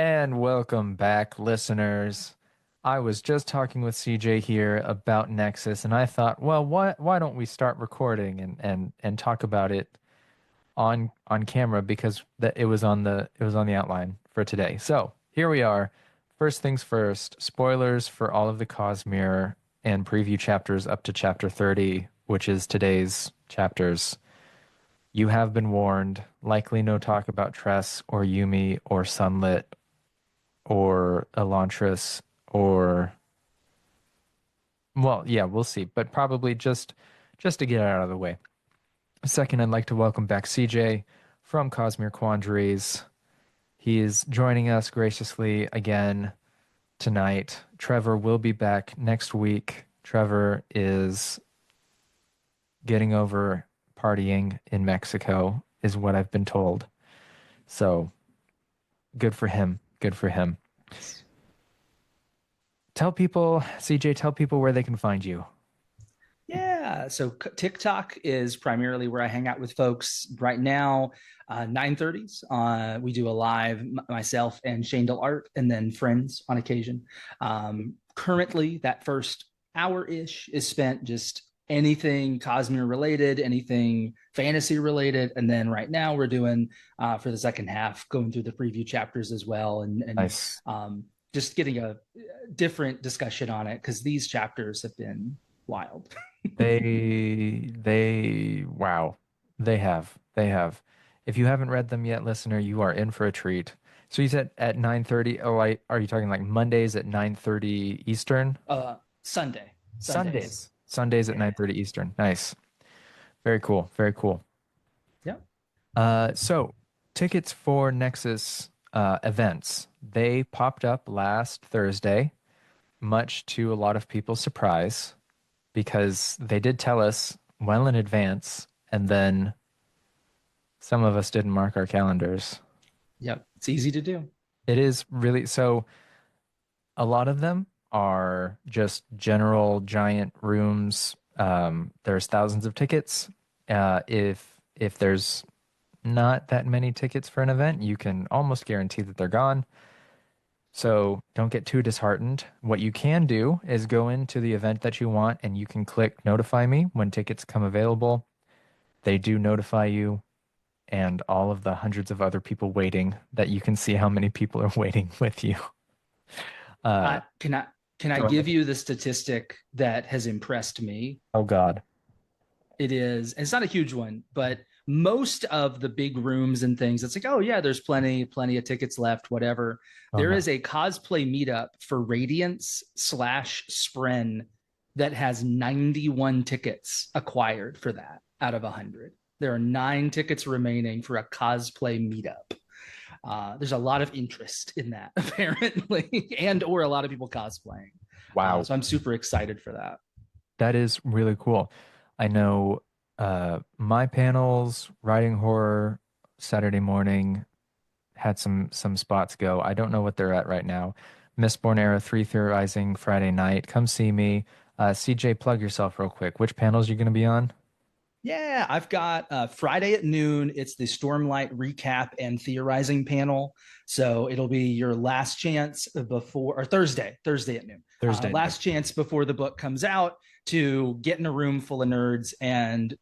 And welcome back, listeners. I was just talking with CJ here about Nexus, and I thought, well, why don't we start recording and talk about it on camera because it was on the outline for today. So here we are. First things first, spoilers for all of the Cosmere and preview chapters up to chapter 30, which is today's chapters. You have been warned. Likely no talk about Tress or Yumi or Sunlit or Elantris or well, yeah, we'll see, but probably just to get it out of the way. Second, I'd like to welcome back CJ from Cosmere Quandaries. He is joining us graciously again tonight. Trevor will be back next week. Trevor is getting over partying in Mexico, is what I've been told. So good for him. Good for him. Tell people, CJ, tell people where they can find you. Yeah, so TikTok is primarily where I hang out with folks right now. 9:30s. We do a live, myself and Shane Del Art, and then friends on occasion. Currently, that first hour ish is spent just anything Cosmere related, anything fantasy related, and then right now we're doing for the second half, going through the preview chapters as well, and Nice. just getting a different discussion on it because these chapters have been wild. Wow. They have. If you haven't read them yet, listener, you are in for a treat. So you said at 9:30. Oh, are you talking like Mondays at 9:30 Eastern? Sundays. Sundays at Yeah. 9:30 Eastern. Nice. Very cool. Very cool. Yeah. So tickets for Nexus events, they popped up last Thursday, much to a lot of people's surprise, because they did tell us well in advance, and then some of us didn't mark our calendars. Yep. It's easy to do. It is really so. A lot of them are just general giant rooms. There's thousands of tickets. If there's not that many tickets for an event, you can almost guarantee that they're gone. So don't get too disheartened. What you can do is go into the event that you want and you can click notify me when tickets come available. They do notify you and all of the hundreds of other people waiting that you can see how many people are waiting with you. Uh, Can I Go give ahead. you the statistic that has impressed me? Oh God. It is, it's not a huge one, but most of the big rooms and things, it's like, oh yeah, there's plenty of tickets left, whatever. Oh There no. is a cosplay meetup for Radiance slash Spren that has 91 tickets acquired for that out of 100. There are 9 tickets remaining for a cosplay meetup. There's a lot of interest in that apparently, and or a lot of people cosplaying. Wow. So I'm super excited for that. That is really cool. I know my panels, writing horror, Saturday morning had some spots go. I don't know what they're at right now. Mistborn Era 3 theorizing Friday night. Come see me. CJ, plug yourself real quick. Which panels are you going to be on? Yeah, I've got Friday at noon. It's the Stormlight recap and theorizing panel. So it'll be your last chance before, or Thursday at noon. Thursday night. Last chance before the book comes out to get in a room full of nerds and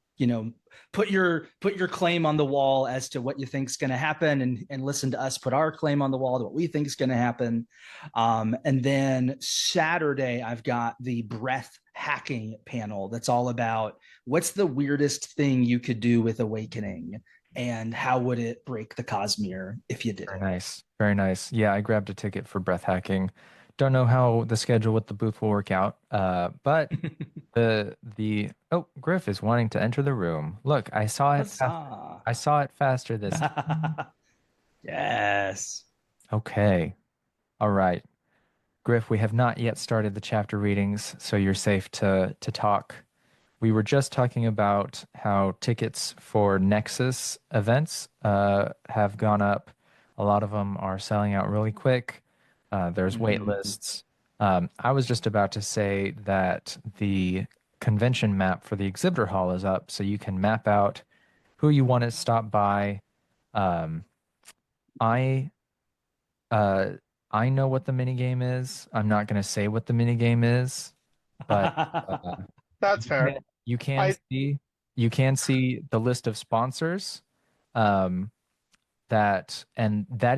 put your claim on the wall as to what you think is going to happen, and listen to us put our claim on the wall to what we think is going to happen. And then Saturday, I've got the breath hacking panel that's all about what's the weirdest thing you could do with awakening and how would it break the Cosmere if you did Very it. nice. Very nice. Yeah, I grabbed a ticket for breath hacking. Don't know how the schedule with the booth will work out. But the oh, Griff is wanting to enter the room. Look, I saw it Huzzah. I saw it faster this time. Yes. Okay. All right. Griff, we have not yet started the chapter readings, so you're safe to talk. We were just talking about how tickets for Nexus events have gone up. A lot of them are selling out really quick. There's wait Mm-hmm. lists. I was just about to say that the convention map for the exhibitor hall is up, so you can map out who you want to stop by. Um, I Uh, I know what the mini game is. I'm not going to say what the mini game is, but uh, That's you fair. can you can I see you can see the list of sponsors. Um, that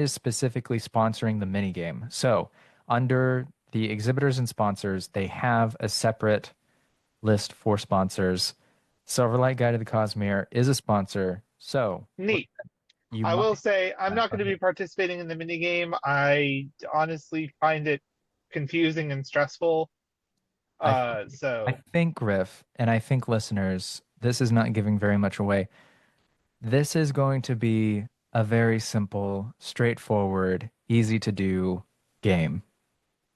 is specifically sponsoring the mini game. So under the exhibitors and sponsors, they have a separate list for sponsors. Silverlight Guide to the Cosmere is a sponsor. So neat. you I will might say I'm not go going to be ahead. participating in the mini game. I honestly find it confusing and stressful. I I So think Griff and I think listeners, this is not giving very much away. This is going to be a very simple, straightforward, easy to do game.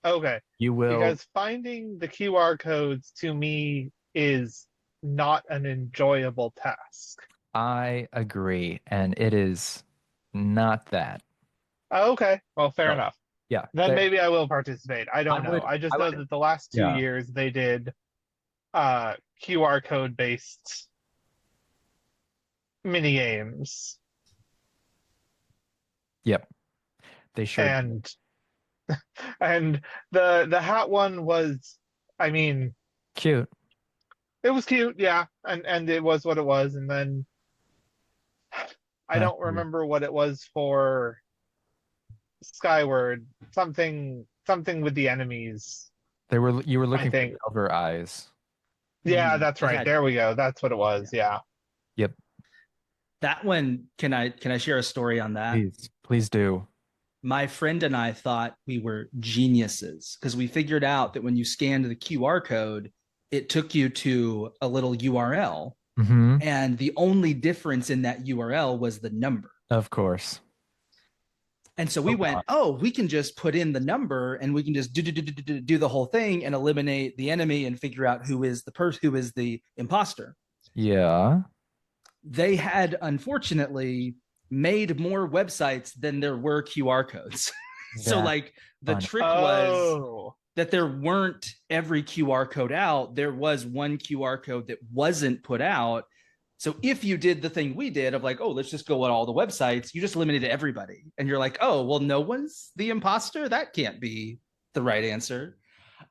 okay, You will, because finding the QR codes to me is not an enjoyable task. I agree, and it is not that. Okay, well, fair So, enough. yeah, Then maybe I will participate. I don't know. I I just know would, that the last two yeah, years they did QR code based mini games, yep, they sure did. and and the hat one was, I mean, Cute. it was cute, yeah, and it was what it was. And then I Uh, don't remember what it was for Skyward. Something with the enemies, you were I looking for think. Silver Eyes. Yeah, that's It right. had There we go. That's what it yeah. was. Yeah. Yep, That one. Can I share a story on that? please do. My friend and I thought we were geniuses because we figured out that when you scanned the QR code, it took you to a little URL. Mm-hmm. And the only difference in that URL was the number. Of course. And so we Oh went, God. oh, we can just put in the number and we can just do the whole thing and eliminate the enemy and figure out who is who is the imposter. Yeah. They had unfortunately made more websites than there were QR codes. So That like the funny. trick was Oh, that there weren't every QR code out. There was one QR code that wasn't put out. So if you did the thing we did of like, oh, let's just go at all the websites, you just eliminated everybody. And you're like, oh, well, no one's the imposter. That can't be the right answer.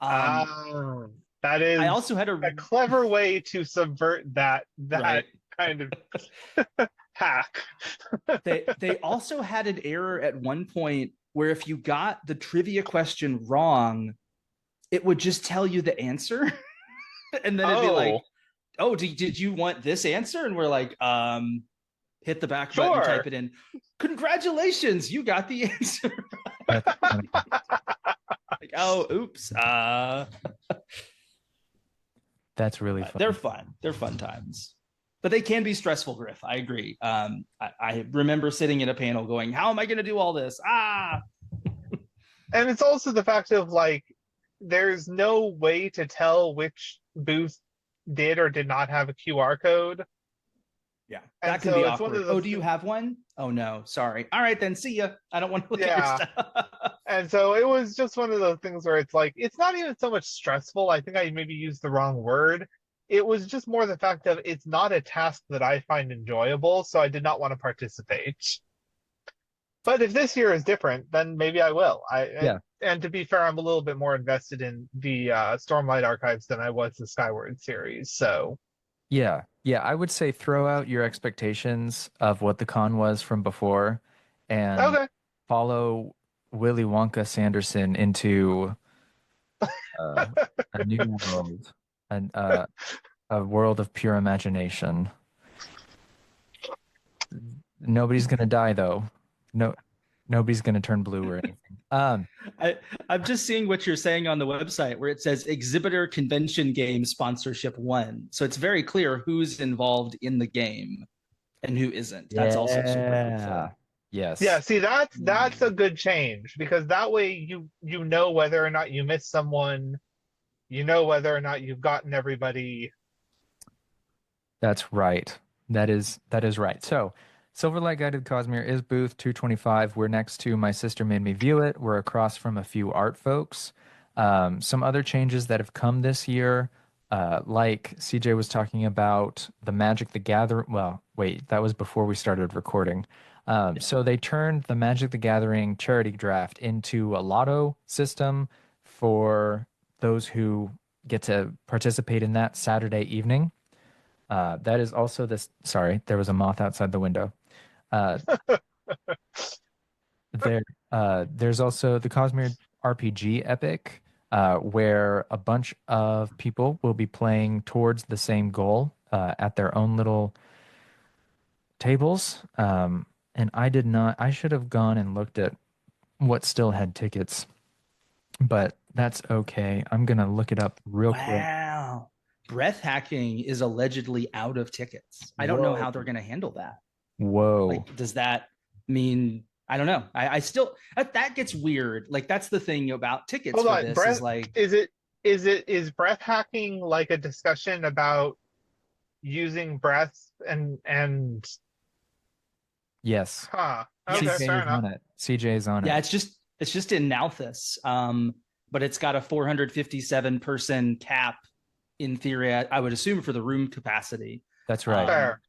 Um, ah, that I is also had a clever way to subvert that right. kind of hack. They also had an error at one point where if you got the trivia question wrong, it would just tell you the answer. And then it'd be like, Oh, oh, did you want this answer? And we're like, hit the back button, type sure. it in. Congratulations, you got the answer. That's funny. Like, oh, oops. That's really funny. They're fun. They're fun times. But they can be stressful, Griff. I agree. I remember sitting in a panel going, how am I going to do all this? And it's also the fact of like, there's no way to tell which booth did or did not have a QR code. Yeah, And that can so be it's one awkward. of Oh, those do you have one? Oh, no, sorry. All right, then see ya. I don't want to look at your yeah. stuff. And so it was just one of those things where it's like, it's not even so much stressful. I think I maybe used the wrong word. It was just more the fact of it's not a task that I find enjoyable, so I did not want to participate. But if this year is different, then maybe I will. Yeah. And to be fair, I'm a little bit more invested in the Stormlight Archives than I was the Skyward series. So Yeah. Yeah. I would say throw out your expectations of what the con was from before and okay, follow Willy Wonka Sanderson into uh, a new world, and a world of pure imagination. Nobody's gonna die though. No, nobody's gonna turn blue or anything. I, I'm just seeing what you're saying on the website where it says exhibitor convention game sponsorship one. So it's very clear who's involved in the game and who isn't. That's also super Yeah. helpful. yeah. Yes. See, that's a good change because that way you know whether or not you missed someone, you know whether or not you've gotten everybody. That's right. That is right. So, Silverlight Guided Cosmere is booth 225. We're next to My Sister Made Me View It. We're across from a few art folks. Some other changes that have come this year, like CJ was talking about the Magic the Gathering. Well, wait, that was before we started recording. So they turned the Magic the Gathering charity draft into a lotto system for those who get to participate in that Saturday evening. That is also this. Sorry, there was a moth outside the window. Uh, there, there's also the Cosmere RPG Epic, where a bunch of people will be playing towards the same goal at their own little tables. And I did not. I should have gone and looked at what still had tickets, but that's okay. I'm gonna look it up real quick. Wow. Breath hacking is allegedly out of tickets. I don't know how they're going to handle that. Whoa. Like, does that mean, I don't know. I still, that gets weird. Like, that's the thing about tickets Hold for on, this breath, is like, is breath hacking like a discussion about using breath and Yes. okay, Yes. CJ fair is enough. on it. CJ is on yeah, it. it's just in Nalthus. But it's got a 457 person cap in theory, I would assume for the room capacity. That's right. Fair.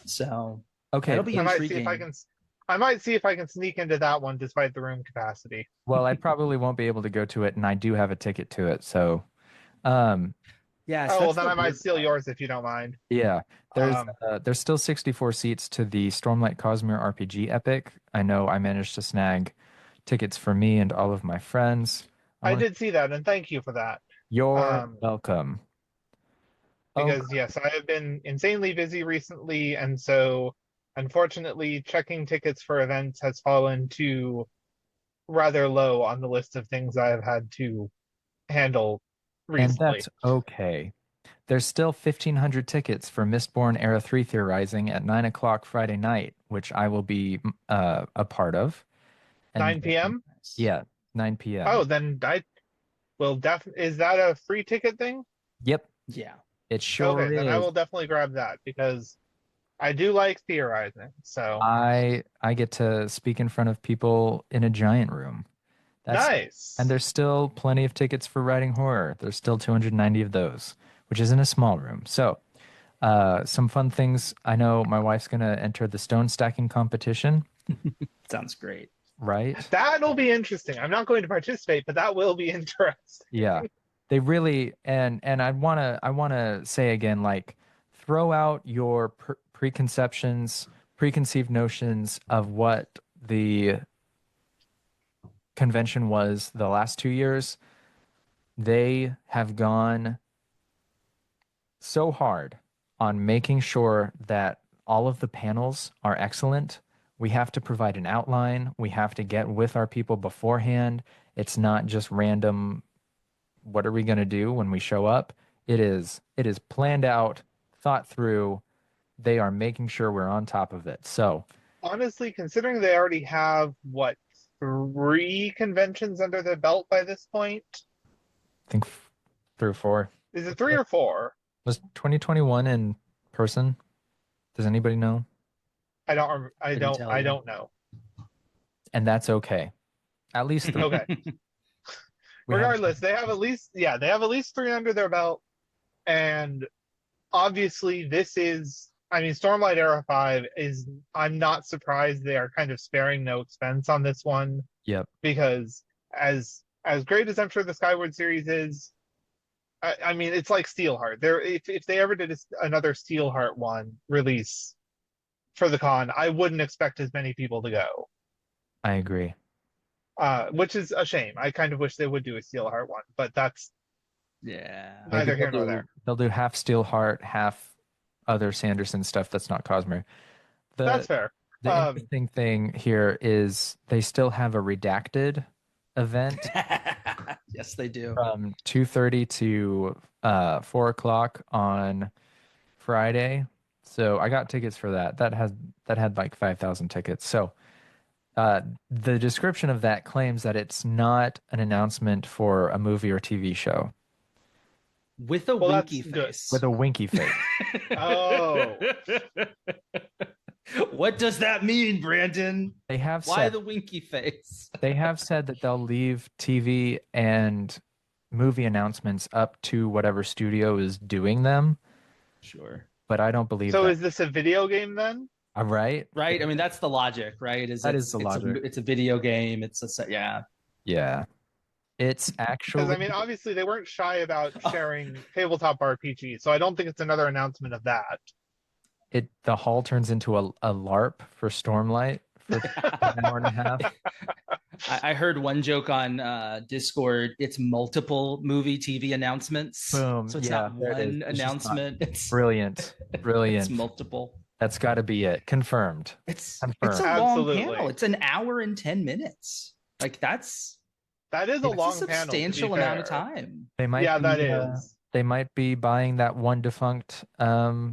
So Okay. that'll be I might see intriguing. if I might see if I can sneak into that one despite the room capacity. Well, I probably won't be able to go to it, and I do have a ticket to it. So, um, Yeah. Oh, So well, that's then the I might weird steal part. yours if you don't mind. yeah, Um, there's still 64 seats to the Stormlight Cosmere RPG Epic. I know I managed to snag tickets for me and all of my friends. I did see that, and thank you for that. You're Um, welcome. Oh, because yes, I have been insanely busy recently, and so unfortunately, checking tickets for events has fallen to rather low on the list of things I have had to handle and recently. that's okay. There's still 1,500 tickets for Mistborn Era 3 Theorizing at 9 o'clock Friday night, which I will be a part of. And 9 p.m. yeah, 9 p.m. Oh, then I will definitely. Is that a free ticket thing? Yep, Yeah. it Okay, sure then I is. will definitely grab that because I do like theorizing. So I get to speak in front of people in a giant room. That's and nice. there's still plenty of tickets for writing horror. There's still 290 of those, which is in a small room. So, some fun things. I know my wife's gonna enter the stone stacking competition, Sounds great. right? That'll be interesting. I'm not going to participate, but that will be interesting. Yeah. They really and I wanna say again, like, throw out your preconceptions, preconceived notions of what the convention was the last 2 years. They have gone so hard on making sure that all of the panels are excellent. We have to provide an outline. We have to get with our people beforehand. It's not just random, what are we going to do when we show up? It is planned out, thought through. They are making sure we're on top of it. So, Honestly, considering they already have what, 3 conventions under their belt by this point? I think 3 or 4. Is it 3 or 4? Was 2021 in person? Does anybody know? I don't. I Couldn't don't. tell I you. don't know. And that's okay. At least 3. Okay. We have- Regardless, they have at least they have at least 3 under their belt, and obviously this is. I mean, Stormlight Era 5 is. I'm not surprised they are kind of sparing no expense on this one Yep. because as great as I'm sure the Skyward series is, I mean it's like Steelheart. There, if they ever did another Steelheart one release for the con, I wouldn't expect as many people to go. I agree. Which is a shame. I kind of wish they would do a Steelheart one, but that's Yeah. neither Maybe here nor there. they'll do half Steelheart, half other Sanderson stuff that's not Cosmere. That's The fair. the interesting thing here is they still have a redacted event Yes, they do. from 2:30 to 4 o'clock on Friday. So I got tickets for that. That had like 5,000 tickets. So the description of that claims that it's not an announcement for a movie or TV show With a Well, winky that's good. face. with a winky face. Oh. What does that mean, Brandon? They have Why said the winky face? they have said that they'll leave TV and movie announcements up to whatever studio is doing them, Sure. but I don't believe So that. is this a video game then? Right? Right? I mean, that's the logic, right? That is the logic. It's a video game. Yeah. Yeah. It's Because actually I mean, obviously they weren't shy about sharing tabletop RPG, so I don't think it's another announcement of that. the hall turns into a LARP for Stormlight for an hour and a half. I heard one joke on Discord. It's multiple movie TV announcements. Boom. So it's Yeah, not there it is. one It's just not- announcement. It's Brilliant. it's Brilliant. multiple. That's got to be it. Confirmed. It's Confirmed. a long Absolutely. panel. It's an hour and 10 minutes. Like that is a that's long a panel. substantial To be amount of fair. time. They might Yeah, be, that is. They might be buying that one defunct Right?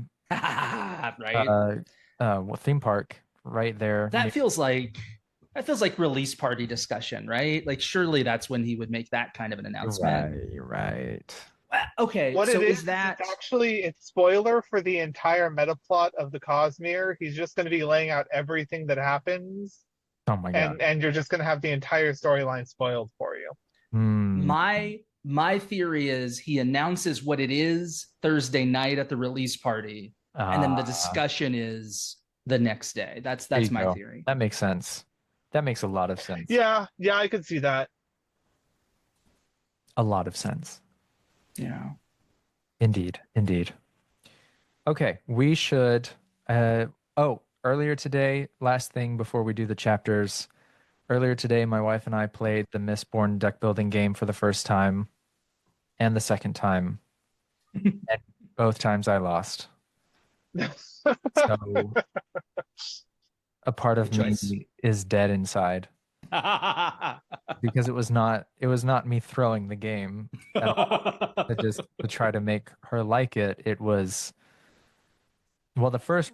theme park right there. That feels like release party discussion, right? Like surely that's when he would make that kind of an announcement. Right. Okay, What so it is that it's actually it's spoiler for the entire meta plot of the Cosmere. He's just going to be laying out everything that happens, Oh my god. and you're just going to have the entire storyline spoiled for you. my theory is he announces what it is Thursday night at the release party, and then the discussion is the next day. That's my theory. That makes sense. That makes a lot of sense. Yeah, I could see that. A lot of sense. Yeah. Indeed. Okay, we should earlier today, last thing before we do the chapters. Earlier today, my wife and I played the Mistborn deck building game for the first time and the second time. And both times I lost. So a part of me is dead inside. Because it was not me throwing the game at all. To try to make her like it. It was, well, the first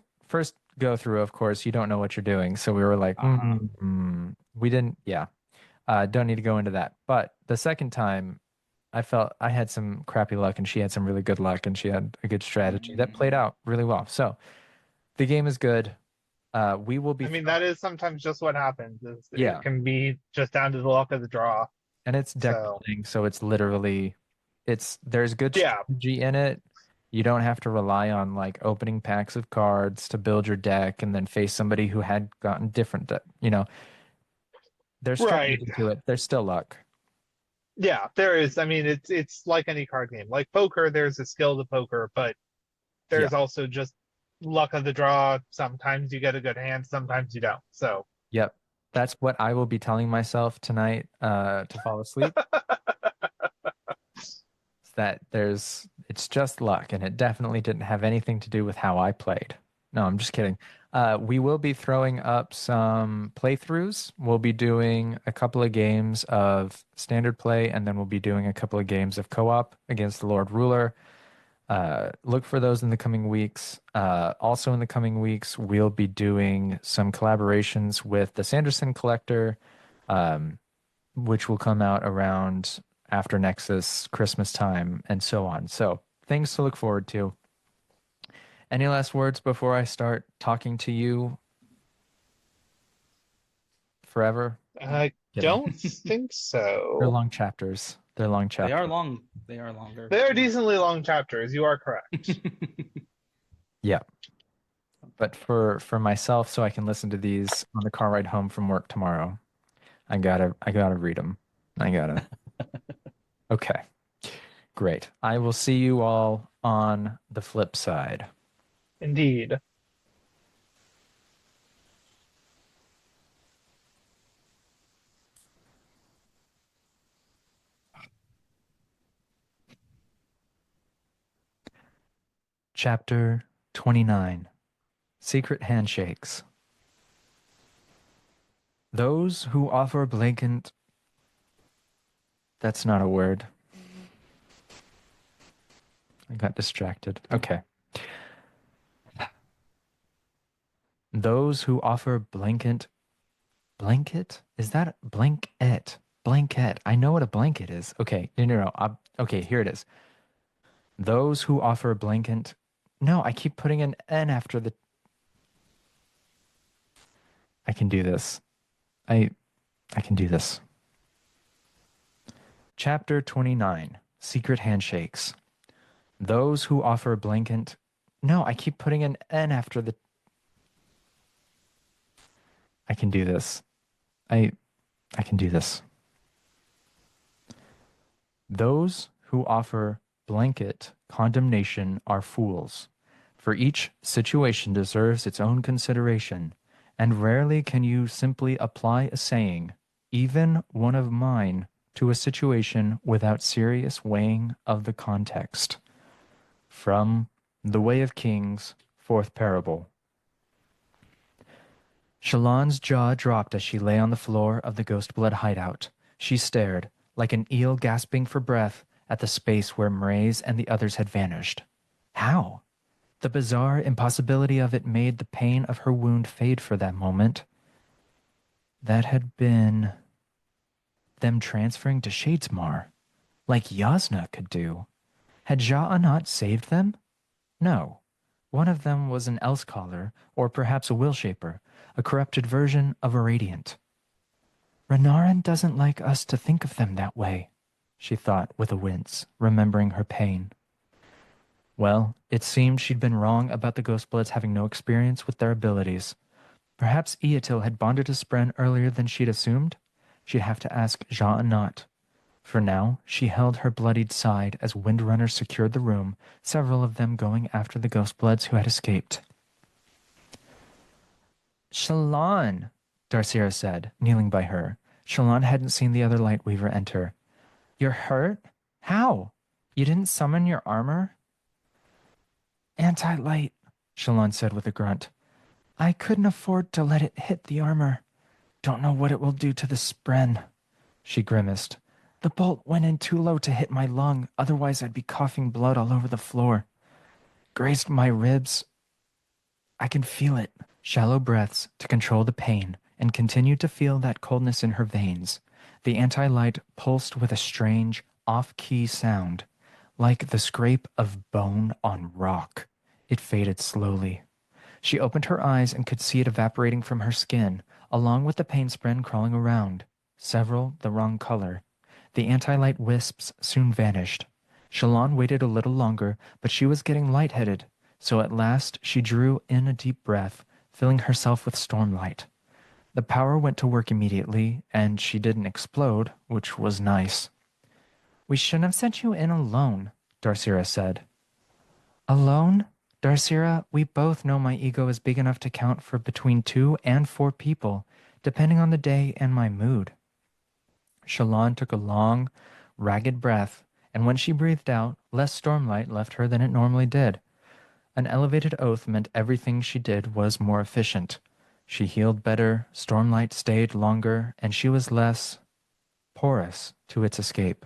go through, of course, you don't know what you're doing. So we were like, we didn't, don't need to go into that. But the second time, I felt I had some crappy luck and she had some really good luck and she had a good strategy that played out really well. So the game is good. We will be. I mean, that is sometimes just what happens. Yeah. It can be just down to the luck of the draw. And it's deck building, so it's literally, there's good strategy in it. You don't have to rely on like opening packs of cards to build your deck and then face somebody who had gotten different, there's strategy to it. There's still luck. Yeah, there is. I mean, it's like any card game. Like poker, there's a skill to poker, but there's also just luck of the draw. Sometimes you get a good hand, sometimes you don't. So yep, that's what I will be telling myself tonight to fall asleep. That it's just luck, and it definitely didn't have anything to do with how I played. No, I'm just kidding. We will be throwing up some playthroughs. We'll be doing a couple of games of standard play, and then we'll be doing a couple of games of co-op against the Lord Ruler. Look for those in the coming weeks. Also in the coming weeks, we'll be doing some collaborations with the Sanderson Collector, which will come out around after Nexus, Christmas time, and so on. So things to look forward to. Any last words before I start talking to you forever? I don't think so. They're long chapters. They are long. They are longer. They are decently long chapters. You are correct. Yeah. But for myself, so I can listen to these on the car ride home from work tomorrow, I gotta read them. Okay. Great. I will see you all on the flip side. Indeed. Chapter 29. Secret Handshakes. Those who offer blatant... That's not a word. I got distracted. Okay. Those who offer blanket... Blanket? Is that blanket? Blanket. I know what a blanket is. Okay. No. Okay, here it is. Those who offer blanket... No, I keep putting an N after the... I can do this. I can do this. Chapter 29. Secret Handshakes. Those who offer blanket... No, I keep putting an N after the... I can do this. I can do this. Those who offer blanket condemnation are fools, for each situation deserves its own consideration, and rarely can you simply apply a saying, even one of mine, to a situation without serious weighing of the context. From The Way of Kings, fourth parable. Shallan's jaw dropped as she lay on the floor of the Ghostblood hideout. She stared, like an eel gasping for breath, at the space where Mraize and the others had vanished. How? The bizarre impossibility of it made the pain of her wound fade for that moment. That had been them transferring to Shadesmar, like Yasna could do. Had Ja-Anat saved them? No. One of them was an Elsecaller, or perhaps a Willshaper, a corrupted version of a Radiant. Renarin doesn't like us to think of them that way, she thought with a wince, remembering her pain. Well, it seemed she'd been wrong about the Ghostbloods having no experience with their abilities. Perhaps Eotil had bonded to Spren earlier than she'd assumed? She'd have to ask Ja-Anat. For now, she held her bloodied side as Windrunners secured the room, several of them going after the Ghostbloods who had escaped. Shallan, Darcera said, kneeling by her. Shallan hadn't seen the other Lightweaver enter. You're hurt? How? You didn't summon your armor? Anti-light, Shallan said with a grunt. I couldn't afford to let it hit the armor. Don't know what it will do to the Spren. She grimaced. The bolt went in too low to hit my lung, otherwise I'd be coughing blood all over the floor. Grazed my ribs. I can feel it. Shallow breaths to control the pain, and continued to feel that coldness in her veins. The anti-light pulsed with a strange, off-key sound, like the scrape of bone on rock. It faded slowly. She opened her eyes and could see it evaporating from her skin, along with the pain spren crawling around, several the wrong color. The anti-light wisps soon vanished. Shallan waited a little longer, but she was getting lightheaded, so at last she drew in a deep breath, filling herself with stormlight. The power went to work immediately, and she didn't explode, which was nice. We shouldn't have sent you in alone, Darcera said. Alone? Darcera, we both know my ego is big enough to count for between 2 and 4 people, depending on the day and my mood. Shallan took a long, ragged breath, and when she breathed out, less stormlight left her than it normally did. An elevated oath meant everything she did was more efficient. She healed better, stormlight stayed longer, and she was less porous to its escape.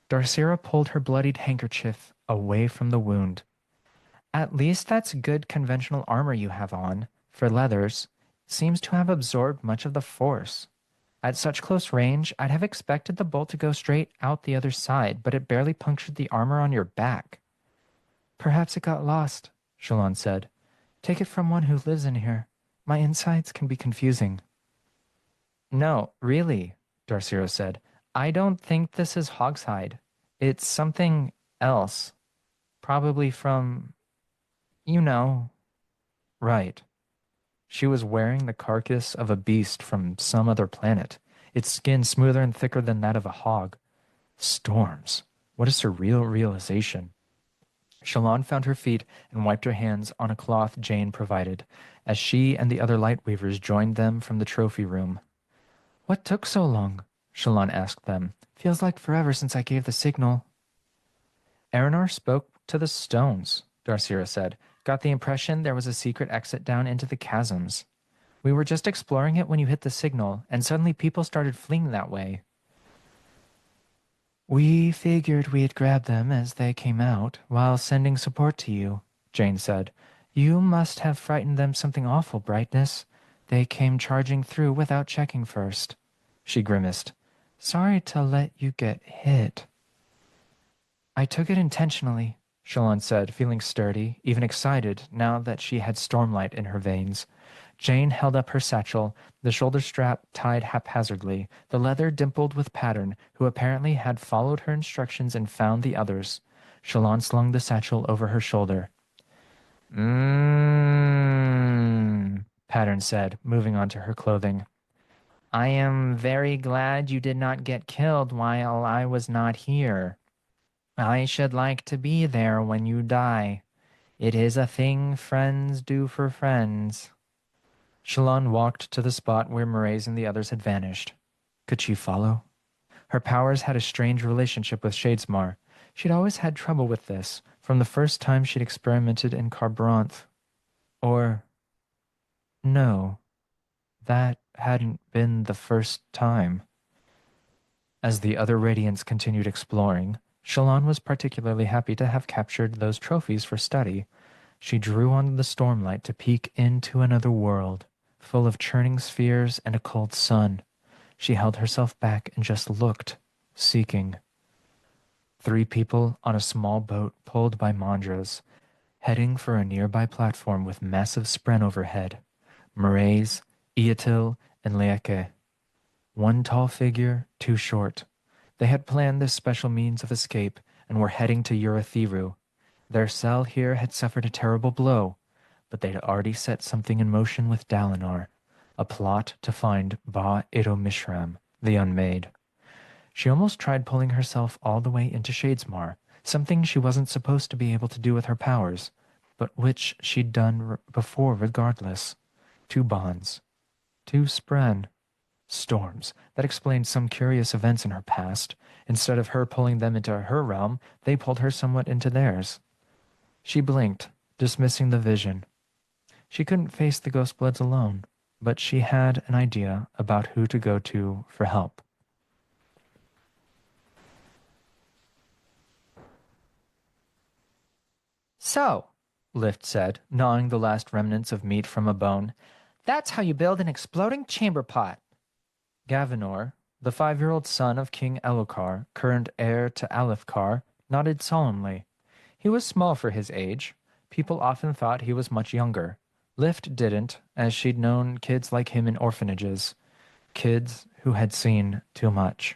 Darcera pulled her bloodied handkerchief away from the wound. At least that's good conventional armor you have on. For leathers, seems to have absorbed much of the force. At such close range, I'd have expected the bolt to go straight out the other side, but it barely punctured the armor on your back. Perhaps it got lost, Shallan said. Take it from one who lives in here. My insides can be confusing. No, really, Darcera said. I don't think this is Hogshide. It's something else. Probably from, Right. She was wearing the carcass of a beast from some other planet, its skin smoother and thicker than that of a hog. Storms. What a surreal realization. Shallan found her feet and wiped her hands on a cloth Jane provided, as she and the other Lightweavers joined them from the trophy room. What took so long? Shallan asked them. Feels like forever since I gave the signal. Aranar spoke to the stones, Darcera said. Got the impression there was a secret exit down into the chasms. We were just exploring it when you hit the signal, and suddenly people started fleeing that way. We figured we'd grab them as they came out, while sending support to you, Jane said. You must have frightened them something awful, Brightness. They came charging through without checking first. She grimaced. Sorry to let you get hit. I took it intentionally, Shallan said, feeling sturdy, even excited, now that she had stormlight in her veins. Jane held up her satchel, the shoulder strap tied haphazardly, the leather dimpled with pattern, who apparently had followed her instructions and found the others. Shallan slung the satchel over her shoulder. Pattern said, moving on to her clothing. I am very glad you did not get killed while I was not here. I should like to be there when you die. It is a thing friends do for friends. Shallan walked to the spot where Mraize and the others had vanished. Could she follow? Her powers had a strange relationship with Shadesmar. She'd always had trouble with this, from the first time she'd experimented in Carburanth. Or... no, that hadn't been the first time. As the other Radiants continued exploring, Shallan was particularly happy to have captured those trophies for study. She drew on the stormlight to peek into another world, full of churning spheres and a cold sun. She held herself back and just looked, seeking. 3 people on a small boat pulled by Mandras, heading for a nearby platform with massive spren overhead. Mraize, Eatil, and Leake. 1 tall figure, 2 short. They had planned this special means of escape and were heading to Urathiru. Their cell here had suffered a terrible blow, but they'd already set something in motion with Dalinar, a plot to find Ba Ito Mishram, the Unmade. She almost tried pulling herself all the way into Shadesmar, something she wasn't supposed to be able to do with her powers, but which she'd done before regardless. 2 bonds. 2 spren. Storms that explained some curious events in her past. Instead of her pulling them into her realm, they pulled her somewhat into theirs. She blinked, dismissing the vision. She couldn't face the Ghostbloods alone, but she had an idea about who to go to for help. So, Lift said, gnawing the last remnants of meat from a bone, that's how you build an exploding chamber pot. Gavinor, the 5-year-old son of King Elokar, current heir to Alethkar, nodded solemnly. He was small for his age. People often thought he was much younger. Lift didn't, as she'd known kids like him in orphanages. Kids who had seen too much.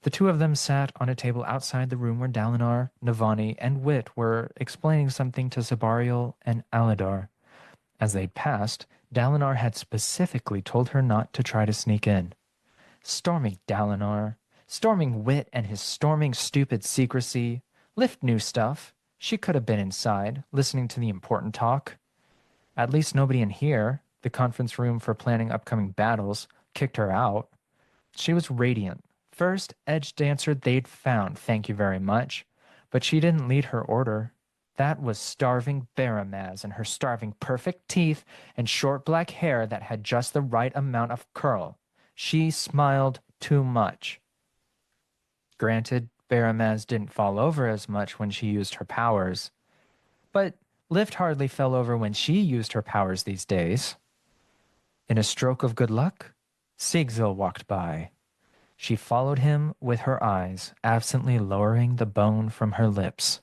The 2 of them sat on a table outside the room where Dalinar, Navani, and Wit were explaining something to Zabariel and Aladar. As they'd passed, Dalinar had specifically told her not to try to sneak in. Storming Dalinar, storming Wit and his storming stupid secrecy. Lift knew stuff. She could have been inside, listening to the important talk. At least nobody in here, the conference room for planning upcoming battles, kicked her out. She was radiant. First edge dancer they'd found, thank you very much. But she didn't lead her order. That was starving Baramaz and her starving perfect teeth and short black hair that had just the right amount of curl. She smiled too much. Granted, Baramaz didn't fall over as much when she used her powers. But Lift hardly fell over when she used her powers these days. In a stroke of good luck, Sigzil walked by. She followed him with her eyes, absently lowering the bone from her lips.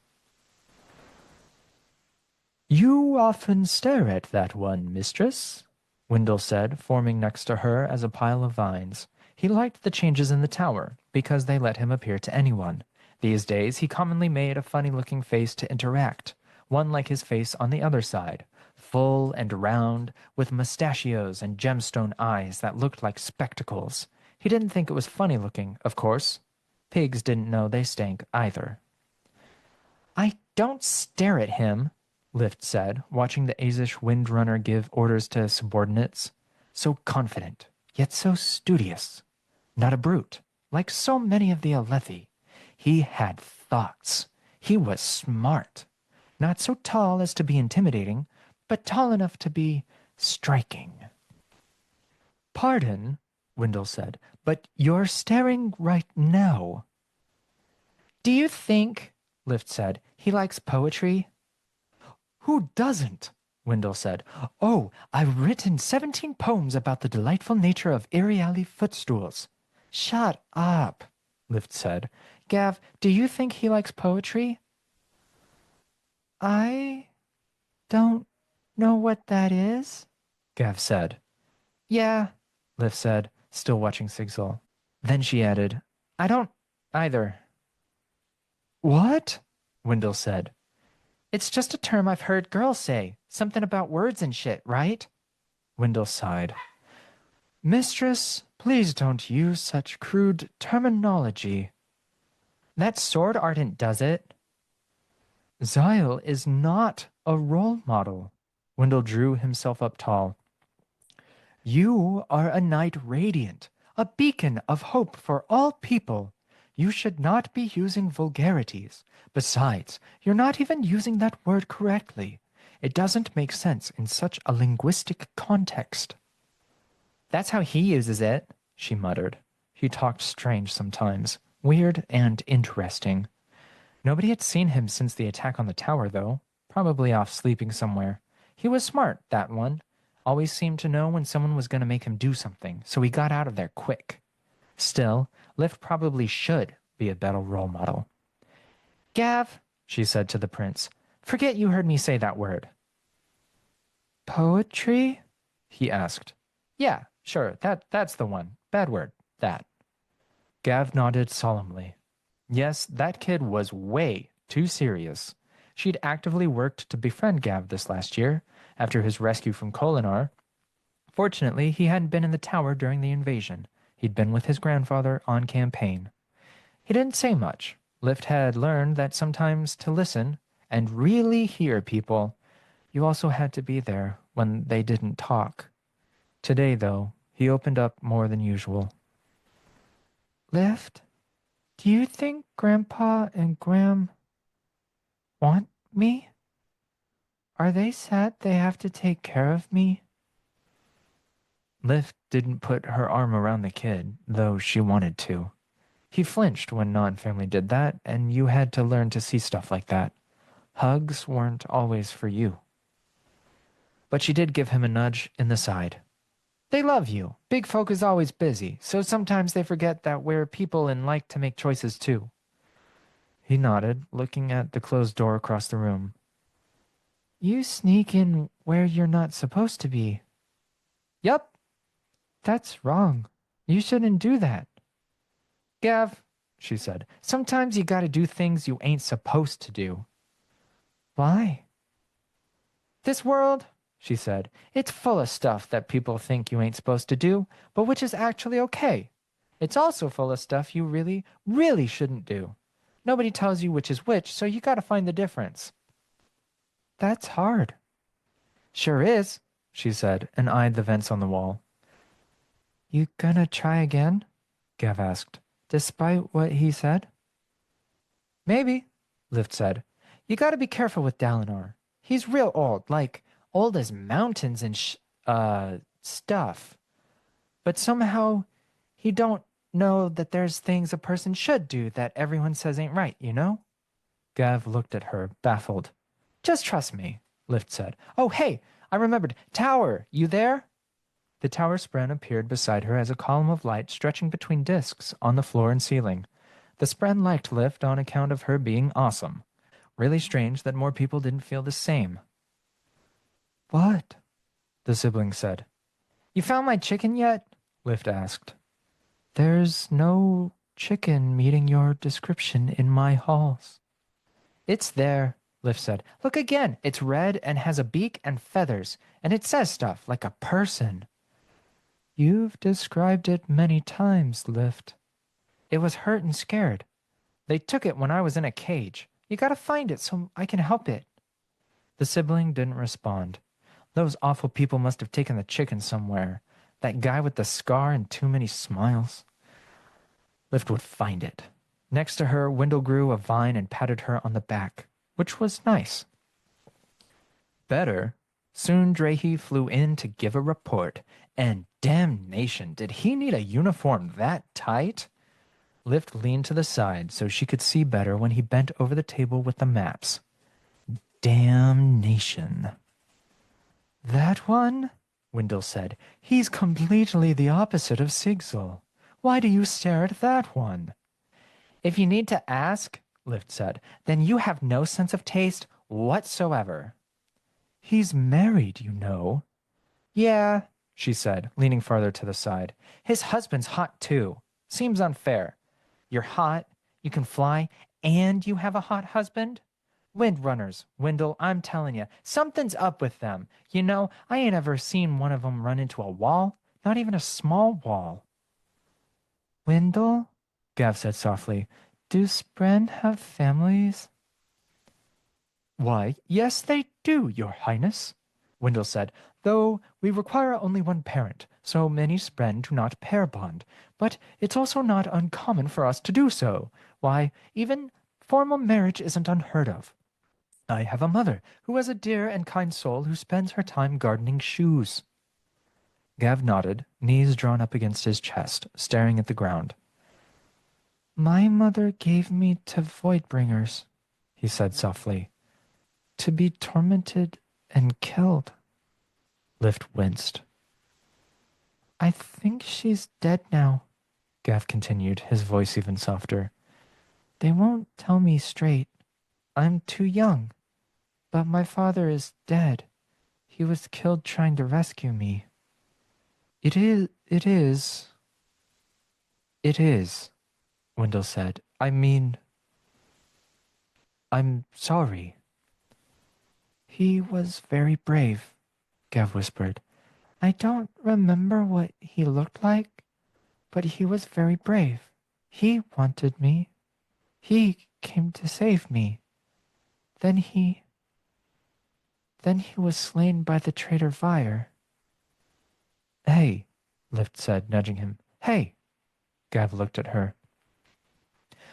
You often stare at that one, mistress, Wendell said, forming next to her as a pile of vines. He liked the changes in the tower, because they let him appear to anyone. These days he commonly made a funny-looking face to interact, one like his face on the other side, full and round, with mustachios and gemstone eyes that looked like spectacles. He didn't think it was funny-looking, of course. Pigs didn't know they stank either. I don't stare at him, Lift said, watching the Azish Windrunner give orders to subordinates. So confident, yet so studious. Not a brute, like so many of the Alethi. He had thoughts. He was smart. Not so tall as to be intimidating, but tall enough to be striking. Pardon, Wendell said, but you're staring right now. Do you think, Lift said, he likes poetry? Who doesn't? Wendell said. Oh, I've written 17 poems about the delightful nature of Iriali footstools. Shut up, Lift said. Gav, do you think he likes poetry? I don't know what that is, Gav said. Yeah, Lift said, still watching Sigzil. Then she added, I don't either. What? Wendell said. It's just a term I've heard girls say. Something about words and shit, right? Wendell sighed. Mistress, please don't use such crude terminology. That sword ardent does it. Zyle is not a role model. Wendell drew himself up tall. You are a knight radiant, a beacon of hope for all people. You should not be using vulgarities. Besides, you're not even using that word correctly. It doesn't make sense in such a linguistic context. That's how he uses it, she muttered. He talked strange sometimes, weird and interesting. Nobody had seen him since the attack on the tower, though. Probably off sleeping somewhere. He was smart, that one. Always seemed to know when someone was going to make him do something, so he got out of there quick. Still, Lift probably should be a better role model. Gav, she said to the prince, forget you heard me say that word. Poetry? He asked. Yeah, sure, that's the one. Bad word, that. Gav nodded solemnly. Yes, that kid was way too serious. She'd actively worked to befriend Gav this last year, after his rescue from Kholinar. Fortunately, he hadn't been in the tower during the invasion. He'd been with his grandfather on campaign. He didn't say much. Lift had learned that sometimes to listen and really hear people, you also had to be there when they didn't talk. Today, though, he opened up more than usual. Lift, do you think Grandpa and Gram want me? Are they sad they have to take care of me? Lift didn't put her arm around the kid, though she wanted to. He flinched when non-family did that, and you had to learn to see stuff like that. Hugs weren't always for you. But she did give him a nudge in the side. They love you. Big folk is always busy, so sometimes they forget that we're people and like to make choices too. He nodded, looking at the closed door across the room. You sneak in where you're not supposed to be. Yup. That's wrong. You shouldn't do that. Gav, she said, sometimes you gotta do things you ain't supposed to do. Why? This world, she said, it's full of stuff that people think you ain't supposed to do, but which is actually okay. It's also full of stuff you really, really shouldn't do. Nobody tells you which is which, so you gotta find the difference. That's hard. Sure is, she said, and eyed the vents on the wall. You gonna try again? Gav asked, despite what he said. Maybe, Lift said. You gotta be careful with Dalinar. He's real old, like old as mountains and stuff. But somehow he don't know that there's things a person should do that everyone says ain't right, you know? Gav looked at her, baffled. Just trust me, Lift said. Oh, hey, I remembered. Tower, you there? The tower spren appeared beside her as a column of light stretching between discs on the floor and ceiling. The spren liked Lift on account of her being awesome. Really strange that more people didn't feel the same. What? The sibling said. You found my chicken yet? Lift asked. There's no chicken meeting your description in my halls. It's there, Lift said. Look again. It's red and has a beak and feathers, and it says stuff like a person. You've described it many times, Lift. It was hurt and scared. They took it when I was in a cage. You gotta find it so I can help it. The sibling didn't respond. Those awful people must have taken the chicken somewhere. That guy with the scar and too many smiles. Lift would find it. Next to her, Wendell grew a vine and patted her on the back, which was nice. Better, soon Drahe flew in to give a report, and damnation, did he need a uniform that tight? Lift leaned to the side so she could see better when he bent over the table with the maps. Damnation. That one? Wendell said. He's completely the opposite of Sigzil. Why do you stare at that one? If you need to ask, Lift said, then you have no sense of taste whatsoever. He's married, you know. Yeah, she said, leaning farther to the side. His husband's hot too. Seems unfair. You're hot, you can fly, and you have a hot husband? Windrunners, Wendell, I'm telling you, something's up with them. You know, I ain't ever seen one of them run into a wall, not even a small wall. Wendell, Gav said softly, do Spren have families? Why, yes, they do, Your Highness, Wendell said, though we require only one parent, so many Spren do not pair bond. But it's also not uncommon for us to do so. Why, even formal marriage isn't unheard of. I have a mother who has a dear and kind soul who spends her time gardening shoes. Gav nodded, knees drawn up against his chest, staring at the ground. My mother gave me to Voidbringers, he said softly, to be tormented and killed. Lift winced. I think she's dead now, Gav continued, his voice even softer. They won't tell me straight. I'm too young. But my father is dead. He was killed trying to rescue me. It is, Wendell said. I mean, I'm sorry. He was very brave, Gav whispered. I don't remember what he looked like, but he was very brave. He wanted me. He came to save me. Then he was slain by the traitor Vire. Hey, Lift said, nudging him. Hey! Gav looked at her.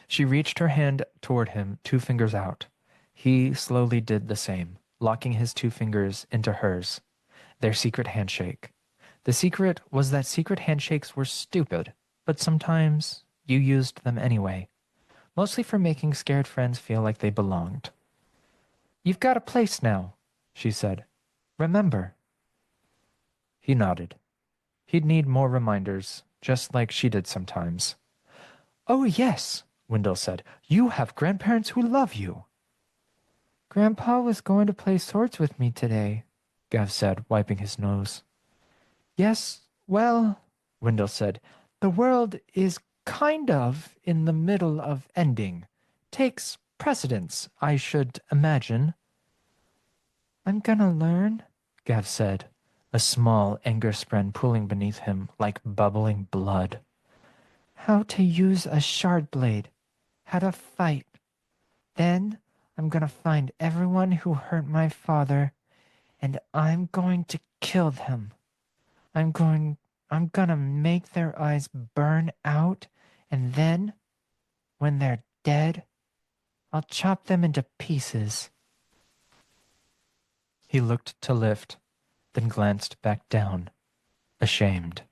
She reached her hand toward him, 2 fingers out. He slowly did the same, locking his 2 fingers into hers. Their secret handshake. The secret was that secret handshakes were stupid, but sometimes you used them anyway. Mostly for making scared friends feel like they belonged. You've got a place now, she said. Remember. He nodded. He'd need more reminders, just like she did sometimes. Oh, yes, Wendell said. You have grandparents who love you. Grandpa was going to play swords with me today, Gav said, wiping his nose. Yes, well, Wendell said, the world is kind of in the middle of ending. Takes precedence, I should imagine. I'm gonna learn, Gav said, a small anger spren pooling beneath him like bubbling blood. How to use a shard blade, how to fight. Then I'm gonna find everyone who hurt my father, and I'm going to kill them. I'm gonna make their eyes burn out, and then, when they're dead, I'll chop them into pieces. He looked to Lift, then glanced back down, ashamed.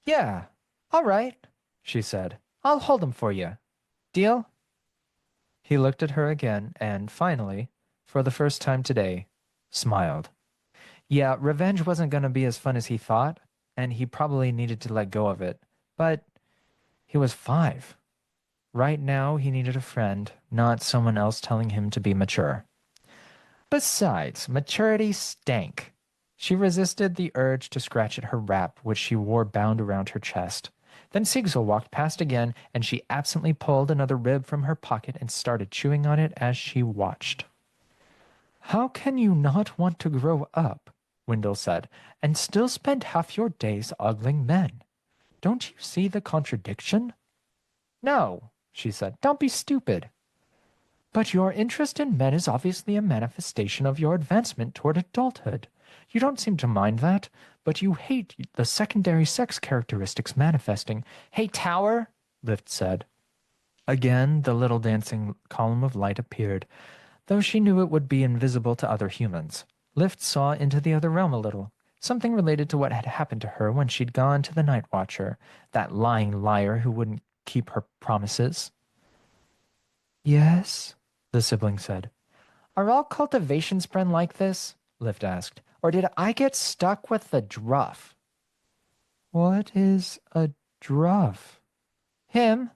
Yeah, all right, she said. I'll hold them for you. Deal? He looked at her again and, finally, for the first time today, smiled. Yeah, revenge wasn't going to be as fun as he thought, and he probably needed to let go of it. But he was 5. Right now, he needed a friend, not someone else telling him to be mature. Besides, maturity stank. She resisted the urge to scratch at her wrap, which she wore bound around her chest. Then Sigzel walked past again, and she absently pulled another rib from her pocket and started chewing on it as she watched. How can you not want to grow up, Wendell said, and still spend half your days ogling men? Don't you see the contradiction? No, she said, don't be stupid. But your interest in men is obviously a manifestation of your advancement toward adulthood. You don't seem to mind that, but you hate the secondary sex characteristics manifesting. Hey, Tower, Lift said. Again, the little dancing column of light appeared, though she knew it would be invisible to other humans. Lift saw into the other realm a little, something related to what had happened to her when she'd gone to the Night Watcher, that lying liar who wouldn't keep her promises. Yes, the sibling said. Are all cultivation spren like this? Lift asked. Or did I get stuck with the druff? What is a druff? Him.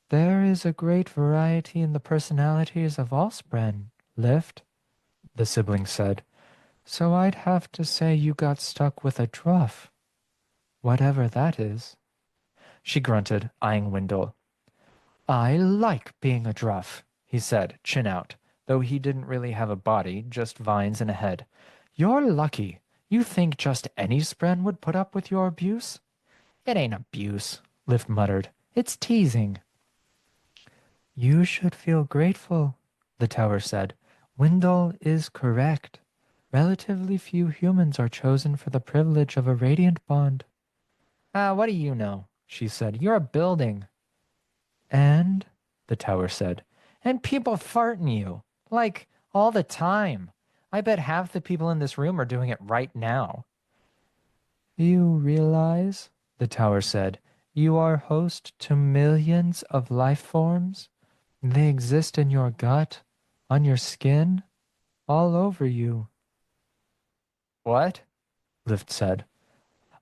There is a great variety in the personalities of all spren, Lift, the sibling said. So I'd have to say you got stuck with a druff. Whatever that is. She grunted, eyeing Wendell. I like being a druff, he said, chin out, though he didn't really have a body, just vines and a head. You're lucky. You think just any spren would put up with your abuse? It ain't abuse, Lift muttered. It's teasing. You should feel grateful, the tower said. Wendell is correct. Relatively few humans are chosen for the privilege of a radiant bond. Ah, what do you know? She said. You're a building. And, the tower said, and people fart in you. Like, all the time. I bet half the people in this room are doing it right now. You realize, the tower said, you are host to millions of life forms? They exist in your gut, on your skin, all over you. What? Lift said.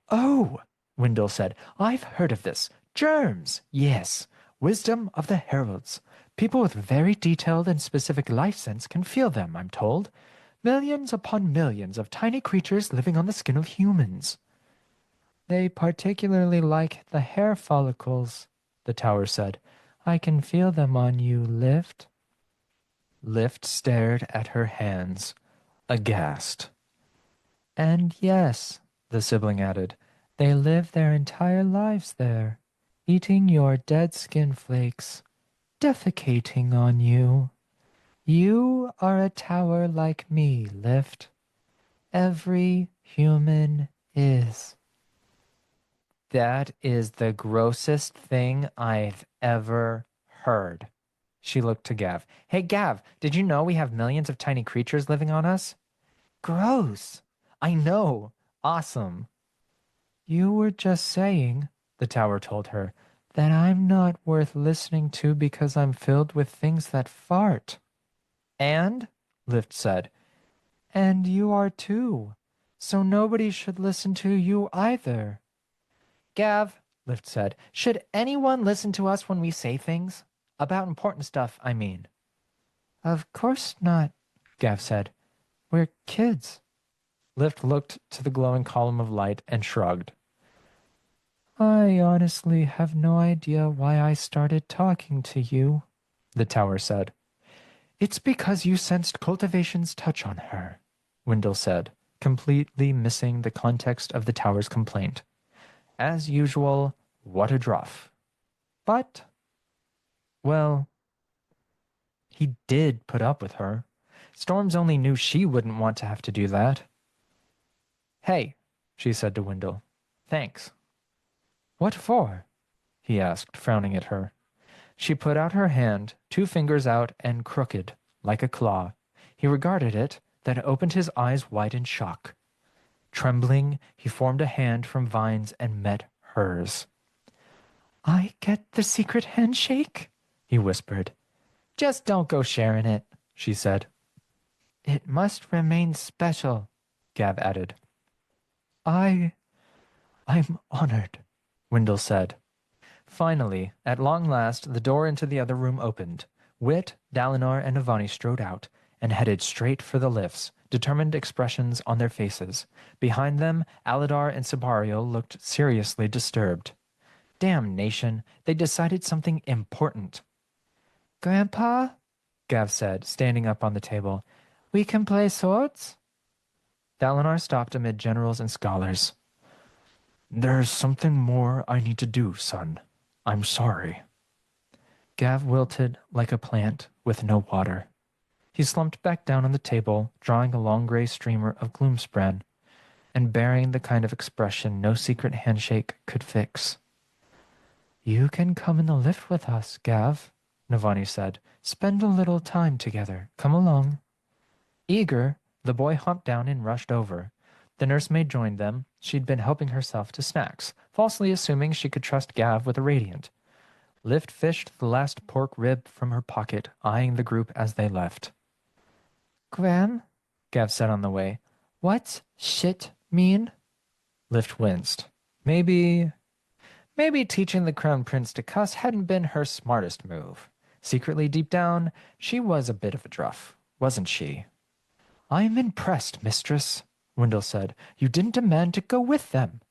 Oh, Wendell said. I've heard of this. Germs, yes. Wisdom of the heralds. People with very detailed and specific life sense can feel them, I'm told. Millions upon millions of tiny creatures living on the skin of humans. They particularly like the hair follicles, the tower said. I can feel them on you, Lift. Lift stared at her hands, aghast. And yes, the sibling added, they live their entire lives there, eating your dead skin flakes, defecating on you. You are a tower like me, Lift. Every human is. That is the grossest thing I've ever heard. She looked to Gav. Hey, Gav, did you know we have millions of tiny creatures living on us? Gross. I know. Awesome. You were just saying, the tower told her, that I'm not worth listening to because I'm filled with things that fart. And, Lift said, and you are too. So nobody should listen to you either. Gav, Lift said, should anyone listen to us when we say things? About important stuff, I mean. Of course not, Gav said. We're kids. Lift looked to the glowing column of light and shrugged. I honestly have no idea why I started talking to you, the tower said. It's because you sensed cultivation's touch on her, Wendell said, completely missing the context of the tower's complaint. As usual, what a druff. But, well, he did put up with her. Storms only knew she wouldn't want to have to do that. Hey, she said to Wendell. Thanks. What for? He asked, frowning at her. She put out her hand, 2 fingers out and crooked, like a claw. He regarded it, then opened his eyes wide in shock. Trembling, he formed a hand from vines and met hers. I get the secret handshake? He whispered. Just don't go sharing it, she said. It must remain special, Gav added. I'm honored, Wendell said. Finally, at long last, the door into the other room opened. Wit, Dalinar, and Navani strode out and headed straight for the lifts, determined expressions on their faces. Behind them, Aladar and Sibario looked seriously disturbed. Damnation, they decided something important. Grandpa, Gav said, standing up on the table, we can play swords? Dalinar stopped amid generals and scholars. There's something more I need to do, son. I'm sorry. Gav wilted like a plant with no water. He slumped back down on the table, drawing a long gray streamer of gloomspren, and bearing the kind of expression no secret handshake could fix. You can come in the lift with us, Gav, Navani said. Spend a little time together. Come along. Eager, the boy humped down and rushed over. The nursemaid joined them. She'd been helping herself to snacks, falsely assuming she could trust Gav with a radiant. Lift fished the last pork rib from her pocket, eyeing the group as they left. Gram, Gav said on the way, what's shit mean? Lift winced. Maybe teaching the crown prince to cuss hadn't been her smartest move. Secretly, deep down, she was a bit of a druff, wasn't she? I'm impressed, mistress, Wendell said. You didn't demand to go with them.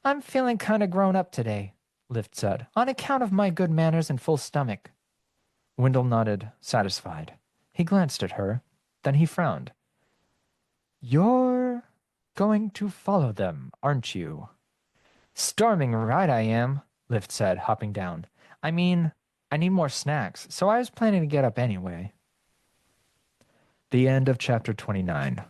I'm feeling kind of grown up today, Lift said. On account of my good manners and full stomach. Wendell nodded, satisfied. He glanced at her. Then he frowned. You're going to follow them, aren't you? Storming right I am, Lift said, hopping down. I mean, I need more snacks, so I was planning to get up anyway. The end of chapter 29.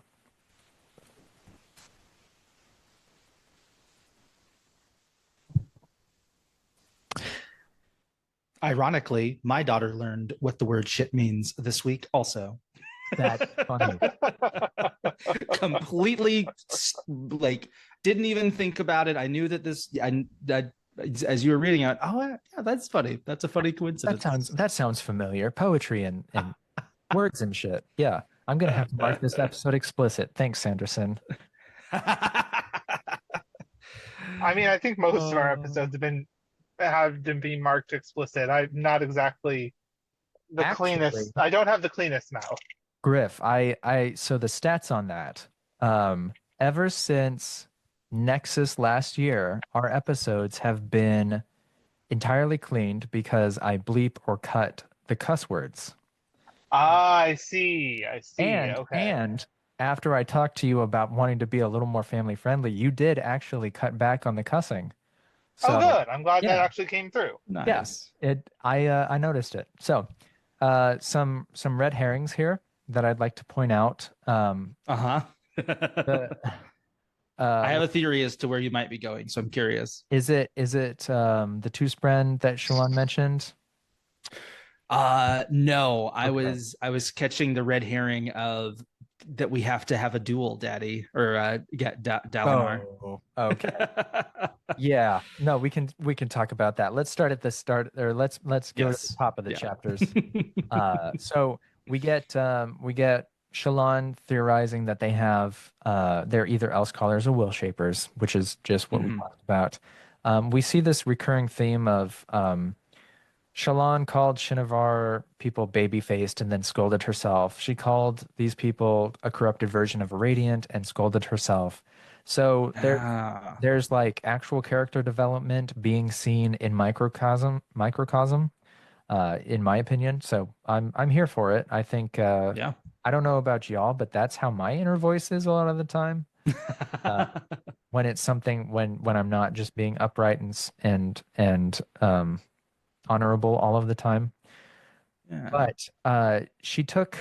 Ironically, my daughter learned what the word shit means this week also. That's funny. Completely like didn't even think about it. I knew that as you were reading it, oh yeah, that's funny. That's a funny coincidence. That sounds familiar. Poetry and words and shit. Yeah. I'm gonna have to mark this episode explicit. Thanks, Sanderson. I mean, I think most of our episodes have been marked explicit. I'm not exactly the cleanest. I don't have the cleanest mouth. Griff, so the stats on that, ever since Nexus last year, our episodes have been entirely cleaned because I bleep or cut the cuss words. Ah, I see. And, okay. And after I talked to you about wanting to be a little more family friendly, you did actually cut back on the cussing. So, good. I'm glad that actually came through. Nice. Yeah, I noticed it. So, some red herrings here that I'd like to point out. I have a theory as to where you might be going, so I'm curious. Is it the two spren that Shalon mentioned? No, Okay. I was catching the red herring of that we have to have a duel, Daddy, or get Dalinar. Oh, okay. Yeah. No, we can talk about that. Let's start at the start, or let's go to the top of the chapters. So we get Shalon theorizing that they have they're either Elsecallers or Will Shapers, which is just what we talked about. We see this recurring theme of Shalon called Shinovar people baby-faced and then scolded herself. She called these people a corrupted version of a Radiant and scolded herself. So there's like actual character development being seen in microcosm, in my opinion. So I'm here for it. I think I don't know about y'all, but that's how my inner voice is a lot of the time. When it's something when I'm not just being upright and honorable all of the time. Yeah. But she took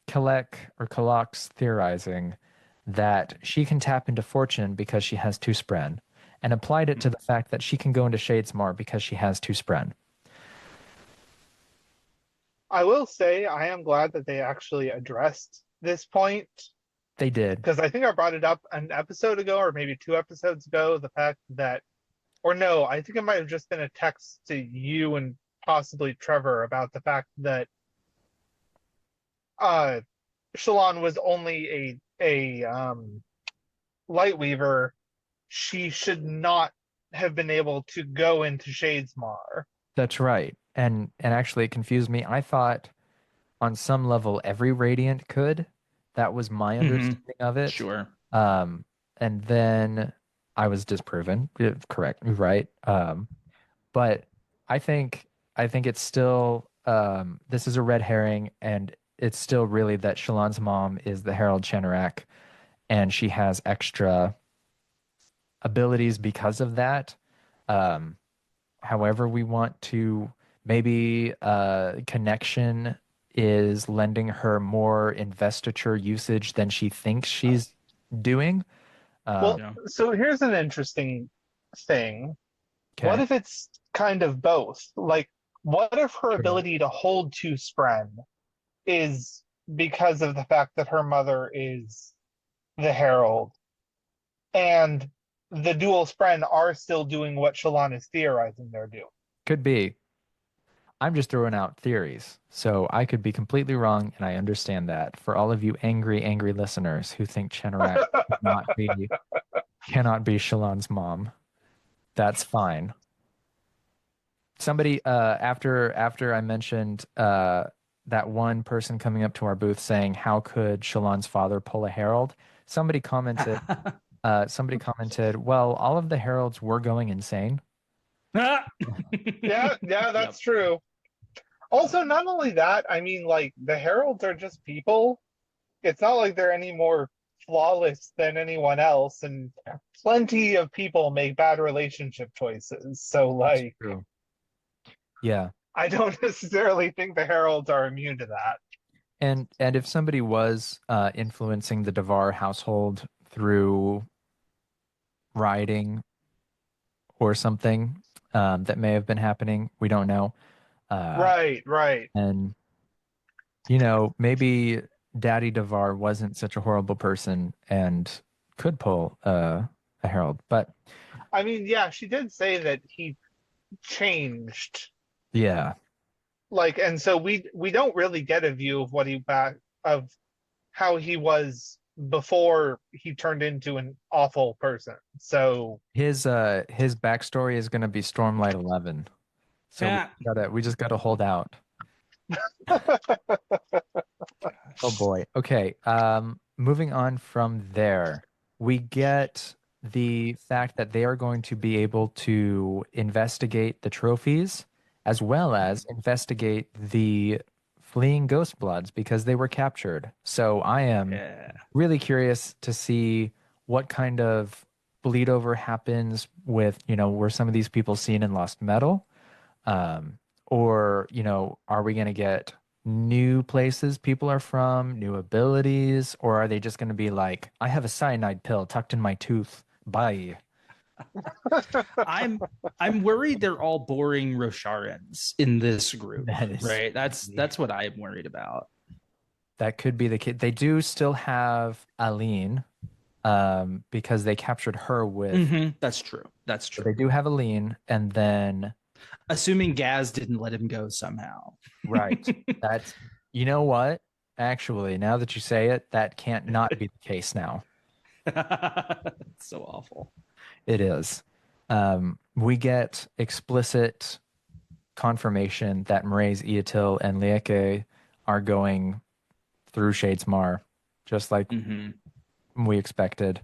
Kalak's theorizing that she can tap into fortune because she has two spren, and applied it to the fact that she can go into Shadesmar because she has two spren. I will say I am glad that they actually addressed this point. They did. Because I think I brought it up an episode ago or maybe 2 episodes ago, the fact that, or no, I think it might have just been a text to you and possibly Trevor about the fact that Shalon was only a Lightweaver. She should not have been able to go into Shadesmar. That's right. And actually it confused me. I thought on some level every Radiant could. That was my understanding of it. Sure. And then I was disproven. Correct. Right. But I think it's still this is a red herring, and it's still really that Shalon's mom is the Herald Chenarak, and she has extra abilities because of that. However we want to, maybe connection is lending her more investiture usage than she thinks she's doing. So here's an interesting thing. Okay. What if it's kind of both? Like, what if her ability to hold two spren is because of the fact that her mother is the Herald, and the dual spren are still doing what Shalon is theorizing they're doing? Could be. I'm just throwing out theories, so I could be completely wrong, and I understand that. For all of you angry listeners who think Chenarak cannot be Shalon's mom, that's fine. Somebody after I mentioned that one person coming up to our booth saying, "How could Shalon's father pull a Herald?" Somebody commented, "Well, all of the Heralds were going insane, Yeah, Yep. that's true. Also, not only that, I mean, like, the heralds are just people. It's not like they're any more flawless than anyone else, and plenty of people make bad relationship choices. So, That's like, true. Yeah. I don't necessarily think the heralds are immune to that. And if somebody was influencing the Devar household through rioting or something that may have been happening, we don't know. Uh, Right, right. and maybe Daddy Devar wasn't such a horrible person and could pull a herald. But I mean, yeah, she did say that he changed. yeah, Like, and so we don't really get a view of what he back of how he was before he turned into an awful person. So his backstory is going to be Stormlight 11. So Yeah. we just gotta hold out. Oh boy. Okay. Moving on from there, we get the fact that they are going to be able to investigate the trophies as well as investigate the fleeing ghost bloods because they were captured. So I am Yeah. really curious to see what kind of bleed over happens with, were some of these people seen in Lost Metal? Or, are we going to get new places people are from, new abilities, or are they just going to be like, I have a cyanide pill tucked in my tooth. Bye. I'm I'm worried they're all boring Rosharans in this group, That is, right? That's what I'm worried about. that could be the kid. They do still have Aline, because they captured her with, That's true. That's so true. they do have Aline, and then, Assuming Gaz didn't let him go somehow. right. That's, you know what? Actually, now that you say it, that can't not be the case now. It's so awful. It is. We get explicit confirmation that Mraize, Eatil, and Lieke are going through Shadesmar, just like we expected.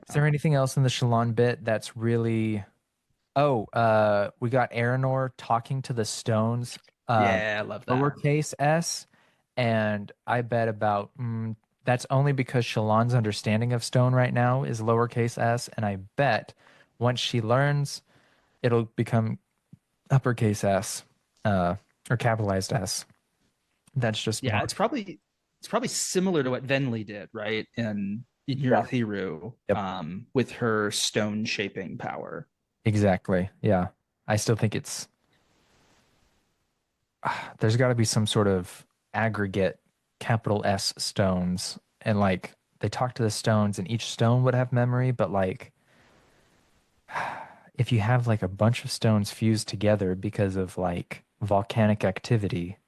Is there anything else in the Shalon bit that's really... Oh, we got Aranor talking to the stones, Yeah, I love that. lowercase s, and I bet about that's only because Shalon's understanding of stone right now is lowercase s, and I bet once she learns, it'll become uppercase s, or capitalized s. That's just Yeah, more. it's probably similar to what Venli did, right? In Yeah. Urithiru, Yep. with her stone shaping power. Exactly. Yeah. I still think it's there's got to be some sort of aggregate capital S stones, and like they talk to the stones and each stone would have memory, but like if you have like a bunch of stones fused together because of like volcanic activity,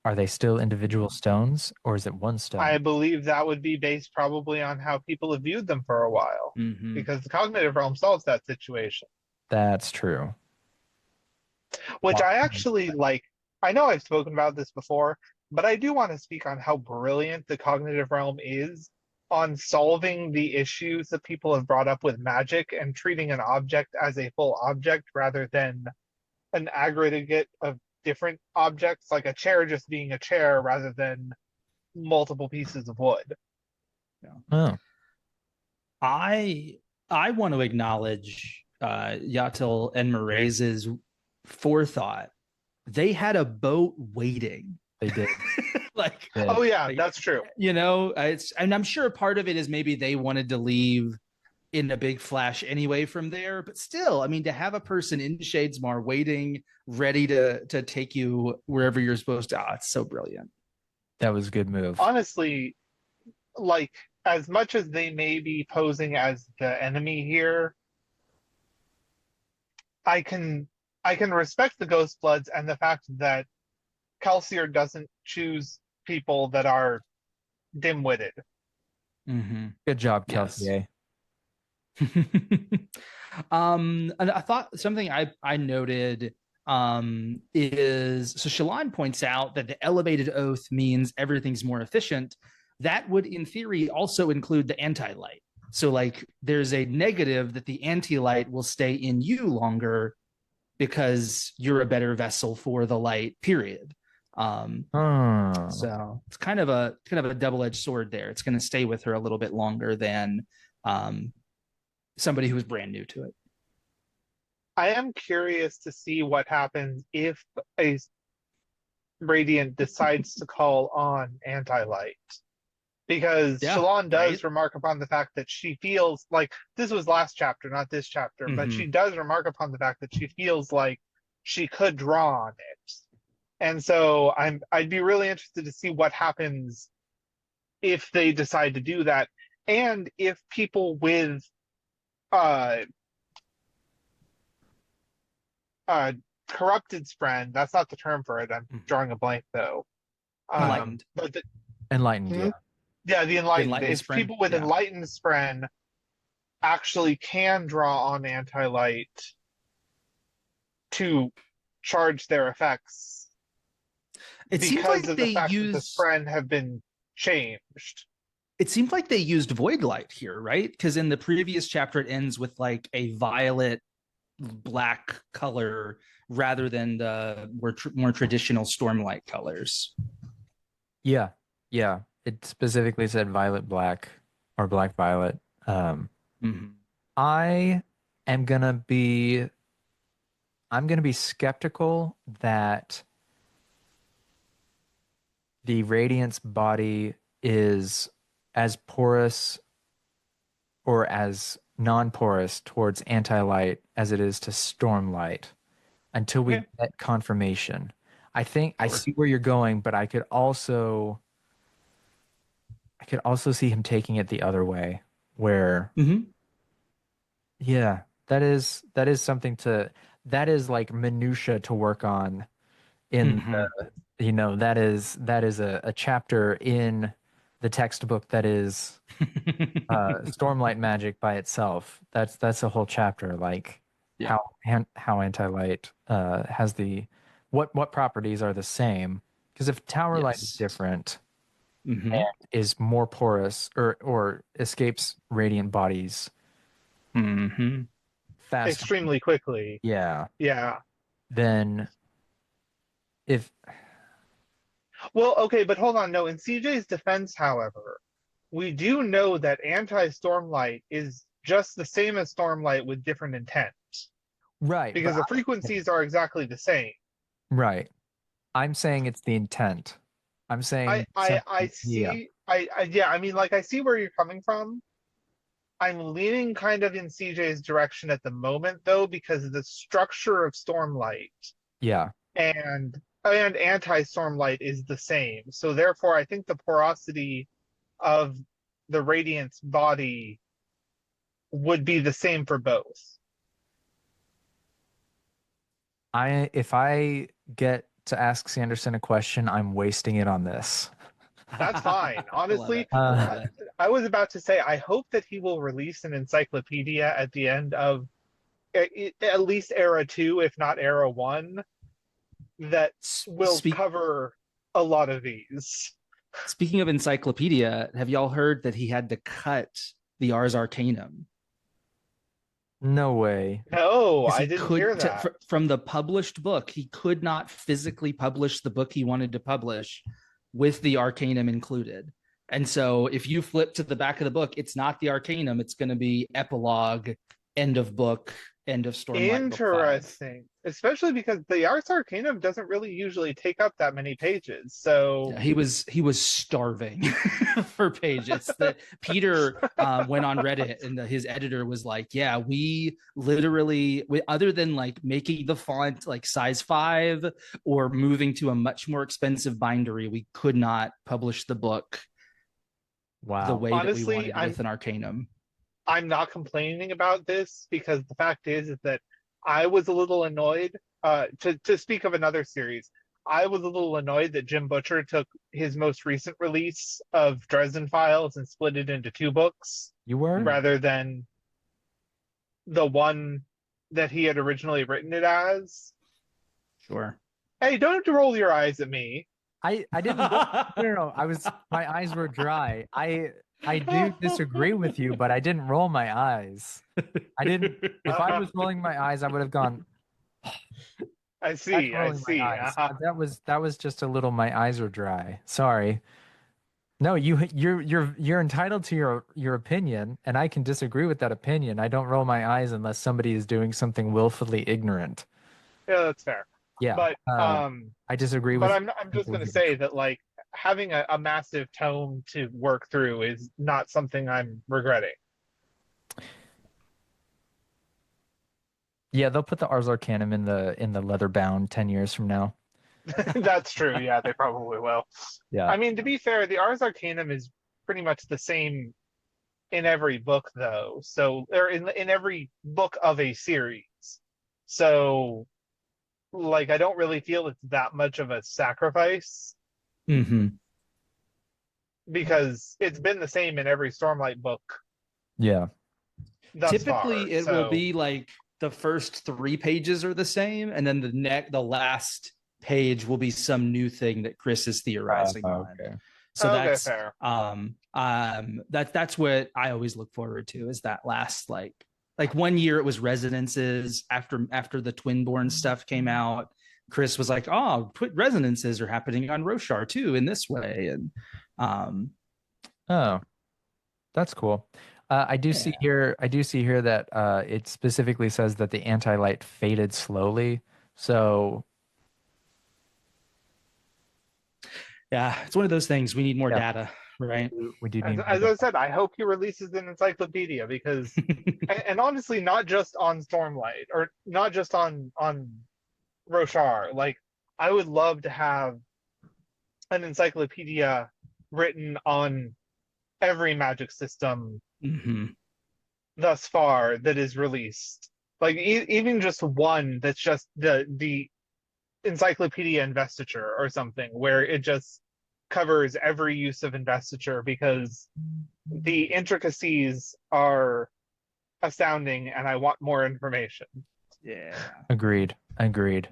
are they still individual stones or is it one I stone? believe that would be based probably on how people have viewed them for a while, Mm-hmm. because the cognitive realm solves that situation. That's true. Which I Wow. actually like. I know I've spoken about this before, but I do want to speak on how brilliant the cognitive realm is on solving the issues that people have brought up with magic and treating an object as a full object rather than an aggregate of different objects, like a chair just being a chair rather than multiple pieces of wood. Oh, I I want to acknowledge Yatil and Mraiz's forethought. They had a boat waiting. they did. like, Oh yeah, like, that's true. it's, and I'm sure part of it is maybe they wanted to leave in a big flash anyway from there, but still, I mean, to have a person in Shadesmar waiting, ready to take you wherever you're supposed to, it's so brilliant. That was a good move. Honestly, like, as much as they may be posing as the enemy here, I can I can respect the Ghost Bloods and the fact that Kelsier doesn't choose people that are dim-witted. Mm-hmm. Good job, Yes. Kelsey. And I thought something I noted is, so Shalon points out that the elevated oath means everything's more efficient. That would, in theory, also include the anti-light, So like there's a negative that the anti-light will stay in you longer because you're a better vessel for the light, period. So it's kind of a double-edged sword there. It's going to stay with her a little bit longer than somebody who is brand new to it. I am curious to see what happens if a Radiant decides to call on anti-light. Because Shallan does remark upon the fact that she feels like this was last chapter, not this chapter, but she does remark upon the fact that she feels like she could draw on it. And so I'd be really interested to see what happens if they decide to do that, and if people with corrupted spren, that's not the term for it. I'm drawing a blank though. Enlightened. Enlightened, yeah. Yeah, the enlightened. If spren, people with enlightened spren actually can draw on anti-light to charge their effects, it seems like of they the fact use that the spren have been changed. It seemed like they used void light here, right? Because in the previous chapter, it ends with like a violet black color rather than the more traditional stormlight colors. Yeah. It specifically said violet black or black violet. I am gonna be skeptical that the Radiant's body is as porous or as non-porous towards anti-light as it is to stormlight until we get confirmation. I think I see where you're going, but I could also see him taking it the other way, where that is something that is like minutia to work on in that is a chapter in the textbook that is stormlight magic by itself. That's a whole chapter, like how anti-light has the what properties are the same, because if tower light is different and is more porous or escapes radiant bodies fast, extremely quickly, then okay, but hold on. No, in CJ's defense, however, we do know that anti-stormlight is just the same as stormlight with different intent. Right. Because the frequencies are exactly the same. Right. I'm saying it's the intent. I'm saying I see. I mean, like, I see where you're coming from. I'm leaning kind of in CJ's direction at the moment, though, because the structure of stormlight and anti-stormlight is the same. So therefore, I think the porosity of the Radiant's body would be the same for both. If I get to ask Sanderson a question, I'm wasting it on this. That's fine. Honestly, I was about to say, I hope that he will release an encyclopedia at the end of at least Era 2, if not Era 1, that will cover a lot of these. Speaking of encyclopedia, have y'all heard that he had to cut the Ars Arcanum? No way. No, I didn't hear that. From the published book, he could not physically publish the book he wanted to publish with the Arcanum included. And so if you flip to the back of the book, it's not the Arcanum. It's going to be epilogue, end of book, end of Stormlight. Interesting. Especially because the Ars Arcanum doesn't really usually take up that many pages. So he was starving for pages. That Peter went on Reddit and his editor was like, yeah, we literally, other than like making the font like size 5 or moving to a much more expensive bindery, we could not publish the book the way that we wanted with an Arcanum. I'm not complaining about this, because the fact is that I was a little annoyed. To speak of another series, I was a little annoyed that Jim Butcher took his most recent release of Dresden Files and split it into 2 books. You were? Rather than the one that he had originally written it as. Sure. Hey, don't have to roll your eyes at me. I didn't. No. My eyes were dry. I do disagree with you, but I didn't roll my eyes. I didn't. If I was rolling my eyes, I would have gone. I That's see. I rolling my see. eyes. That was just a little. My eyes are dry. Sorry. No, you're entitled to your opinion, and I can disagree with that opinion. I don't roll my eyes unless somebody is doing something willfully ignorant. Yeah, that's fair. Yeah. But I disagree but with I'm just people gonna here. say that like having a massive tome to work through is not something I'm regretting. Yeah, they'll put the Ars Arcanum in the leather bound 10 years from now. That's true. Yeah, they probably will. Yeah. I mean, to be fair, the Ars Arcanum is pretty much the same in every book, though. So, or in every book of a series. So, like, I don't really feel it's that much of a sacrifice Mm-hmm. because it's been the same in every Stormlight book Yeah. thus far. Typically, it will So, be like the first 3 pages are the same, and then the last page will be some new thing that Chris is theorizing on. Okay. So okay, fair. that's what I always look forward to, is that last like 1 year it was resonances after the Twinborn stuff came out. Chris was like, oh, resonances are happening on Roshar too in this way. And Oh, that's cool. I do see here. I do see here that it specifically says that the anti-light faded slowly. So yeah, it's one of those things. We need more Yeah. data, right? we do As, need. as I said, I hope he releases an encyclopedia because, and honestly, not just on Stormlight or not just on Roshar. Like, I would love to have an encyclopedia written on every magic system Mm-hmm. thus far that is released. Like, even just one that's just the encyclopedia investiture or something, where it just covers every use of investiture because the intricacies are astounding and I want more information. Yeah. Agreed. Agreed.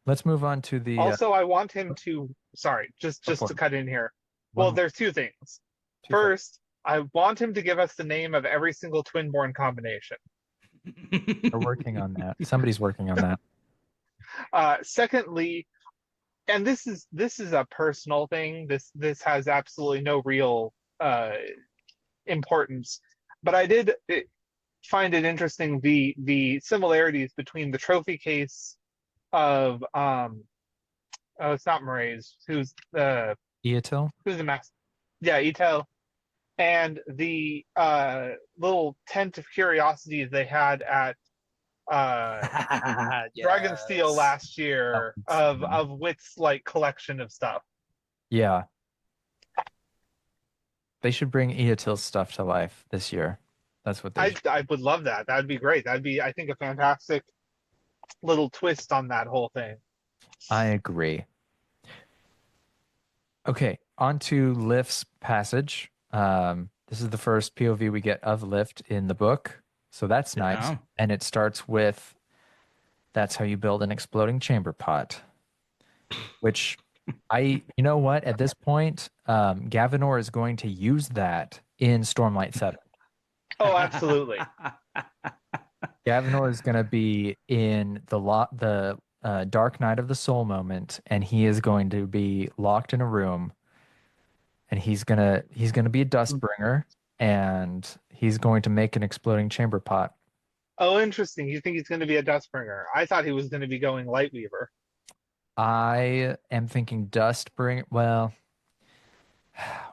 Let's move on to the. Also, I want him to, sorry, just Go for to it. cut in here. One Well, more. there's two things. Two things. First, I want him to give us the name of every single Twinborn combination. We're working on that. Somebody's working on that. Secondly, and this is a personal thing. This has absolutely no real importance, but I did find it interesting the similarities between the trophy case of oh, it's not Murray's, Eotil? who's the master, yeah, Ito, and the little tent of curiosities they had at Dragonsteel last year of Wit's like collection of stuff. Yeah. They should bring Eotil's stuff to life this year. That's what they should. I would love that. That'd be great. That'd be, I think, a fantastic little twist on that whole thing. I agree. Okay, on to Lift's passage. This is the first POV we get of Lift in the book, so that's nice. Yeah. And it starts with, "That's how you build an exploding chamber pot," which you know what? At this point, Gavinor is going to use that in Stormlight 7. Oh, absolutely. Gavinor is going to be in the Dark Night of the Soul moment, and he is going to be locked in a room, and he's gonna be a Dustbringer, and he's going to make an exploding chamber pot. Oh, interesting. You think he's going to be a Dustbringer? I thought he was going to be going Lightweaver. I am thinking Dustbringer. Well,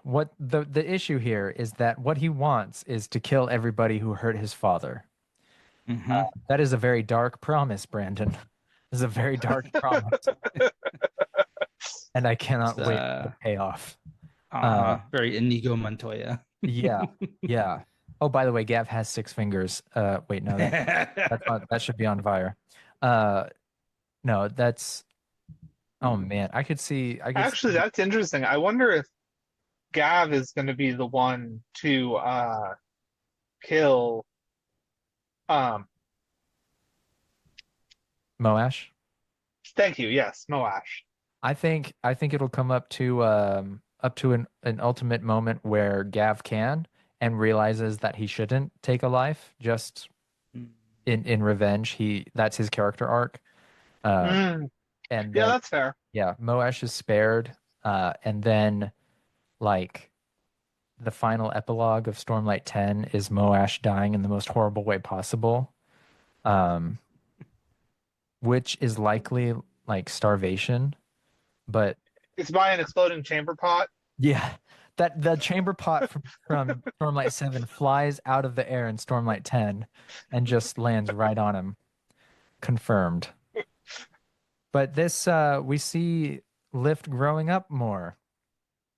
what the issue here is that what he wants is to kill everybody who hurt his father. Mm-hmm. That is a very dark promise, Brandon. This is a very dark promise, and I cannot wait for the payoff. Very Inigo Montoya. Yeah, yeah. Oh, by the way, Gav has 6 fingers. Wait, no, that should be on fire. No, that's. Oh man, I could see. Actually, that's interesting. I wonder if Gav is going to be the one to kill Moash. Thank you. Yes, Moash. I think it'll come up to an ultimate moment where Gav can, and realizes that he shouldn't take a life just in revenge. That's his character arc. Mm. And Yeah, then that's fair. yeah, Moash is spared. And then like the final epilogue of Stormlight 10 is Moash dying in the most horrible way possible. Which is likely like starvation, but It's by an exploding chamber pot. yeah, that the chamber pot from Stormlight 7 flies out of the air in Stormlight 10 and just lands right on him. Confirmed. But this we see Lift growing up more,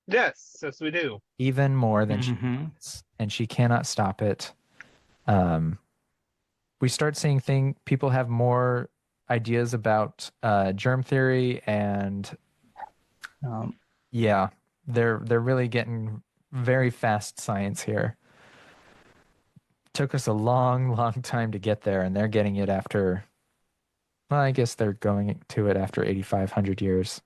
Yes, we do. even more than she Mhm. wants, and she cannot stop it. We start seeing people have more ideas about germ theory, and yeah, they're really getting very fast science here. Took us a long, long time to get there, and they're getting it after, well, I guess they're going to it after 8,500 years.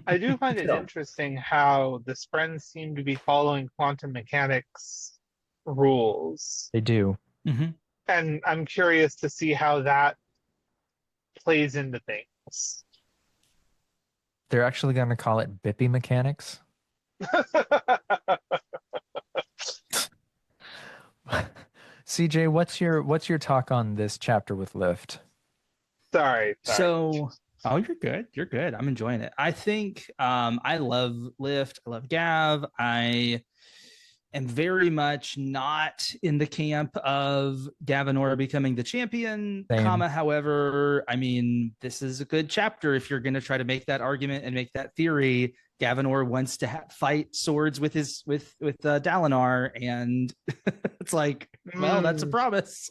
I do find it So- interesting how the Sprens seem to be following quantum mechanics rules. They do. Mhm. And I'm curious to see how that plays into things. They're actually going to call it Bippy mechanics. CJ, what's your talk on this chapter with Lift? Sorry. So, oh, you're good. You're good. I'm enjoying it. I think I love Lift. I love Gav. I am very much not in the camp of Gavinora becoming the champion, Same. however, I mean, this is a good chapter if you're going to try to make that argument and make that theory. Gavinor wants to fight swords with Dalinar, and it's like, well, that's a promise.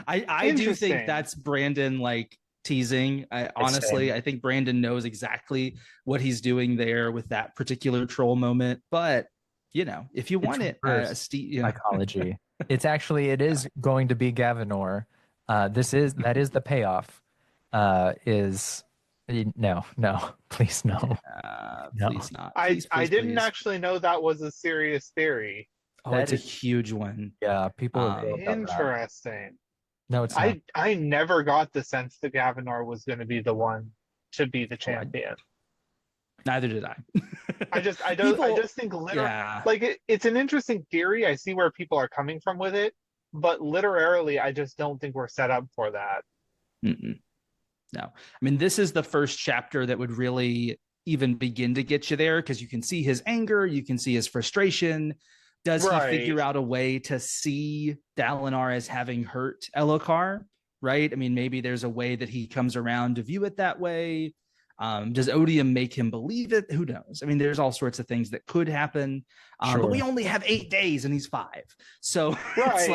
I do think Interesting. that's Brandon like teasing. Honestly, I think Brandon knows exactly what he's doing there with that particular troll moment. But you know, if you want it, psychology. It is going to be Gavinor. That is the payoff. No, please no. No. Please not. I Please, please, didn't please. actually know that was a serious theory. Oh, That it's a is- huge one. Yeah, people are real about that. Interesting. No, it's not. I never got the sense that Gavinor was going to be the one to be the champion. Neither did I. I just think Yeah. like it's an interesting theory. I see where people are coming from with it, but literarily, I just don't think we're set up for that. Mm-mm. No, I mean, this is the first chapter that would really even begin to get you there, because you can see his anger, you can see his frustration. Does he figure out a way to see Dalinar as having hurt Elokar? Right? I mean, maybe there's a way that he comes around to view it that way. Does Odium make him believe it? Who knows? I mean, there's all sorts of things that could happen. Sure. But we only have 8 days and he's 5. So it's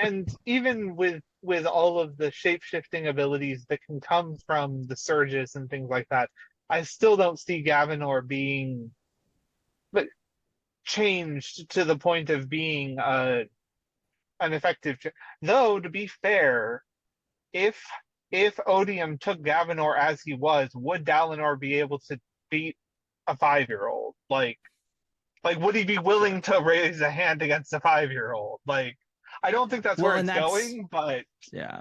and even with all of the shape-shifting abilities that can come from the surges and things like that, I still don't see Gavinor being changed to the point of being an effective. Though, to be fair, if Odium took Gavinor as he was, would Dalinar be able to beat a 5-year-old? Like would he be willing to raise a hand against a 5-year-old? Like, I don't think that's where it's going, but yeah,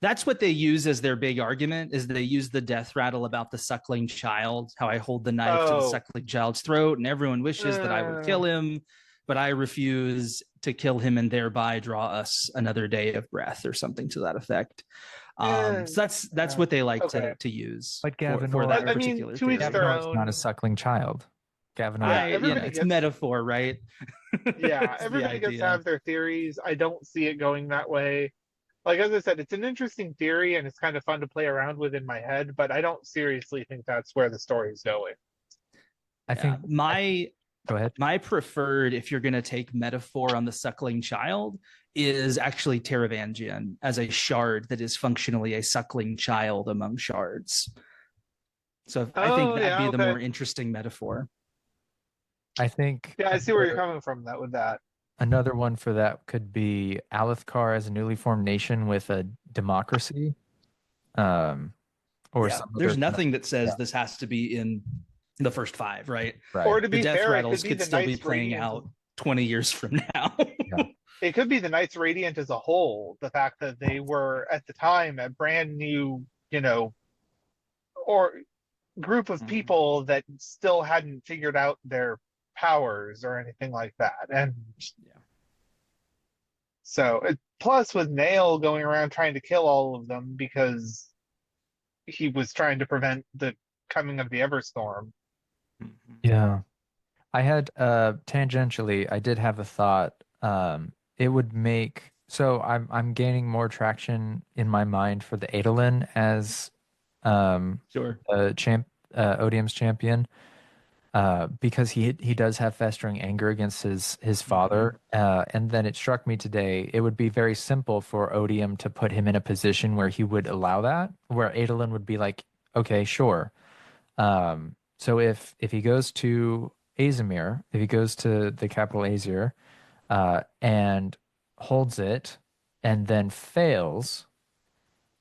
that's what they use as their big argument. Is they use the death rattle about the suckling child, how I hold the knife to the suckling child's throat, and everyone wishes that I would kill him, but I refuse to kill him and thereby draw us another day of breath, or something to that effect. So that's what they like to use. But Gavinor, for that I mean, particular to each theory. their Gavinor's own. not a suckling child. Gavinor. It's metaphor, right? Yeah, That's everybody the gets to idea. have their theories. I don't see it going that way. Like, as I said, it's an interesting theory and it's kind of fun to play around with in my head, but I don't seriously think that's where the story's going. I think go ahead. My preferred, if you're going to take metaphor on the suckling child, is actually Taravangian as a shard that is functionally a suckling child among shards. So I think that'd be the more interesting metaphor. I think I see where you're coming from with that. Another one for that could be Alethkar as a newly formed nation with a democracy. Or There's nothing that says this has to be in the first 5, right? Right. Or to The be death fair, it rattles could be could the still be Knights playing Radiant. out 20 years from now. Yeah. It could be the Knights Radiant as a whole. The fact that they were at the time a brand new, or group of people that still hadn't figured out their powers or anything like that. And Yeah. so, plus with Nail going around trying to kill all of them because he was trying to prevent the coming of the Everstorm. Yeah. I had tangentially, I did have a thought. It would make so I'm gaining more traction in my mind for the Adolin as Sure. Odium's champion. Because he does have festering anger against his father. And then it struck me today, it would be very simple for Odium to put him in a position where he would allow that, where Adolin would be like, okay, sure. So if he goes to Azimir, if he goes to the capital Azir, and holds it and then fails,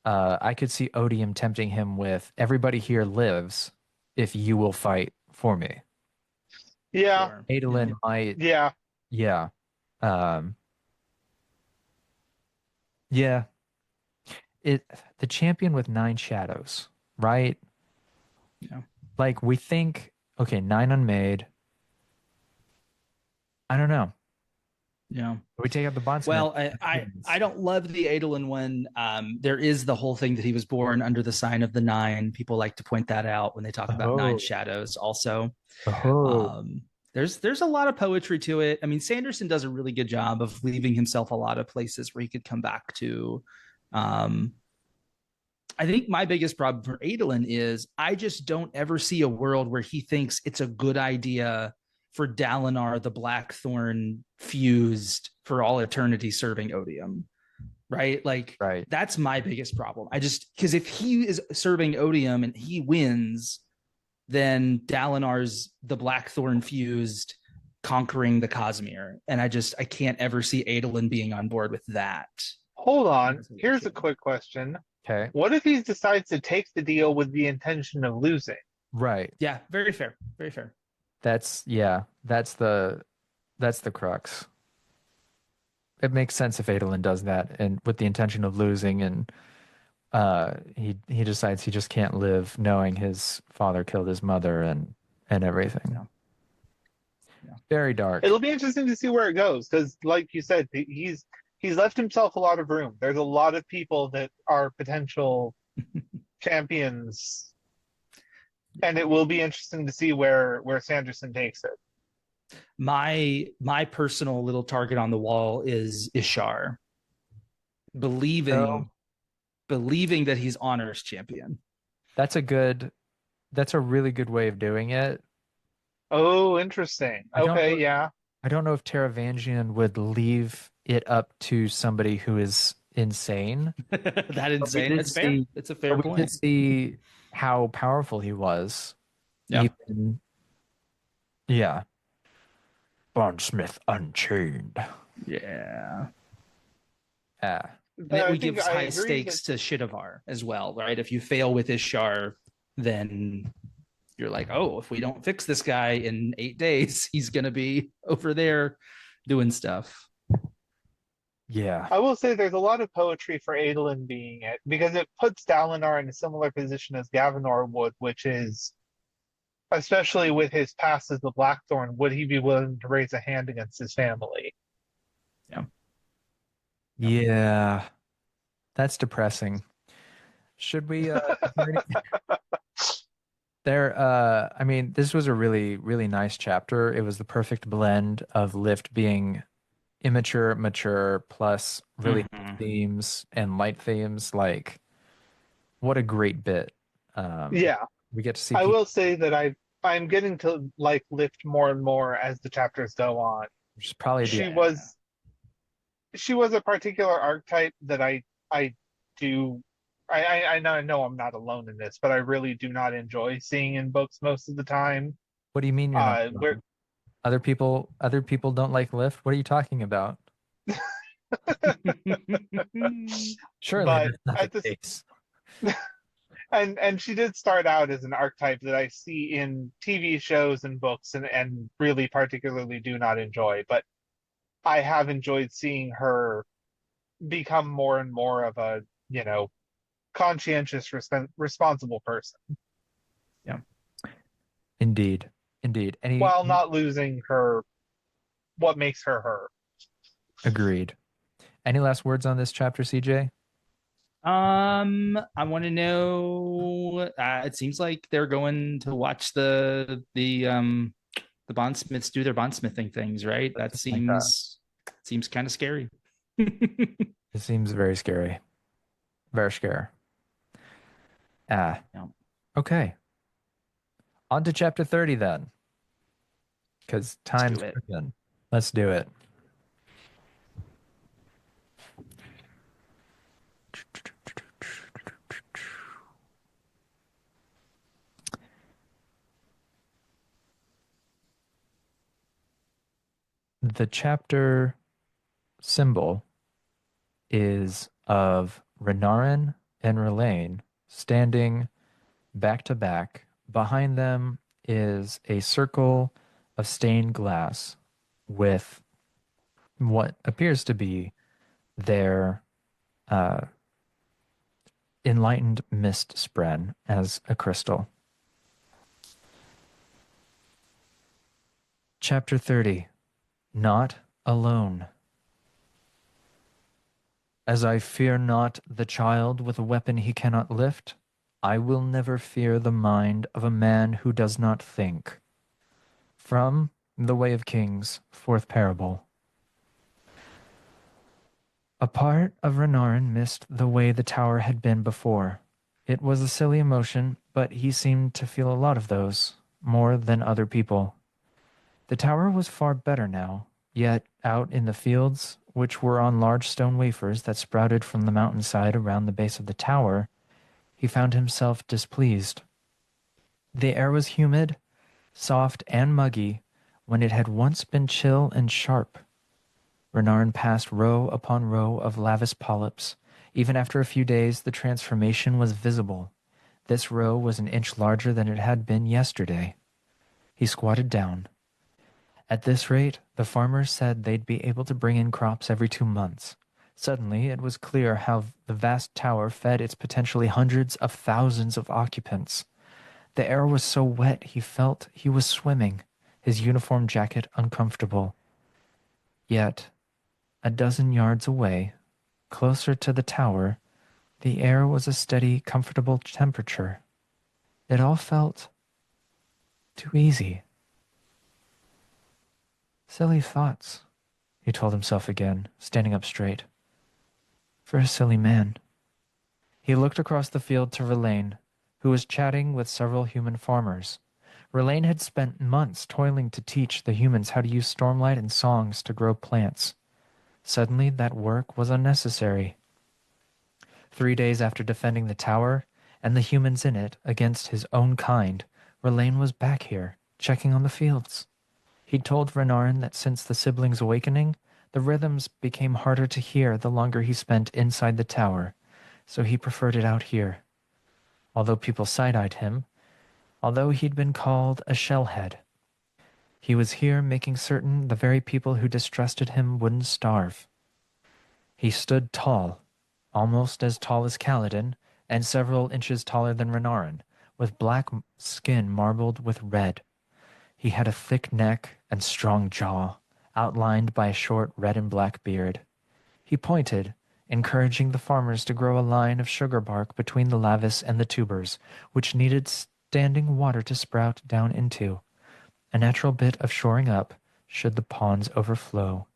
I could see Odium tempting him with everybody here lives if you will fight for me. Yeah, Sure. Adolin might, yeah. yeah. Um, yeah. The champion with 9 shadows, right? Yeah. Like we think, okay, 9 unmade. I don't know. Yeah. We take out the bondsmith. Well, I don't love the Adolin one. There is the whole thing that he was born under the sign of the 9. People like to point that out when they talk about 9 shadows also. There's a lot of poetry to it. I mean, Sanderson does a really good job of leaving himself a lot of places where he could come back to. I think my biggest problem for Adolin is I just don't ever see a world where he thinks it's a good idea for Dalinar the Blackthorn fused for all eternity serving Odium. Right? Like, right. That's my biggest problem. Because if he is serving Odium and he wins, then Dalinar's the Blackthorn fused conquering the Cosmere. And I can't ever see Adolin being on board with that. Hold on. Here's a quick question. Okay. What if he decides to take the deal with the intention of losing? Right. Yeah, very fair. Very fair. That's the crux. It makes sense if Adolin does that and with the intention of losing, and he decides he just can't live knowing his father killed his mother and everything. Yeah. Very dark. It'll be interesting to see where it goes because, like you said, he's left himself a lot of room. There's a lot of people that are potential champions, and it will be interesting to see where Sanderson takes it. My personal little target on the wall is Ishar, believing that he's honors champion. That's a really good way of doing it. Oh, interesting. Okay, yeah. I don't know if Taravangian would leave it up to somebody who is insane. That insane. That's fair. It's a fair point. We did see how powerful he was. Yeah. Yeah. Bondsmith Unchained. Yeah. Yeah. And it would give high stakes to Shitavar as well, right? If you fail with Ishar, then you're like, oh, if we don't fix this guy in 8 days, he's going to be over there doing stuff. Yeah. I will say there's a lot of poetry for Adolin being it, because it puts Dalinar in a similar position as Gavinor would, which is, especially with his past as the Blackthorn, would he be willing to raise a hand against his family? Yeah. Yeah. That's depressing. Should we I mean, this was a really, really nice chapter. It was the perfect blend of Lift being immature, mature, plus really themes and light themes. Like, what a great bit. Yeah. We get to see I will say that I'm getting to like Lift more and more as the chapters go on. which is probably She was a particular archetype that I know I'm not alone in this, but I really do not enjoy seeing in books most of the time. What do you mean you're not? Other people don't like Lift? What are you talking about? Surely But that's not at the the case. And she did start out as an archetype that I see in TV shows and books and really particularly do not enjoy. But I have enjoyed seeing her become more and more of a, conscientious, responsible person Yeah. Indeed. Indeed. while not losing her, what makes her her. Agreed. Any last words on this chapter, CJ? I want to know. It seems like they're going to watch the bondsmiths do their bondsmithing things, right? That seems kind of scary. It seems very scary. Very scary. Ah. Yeah. Okay. On to chapter 30 then. Because time's moving. Let's do it. The chapter symbol is of Renarin and Rlain standing back to back. Behind them is a circle of stained glass with what appears to be their enlightened mist spread as a crystal. Chapter 30. Not alone. As I fear not the child with a weapon he cannot lift, I will never fear the mind of a man who does not think. From The Way of Kings, fourth parable. A part of Renarin missed the way the tower had been before. It was a silly emotion, but he seemed to feel a lot of those, more than other people. The tower was far better now, yet out in the fields, which were on large stone wafers that sprouted from the mountainside around the base of the tower, he found himself displeased. The air was humid, soft, and muggy when it had once been chill and sharp. Renarin passed row upon row of lavus polyps. Even after a few days, the transformation was visible. This row was an inch larger than it had been yesterday. He squatted down. At this rate, the farmers said they'd be able to bring in crops every 2 months. Suddenly, it was clear how the vast tower fed its potentially hundreds of thousands of occupants. The air was so wet he felt he was swimming, his uniform jacket uncomfortable. Yet, a dozen yards away, closer to the tower, the air was a steady, comfortable temperature. It all felt too easy. Silly thoughts, he told himself again, standing up straight. For a silly man. He looked across the field to Rlain, who was chatting with several human farmers. Rlain had spent months toiling to teach the humans how to use stormlight and songs to grow plants. Suddenly, that work was unnecessary. 3 days after defending the tower and the humans in it against his own kind, Rlain was back here, checking on the fields. He'd told Renarin that since the siblings' awakening, the rhythms became harder to hear the longer he spent inside the tower, so he preferred it out here. Although people side-eyed him, although he'd been called a shellhead, he was here making certain the very people who distrusted him wouldn't starve. He stood tall, almost as tall as Kaladin, and several inches taller than Renarin, with black skin marbled with red. He had a thick neck and strong jaw, outlined by a short red and black beard. He pointed, encouraging the farmers to grow a line of sugar bark between the lavus and the tubers, which needed standing water to sprout down into. A natural bit of shoring up, should the ponds overflow,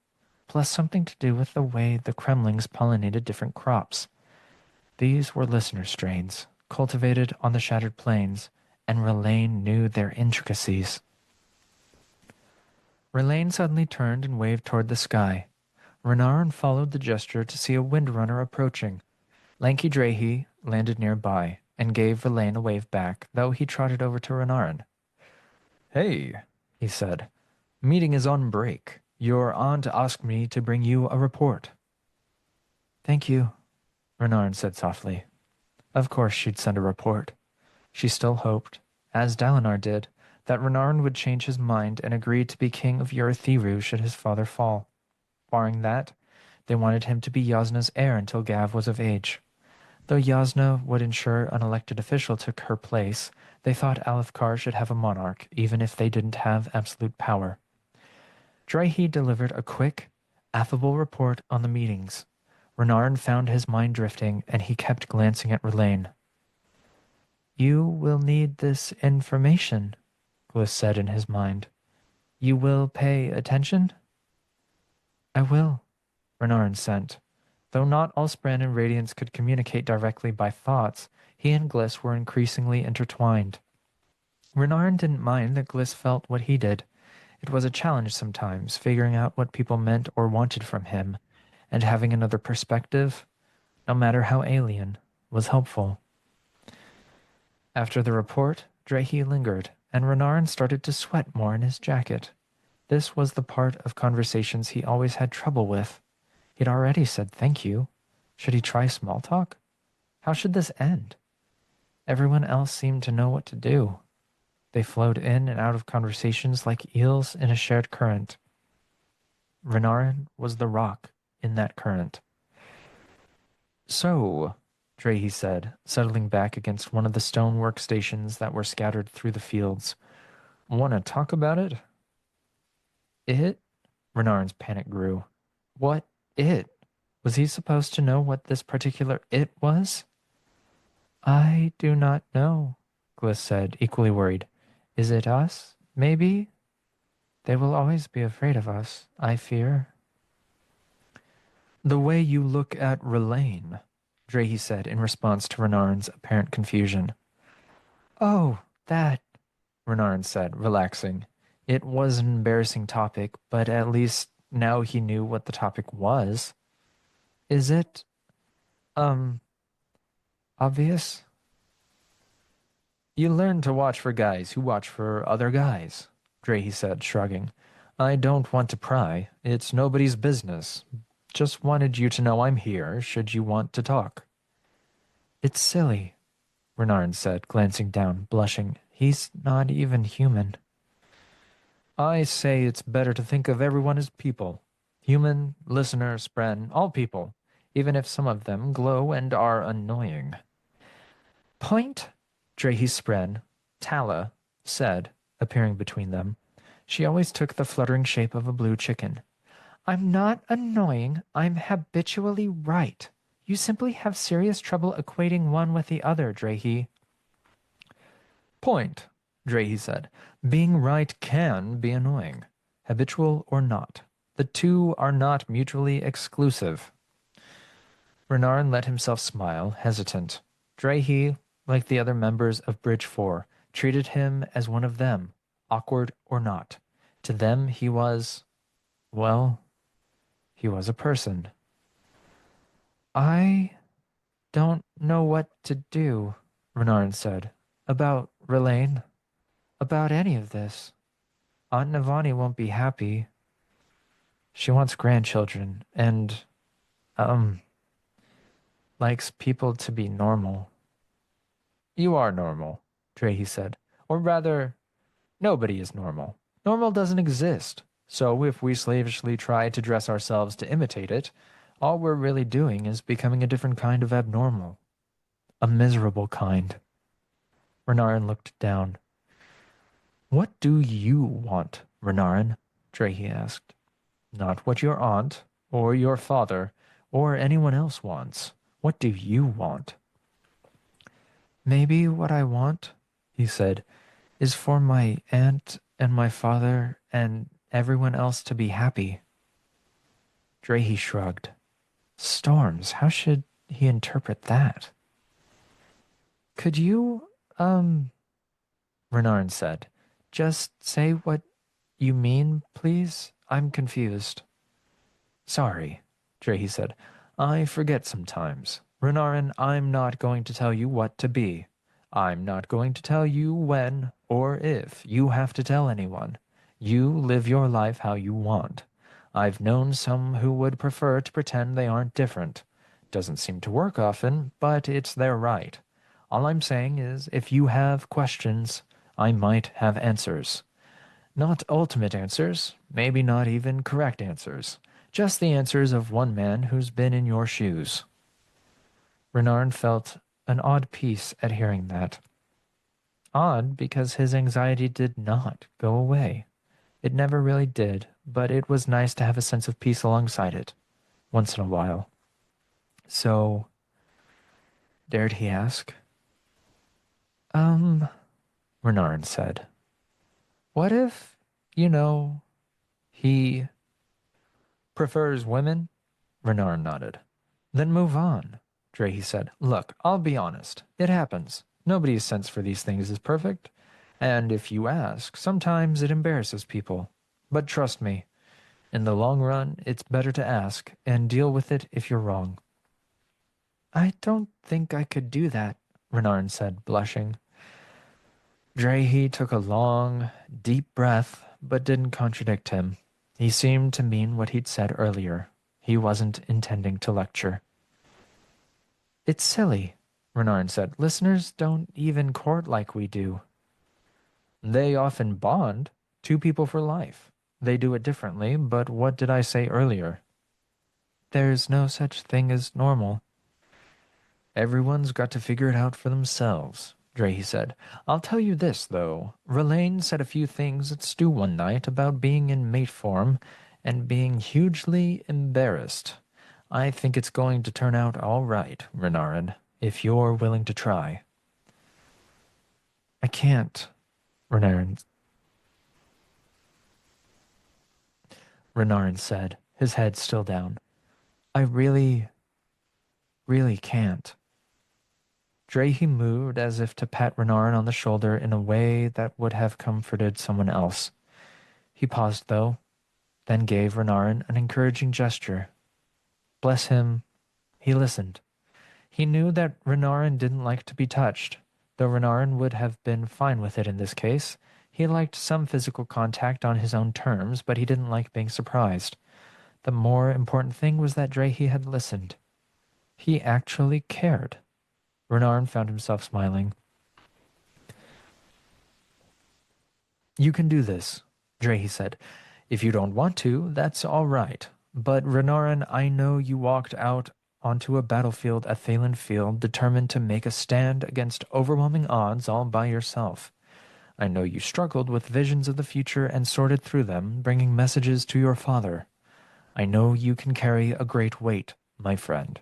plus something to do with the way the Kremlings pollinated different crops. These were listener strains, cultivated on the shattered plains, and Rlain knew their intricacies. Rlain suddenly turned and waved toward the sky. Renarin followed the gesture to see a windrunner approaching. Lanky Drahe landed nearby and gave Rlain a wave back, though he trotted over to Renarin. Hey, he said. Meeting is on break. Your aunt asked me to bring you a report. Thank you, Renarin said softly. Of course she'd send a report. She still hoped, as Dalinar did, that Renarin would change his mind and agree to be king of Urithiru should his father fall. Barring that, they wanted him to be Yasna's heir until Gav was of age. Though Yasna would ensure an elected official took her place, they thought Alethkar should have a monarch, even if they didn't have absolute power. Drahi delivered a quick, affable report on the meetings. Renarin found his mind drifting, and he kept glancing at Rlain. You will need this information, Bliss said in his mind. You will pay attention? I will, Renarin sent. Though not all Spran and Radiance could communicate directly by thoughts, he and Gliss were increasingly intertwined. Renarin didn't mind that Gliss felt what he did. It was a challenge sometimes, figuring out what people meant or wanted from him, and having another perspective, no matter how alien, was helpful. After the report, Drahi lingered, and Renarin started to sweat more in his jacket. This was the part of conversations he always had trouble with. He'd already said thank you. Should he try small talk? How should this end? Everyone else seemed to know what to do. They flowed in and out of conversations like eels in a shared current. Renarin was the rock in that current. So, Drahi said, settling back against one of the stone workstations that were scattered through the fields. Want to talk about it? It? Renarin's panic grew. What it? Was he supposed to know what this particular it was? I do not know, Gliss said, equally worried. Is it us? Maybe? They will always be afraid of us, I fear. The way you look at Rlain, Drahi said in response to Renarin's apparent confusion. Oh, that, Renarin said, relaxing. It was an embarrassing topic, but at least now he knew what the topic was. Is it, obvious? You learn to watch for guys who watch for other guys, Drahi said, shrugging. I don't want to pry. It's nobody's business. Just wanted you to know I'm here, should you want to talk. It's silly, Renarin said, glancing down, blushing. He's not even human. I say it's better to think of everyone as people. Human, listener, Spren, all people, even if some of them glow and are annoying. Point? Drahi Spren, Tala, said, appearing between them. She always took the fluttering shape of a blue chicken. I'm not annoying, I'm habitually right. You simply have serious trouble equating one with the other, Drahi. Point, Drahi said. Being right can be annoying, habitual or not. The two are not mutually exclusive. Renarin let himself smile, hesitant. Drahi, like the other members of Bridge 4, treated him as one of them, awkward or not. To them he was, well, he was a person. I don't know what to do, Renarin said. About Rlain. About any of this. Aunt Navani won't be happy. She wants grandchildren and, likes people to be normal. You are normal, Drahi said. Or rather, nobody is normal. Normal doesn't exist. So if we slavishly try to dress ourselves to imitate it, all we're really doing is becoming a different kind of abnormal. A miserable kind. Renarin looked down. What do you want, Renarin? Drahi asked. Not what your aunt, or your father, or anyone else wants. What do you want? Maybe what I want, he said, is for my aunt and my father and everyone else to be happy. Drahi shrugged. Storms, how should he interpret that? Could you, Renarin said, just say what you mean, please? I'm confused. Sorry, Drahi said. I forget sometimes. Renarin, I'm not going to tell you what to be. I'm not going to tell you when or if you have to tell anyone. You live your life how you want. I've known some who would prefer to pretend they aren't different. Doesn't seem to work often, but it's their right. All I'm saying is, if you have questions, I might have answers. Not ultimate answers, maybe not even correct answers. Just the answers of one man who's been in your shoes. Renarin felt an odd peace at hearing that. Odd because his anxiety did not go away. It never really did, but it was nice to have a sense of peace alongside it, once in a while. So, dared he ask? Renarin said. What if, he prefers women? Renarin nodded. Then move on, Drahe said. Look, I'll be honest. It happens. Nobody's sense for these things is perfect. And if you ask, sometimes it embarrasses people. But trust me, in the long run, it's better to ask and deal with it if you're wrong. I don't think I could do that, Renarin said, blushing. Drahe took a long, deep breath, but didn't contradict him. He seemed to mean what he'd said earlier. He wasn't intending to lecture. It's silly, Renarin said. Listeners don't even court like we do. They often bond, two people for life. They do it differently, but what did I say earlier? There's no such thing as normal. Everyone's got to figure it out for themselves, Drahe said. I'll tell you this, though. Rlain said a few things at Stew one night about being in mate form and being hugely embarrassed. I think it's going to turn out all right, Renarin, if you're willing to try. I can't, Renarin said, his head still down. I really can't. Drahe moved as if to pat Renarin on the shoulder in a way that would have comforted someone else. He paused, though, then gave Renarin an encouraging gesture. Bless him, he listened. He knew that Renarin didn't like to be touched, though Renarin would have been fine with it in this case. He liked some physical contact on his own terms, but he didn't like being surprised. The more important thing was that Drahe had listened. He actually cared. Renarin found himself smiling. You can do this, Drahe said. If you don't want to, that's all right. But Renarin, I know you walked out onto a battlefield at Thalen Field determined to make a stand against overwhelming odds all by yourself. I know you struggled with visions of the future and sorted through them, bringing messages to your father. I know you can carry a great weight, my friend.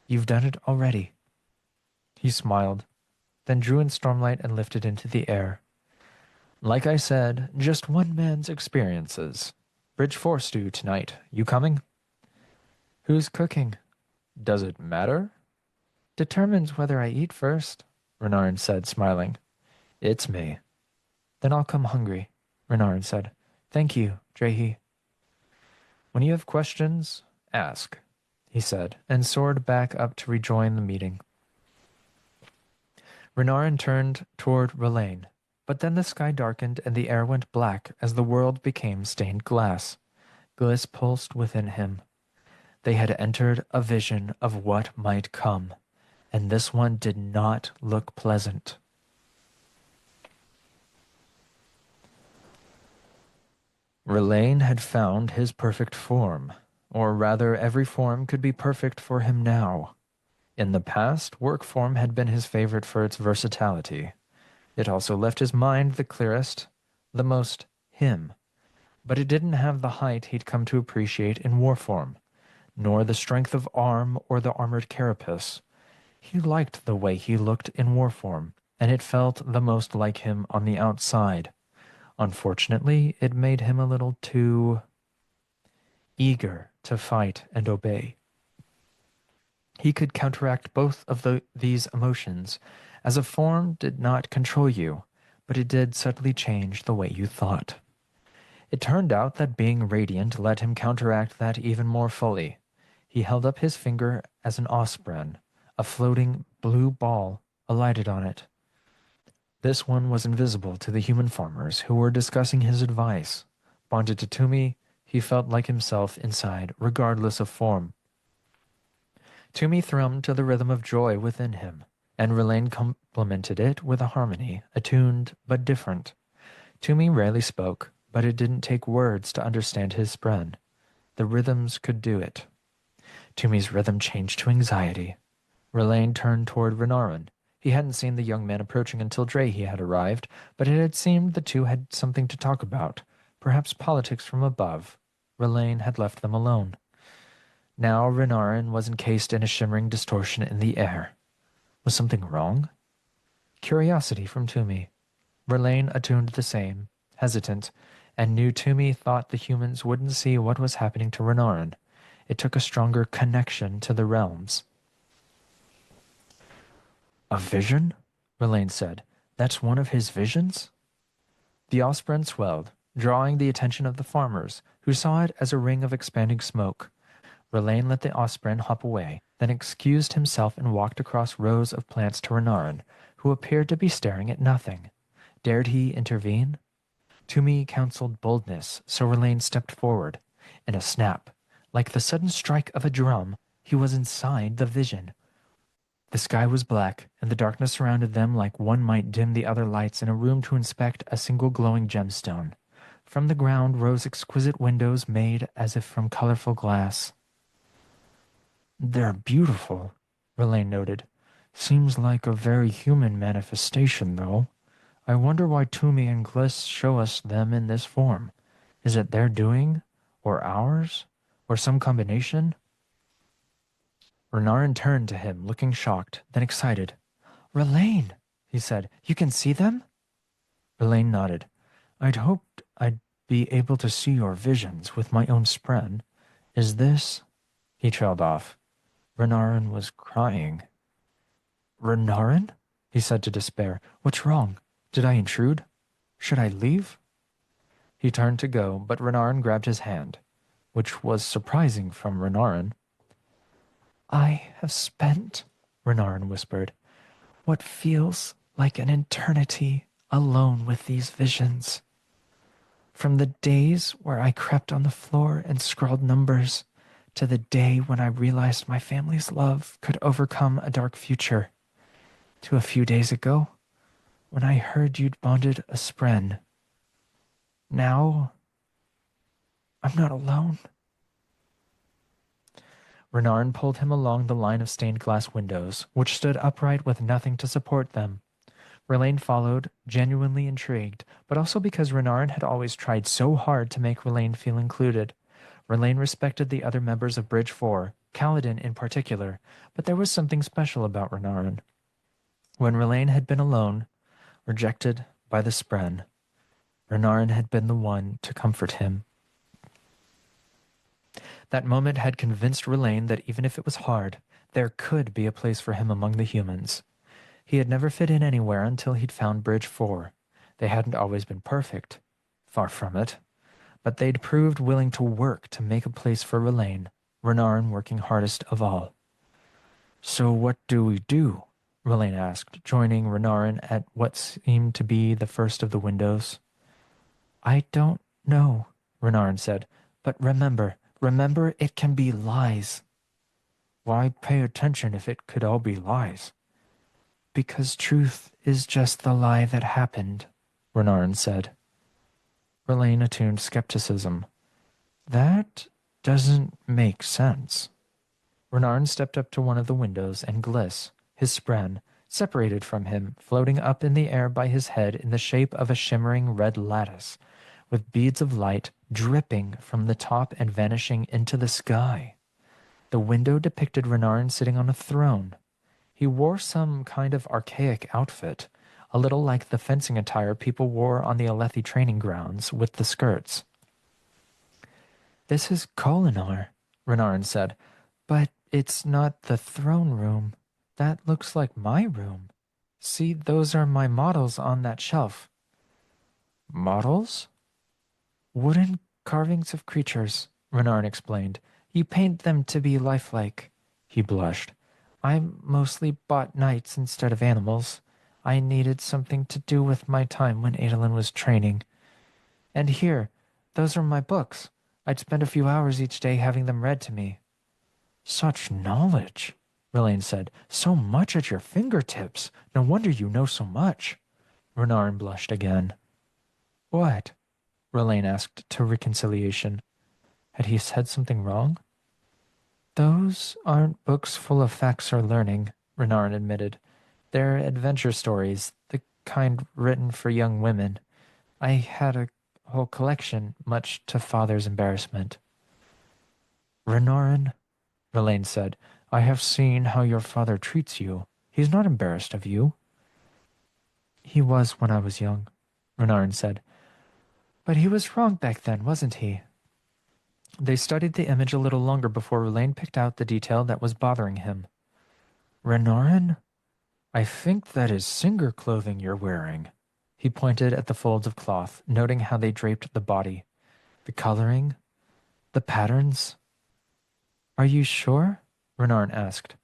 You've done it already. He smiled, then drew in Stormlight and lifted into the air. Like I said, just one man's experiences. Bridge 4 stew tonight. You coming? Who's cooking? Does it matter? Determines whether I eat first, Renarin said, smiling. It's me. Then I'll come hungry, Renarin said. Thank you, Drahe. When you have questions, ask, he said, and soared back up to rejoin the meeting. Renarin turned toward Rlain, but then the sky darkened and the air went black as the world became stained glass. Gliss pulsed within him. They had entered a vision of what might come, and this one did not look pleasant. Rlain had found his perfect form, or rather every form could be perfect for him now. In the past, work form had been his favorite for its versatility. It also left his mind the clearest, the most him. But it didn't have the height he'd come to appreciate in war form, nor the strength of arm or the armored carapace. He liked the way he looked in war form, and it felt the most like him on the outside. Unfortunately, it made him a little too eager to fight and obey. He could counteract both of these emotions, as a form did not control you, but it did subtly change the way you thought. It turned out that being radiant let him counteract that even more fully. He held up his finger as an Ostbren, a floating blue ball alighted on it. This one was invisible to the human farmers who were discussing his advice. Bonded to Toomey, he felt like himself inside, regardless of form. Toomey thrummed to the rhythm of joy within him, and Rlain complemented it with a harmony, attuned but different. Toomey rarely spoke, but it didn't take words to understand his spren. The rhythms could do it. Toomey's rhythm changed to anxiety. Rlain turned toward Renarin. He hadn't seen the young man approaching until Drehy had arrived, but it had seemed the two had something to talk about, perhaps politics from above. Rlain had left them alone. Now Renarin was encased in a shimmering distortion in the air. Was something wrong? Curiosity from Toomey. Rlain attuned the same, hesitant, and knew Toomey thought the humans wouldn't see what was happening to Renarin. It took a stronger connection to the realms. A vision? Rlain said. That's one of his visions? The Ostbren swelled, drawing the attention of the farmers, who saw it as a ring of expanding smoke. Rlain let the Ostbren hop away, then excused himself and walked across rows of plants to Renarin, who appeared to be staring at nothing. Dared he intervene? Toomey counseled boldness, so Rlain stepped forward. In a snap, like the sudden strike of a drum, he was inside the vision. The sky was black, and the darkness surrounded them like one might dim the other lights in a room to inspect a single glowing gemstone. From the ground rose exquisite windows made as if from colorful glass. They're beautiful, Rlain noted. Seems like a very human manifestation, though. I wonder why Toomey and Gliss show us them in this form. Is it their doing? Or ours? Or some combination? Renarin turned to him, looking shocked, then excited. Rlain, he said. You can see them? Rlain nodded. I'd hoped I'd be able to see your visions with my own spren. Is this? He trailed off. Renarin was crying. Renarin? He said to despair. What's wrong? Did I intrude? Should I leave? He turned to go, but Renarin grabbed his hand, which was surprising from Renarin. I have spent, Renarin whispered, what feels like an eternity alone with these visions. From the days where I crept on the floor and scrawled numbers, to the day when I realized my family's love could overcome a dark future, to a few days ago, when I heard you'd bonded a spren. Now, I'm not alone. Renarin pulled him along the line of stained glass windows, which stood upright with nothing to support them. Rlain followed, genuinely intrigued, but also because Renarin had always tried so hard to make Rlain feel included. Rlain respected the other members of Bridge 4, Kaladin in particular, but there was something special about Renarin. When Rlain had been alone, rejected by the spren, Renarin had been the one to comfort him. That moment had convinced Rlain that even if it was hard, there could be a place for him among the humans. He had never fit in anywhere until he'd found Bridge 4. They hadn't always been perfect. Far from it. But they'd proved willing to work to make a place for Rlain, Renarin working hardest of all. So what do we do? Rlain asked, joining Renarin at what seemed to be the first of the windows. I don't know, Renarin said, but remember it can be lies. Why pay attention if it could all be lies? Because truth is just the lie that happened, Renarin said. Rlain attuned skepticism. That doesn't make sense. Renarin stepped up to one of the windows, and Gliss, his spren, separated from him, floating up in the air by his head in the shape of a shimmering red lattice, with beads of light dripping from the top and vanishing into the sky. The window depicted Renarin sitting on a throne. He wore some kind of archaic outfit, a little like the fencing attire people wore on the Alethi training grounds with the skirts. This is Kholinar, Renarin said, but it's not the throne room. That looks like my room. See, those are my models on that shelf. Models? Wooden carvings of creatures, Renarin explained. You paint them to be lifelike. He blushed. I mostly bought knights instead of animals. I needed something to do with my time when Adolin was training. And here, those are my books. I'd spend a few hours each day having them read to me. Such knowledge, Rlain said. So much at your fingertips. No wonder you know so much. Renarin blushed again. What? Rlain asked to reconciliation. Had he said something wrong? Those aren't books full of facts or learning, Renarin admitted. They're adventure stories, the kind written for young women. I had a whole collection, much to Father's embarrassment. Renarin, Rlain said, I have seen how your father treats you. He's not embarrassed of you. He was when I was young, Renarin said. But he was wrong back then, wasn't he? They studied the image a little longer before Rlain picked out the detail that was bothering him. Renarin? I think that is Singer clothing you're wearing. He pointed at the folds of cloth, noting how they draped the body. The coloring? The patterns? Are you sure? Renarin asked.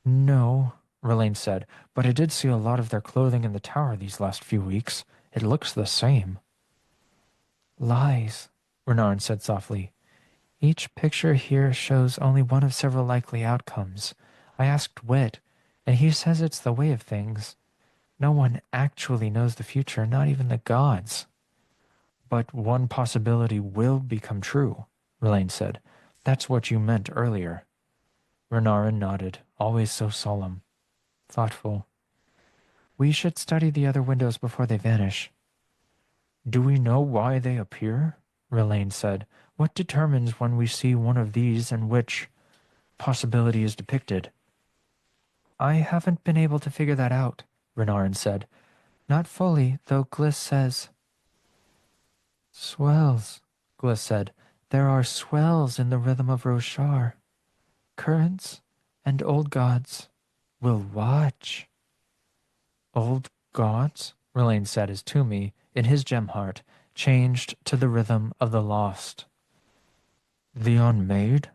No, Rlain said, but I did see a lot of their clothing in the tower these last few weeks. It looks the same. Lies, Renarin said softly. Each picture here shows only one of several likely outcomes. I asked Wit, and he says it's the way of things. No one actually knows the future, not even the gods. But one possibility will become true, Rlain said. That's what you meant earlier. Renarin nodded, always so solemn. Thoughtful. We should study the other windows before they vanish. Do we know why they appear? Rlain said. What determines when we see one of these and which possibility is depicted? I haven't been able to figure that out, Renarin said. Not fully, though Gliss says. Swells, Gliss said. There are swells in the rhythm of Roshar. Currents and old gods will watch. Old gods, Rlain said as Toomey, in his gem heart, changed to the rhythm of the lost. The unmade?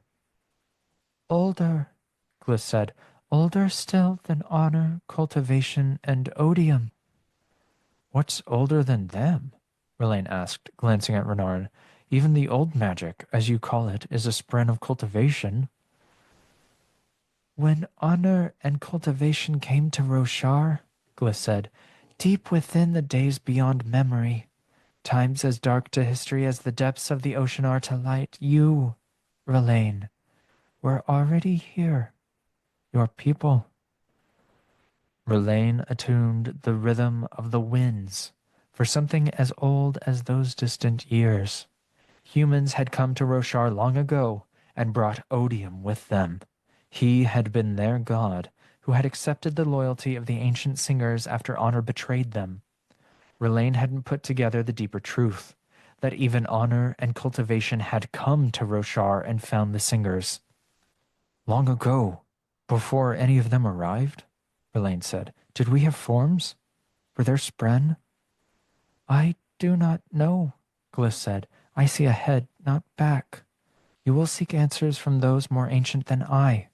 Older, Gliss said. Older still than honor, cultivation, and odium. What's older than them? Rlain asked, glancing at Renarin. Even the old magic, as you call it, is a spren of cultivation. When honor and cultivation came to Roshar, Gliss said, deep within the days beyond memory, times as dark to history as the depths of the ocean are to light, you, Rlain, were already here. Your people. Rlain attuned the rhythm of the winds for something as old as those distant years. Humans had come to Roshar long ago and brought odium with them. He had been their god, who had accepted the loyalty of the ancient singers after honor betrayed them. Rlain hadn't put together the deeper truth, that even honor and cultivation had come to Roshar and found the singers. Long ago, before any of them arrived, Rlain said, did we have forms? Were there spren? I do not know, Gliss said. I see ahead, not back. You will seek answers from those more ancient than I.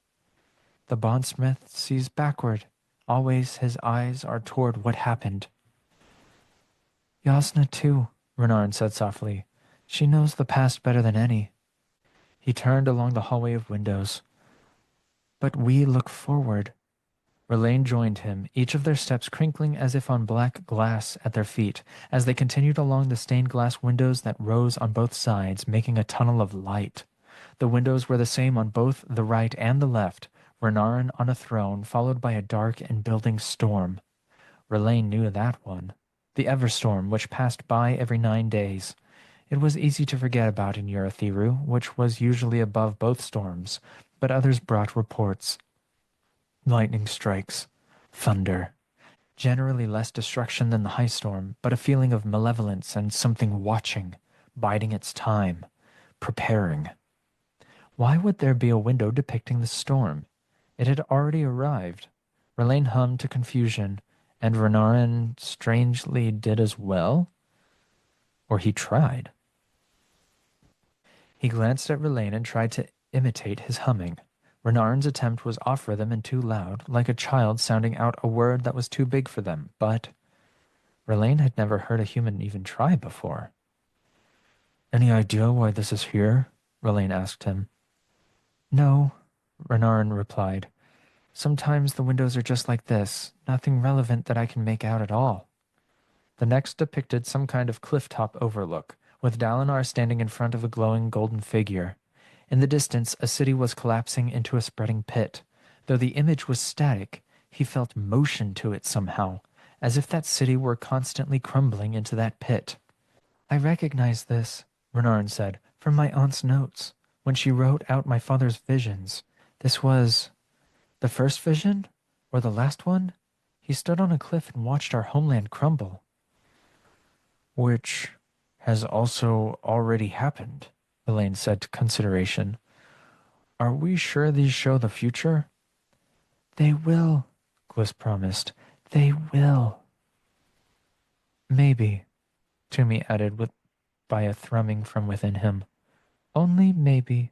The bondsmith sees backward. Always his eyes are toward what happened. Yasna too, Renarin said softly. She knows the past better than any. He turned along the hallway of windows. But we look forward. Rlain joined him, each of their steps crinkling as if on black glass at their feet, as they continued along the stained glass windows that rose on both sides, making a tunnel of light. The windows were the same on both the right and the left, Renarin on a throne, followed by a dark and building storm. Rlain knew that one. The Everstorm, which passed by every 9 days. It was easy to forget about in Urithiru, which was usually above both storms, but others brought reports. Lightning strikes, thunder, generally less destruction than the high storm, but a feeling of malevolence and something watching, biding its time, preparing. Why would there be a window depicting the storm? It had already arrived. Rlain hummed to confusion, and Renarin strangely did as well? Or he tried. He glanced at Rlain and tried to imitate his humming. Renarin's attempt was off rhythm and too loud, like a child sounding out a word that was too big for them, but Rlain had never heard a human even try before. Any idea why this is here? Rlain asked him. No, Renarin replied. Sometimes the windows are just like this, nothing relevant that I can make out at all. The next depicted some kind of clifftop overlook, with Dalinar standing in front of a glowing golden figure. In the distance, a city was collapsing into a spreading pit. Though the image was static, he felt motion to it somehow, as if that city were constantly crumbling into that pit. I recognize this, Renarin said, from my aunt's notes, when she wrote out my father's visions. This was the first vision? Or the last one? He stood on a cliff and watched our homeland crumble. Which has also already happened, Rlain said to consideration. Are we sure these show the future? They will, Gliss promised. They will. Maybe, Toomey added by a thrumming from within him. Only maybe.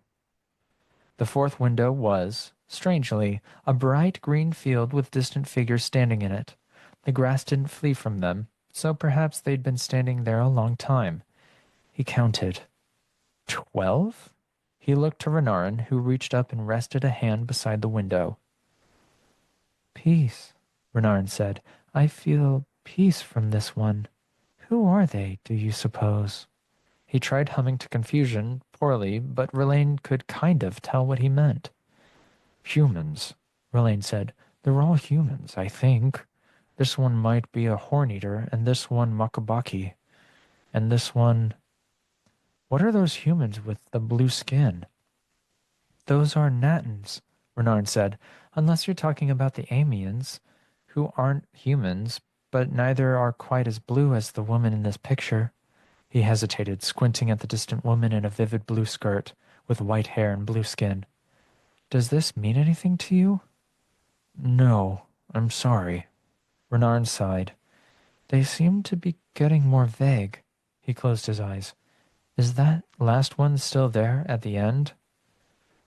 The fourth window was, strangely, a bright green field with distant figures standing in it. The grass didn't flee from them, so perhaps they'd been standing there a long time. He counted. 12? He looked to Renarin, who reached up and rested a hand beside the window. Peace, Renarin said. I feel peace from this one. Who are they, do you suppose? He tried humming to confusion, poorly, but Rlain could kind of tell what he meant. Humans, Rlain said. They're all humans, I think. This one might be a horn-eater, and this one Makabaki. And this one... What are those humans with the blue skin? Those are Natans, Renarin said, unless you're talking about the Amiens, who aren't humans, but neither are quite as blue as the woman in this picture. He hesitated, squinting at the distant woman in a vivid blue skirt, with white hair and blue skin. Does this mean anything to you? No, I'm sorry. Renarin sighed. They seem to be getting more vague. He closed his eyes. Is that last one still there at the end?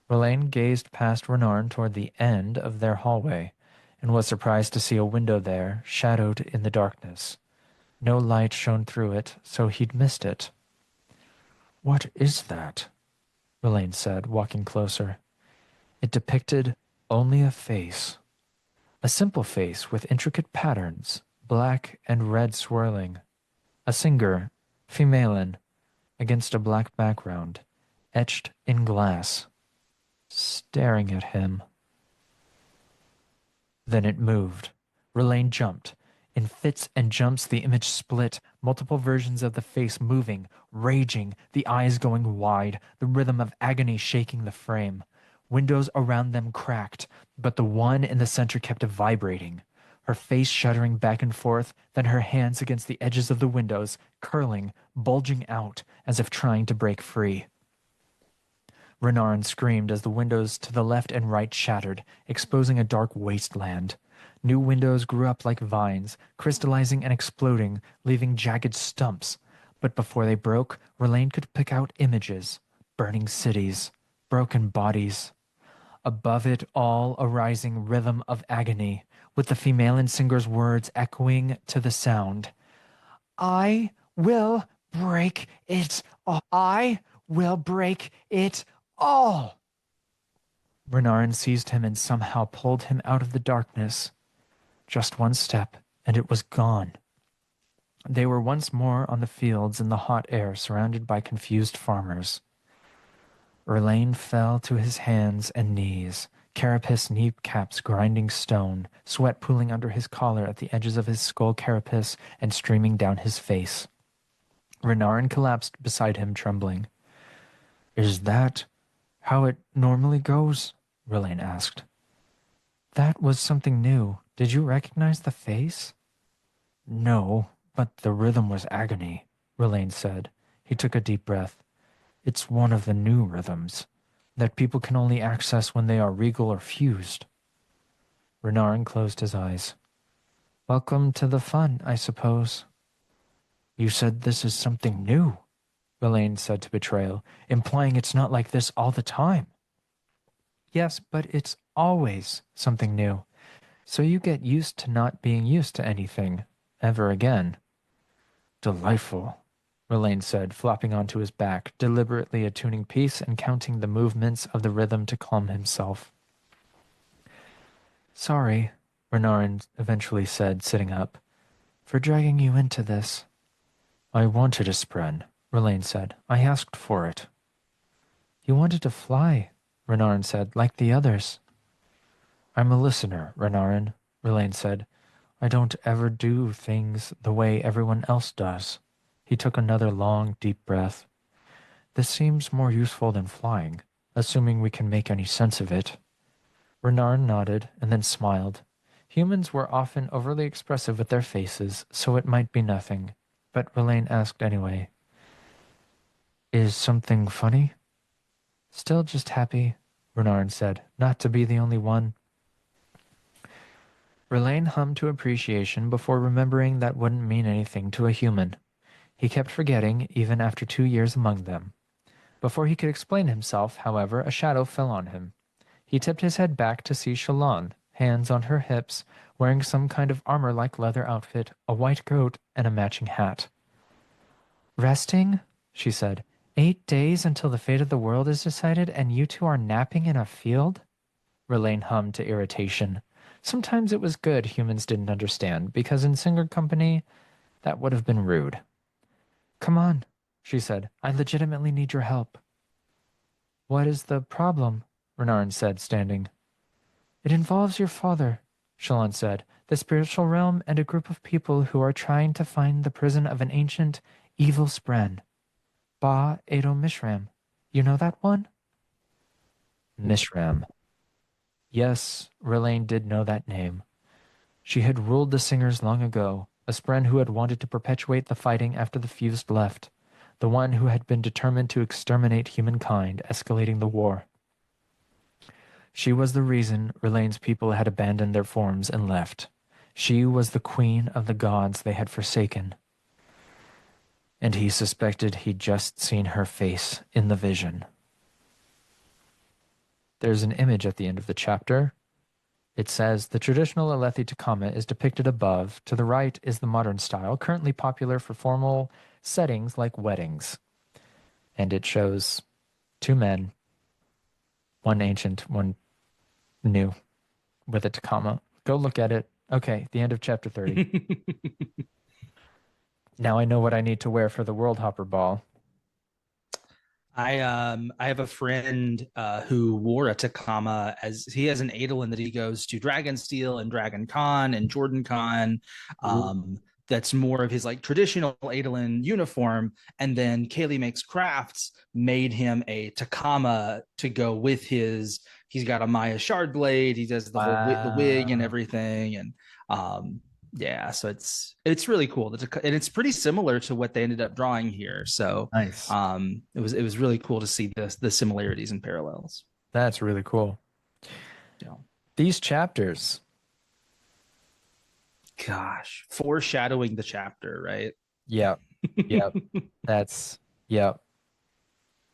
Rlain gazed past Renarin toward the end of their hallway, and was surprised to see a window there, shadowed in the darkness. No light shone through it, so he'd missed it. What is that? Rlain said, walking closer. It depicted only a face. A simple face with intricate patterns, black and red swirling. A singer, femalen, against a black background, etched in glass, staring at him. Then it moved. Rlain jumped. In fits and jumps, the image split, multiple versions of the face moving, raging, the eyes going wide, the rhythm of agony shaking the frame. Windows around them cracked, but the one in the center kept vibrating, her face shuddering back and forth, then her hands against the edges of the windows, curling, bulging out, as if trying to break free. Renarin screamed as the windows to the left and right shattered, exposing a dark wasteland. New windows grew up like vines, crystallizing and exploding, leaving jagged stumps. But before they broke, Rlain could pick out images, burning cities, broken bodies. Above it all, a rising rhythm of agony, with the female singer's words echoing to the sound. I will break it all. I will break it all. Renarin seized him and somehow pulled him out of the darkness. Just one step, and it was gone. They were once more on the fields in the hot air, surrounded by confused farmers. Rlain fell to his hands and knees, carapace kneecaps grinding stone, sweat pooling under his collar at the edges of his skull carapace and streaming down his face. Renarin collapsed beside him, trembling. Is that how it normally goes? Rlain asked. That was something new. Did you recognize the face? No, but the rhythm was agony, Rlain said. He took a deep breath. It's one of the new rhythms that people can only access when they are regal or fused. Renarin closed his eyes. Welcome to the fun, I suppose. You said this is something new, Rlain said to Betrayal, implying it's not like this all the time. Yes, but it's always something new. So you get used to not being used to anything, ever again. Delightful, Rlain said, flopping onto his back, deliberately attuning peace and counting the movements of the rhythm to calm himself. Sorry, Renarin eventually said, sitting up, for dragging you into this. I wanted a spren, Rlain said. I asked for it. You wanted to fly, Renarin said, like the others. I'm a listener, Renarin, Rlain said. I don't ever do things the way everyone else does. He took another long, deep breath. This seems more useful than flying, assuming we can make any sense of it. Renarin nodded and then smiled. Humans were often overly expressive with their faces, so it might be nothing. But Rlain asked anyway. Is something funny? Still just happy, Renarin said, not to be the only one. Rlain hummed to appreciation before remembering that wouldn't mean anything to a human. He kept forgetting, even after 2 years among them. Before he could explain himself, however, a shadow fell on him. He tipped his head back to see Shallan, hands on her hips, wearing some kind of armor-like leather outfit, a white coat, and a matching hat. Resting? She said. 8 days until the fate of the world is decided, and you two are napping in a field? Rlain hummed to irritation. Sometimes it was good humans didn't understand, because in Singer Company, that would have been rude. Come on, she said. I legitimately need your help. What is the problem? Renarin said, standing. It involves your father, Shallan said, the spiritual realm and a group of people who are trying to find the prison of an ancient, evil spren. Ba Edo Mishram. You know that one? Mishram. Yes, Rlain did know that name. She had ruled the Singers long ago, a spren who had wanted to perpetuate the fighting after the Fused left, the one who had been determined to exterminate humankind, escalating the war. She was the reason Rlain's people had abandoned their forms and left. She was the queen of the gods they had forsaken. And he suspected he'd just seen her face in the vision. There's an image at the end of the chapter. It says, the traditional Alethi Takama is depicted above. To the right is the modern style, currently popular for formal settings like weddings. And it shows 2 men, one ancient, one new, with a Takama. Go look at it. Okay, the end of chapter 30. Now I know what I need to wear for the World Hopper Ball. I have a friend who wore a Takama, as he has an Eidolon that he goes to Dragonsteel and Dragon Con and Jordan Con. That's more of his like traditional Eidolon uniform. And then Kaylee Makes Crafts made him a Takama to go with his. He's got a Maya shard blade. He does the whole the wig and everything. And yeah, so it's really cool. And it's pretty similar to what they ended up drawing here. So nice. It was really cool to see the similarities and parallels. That's really cool. Yeah. These chapters. Gosh, foreshadowing the chapter, right? Yep. Yep. Yep.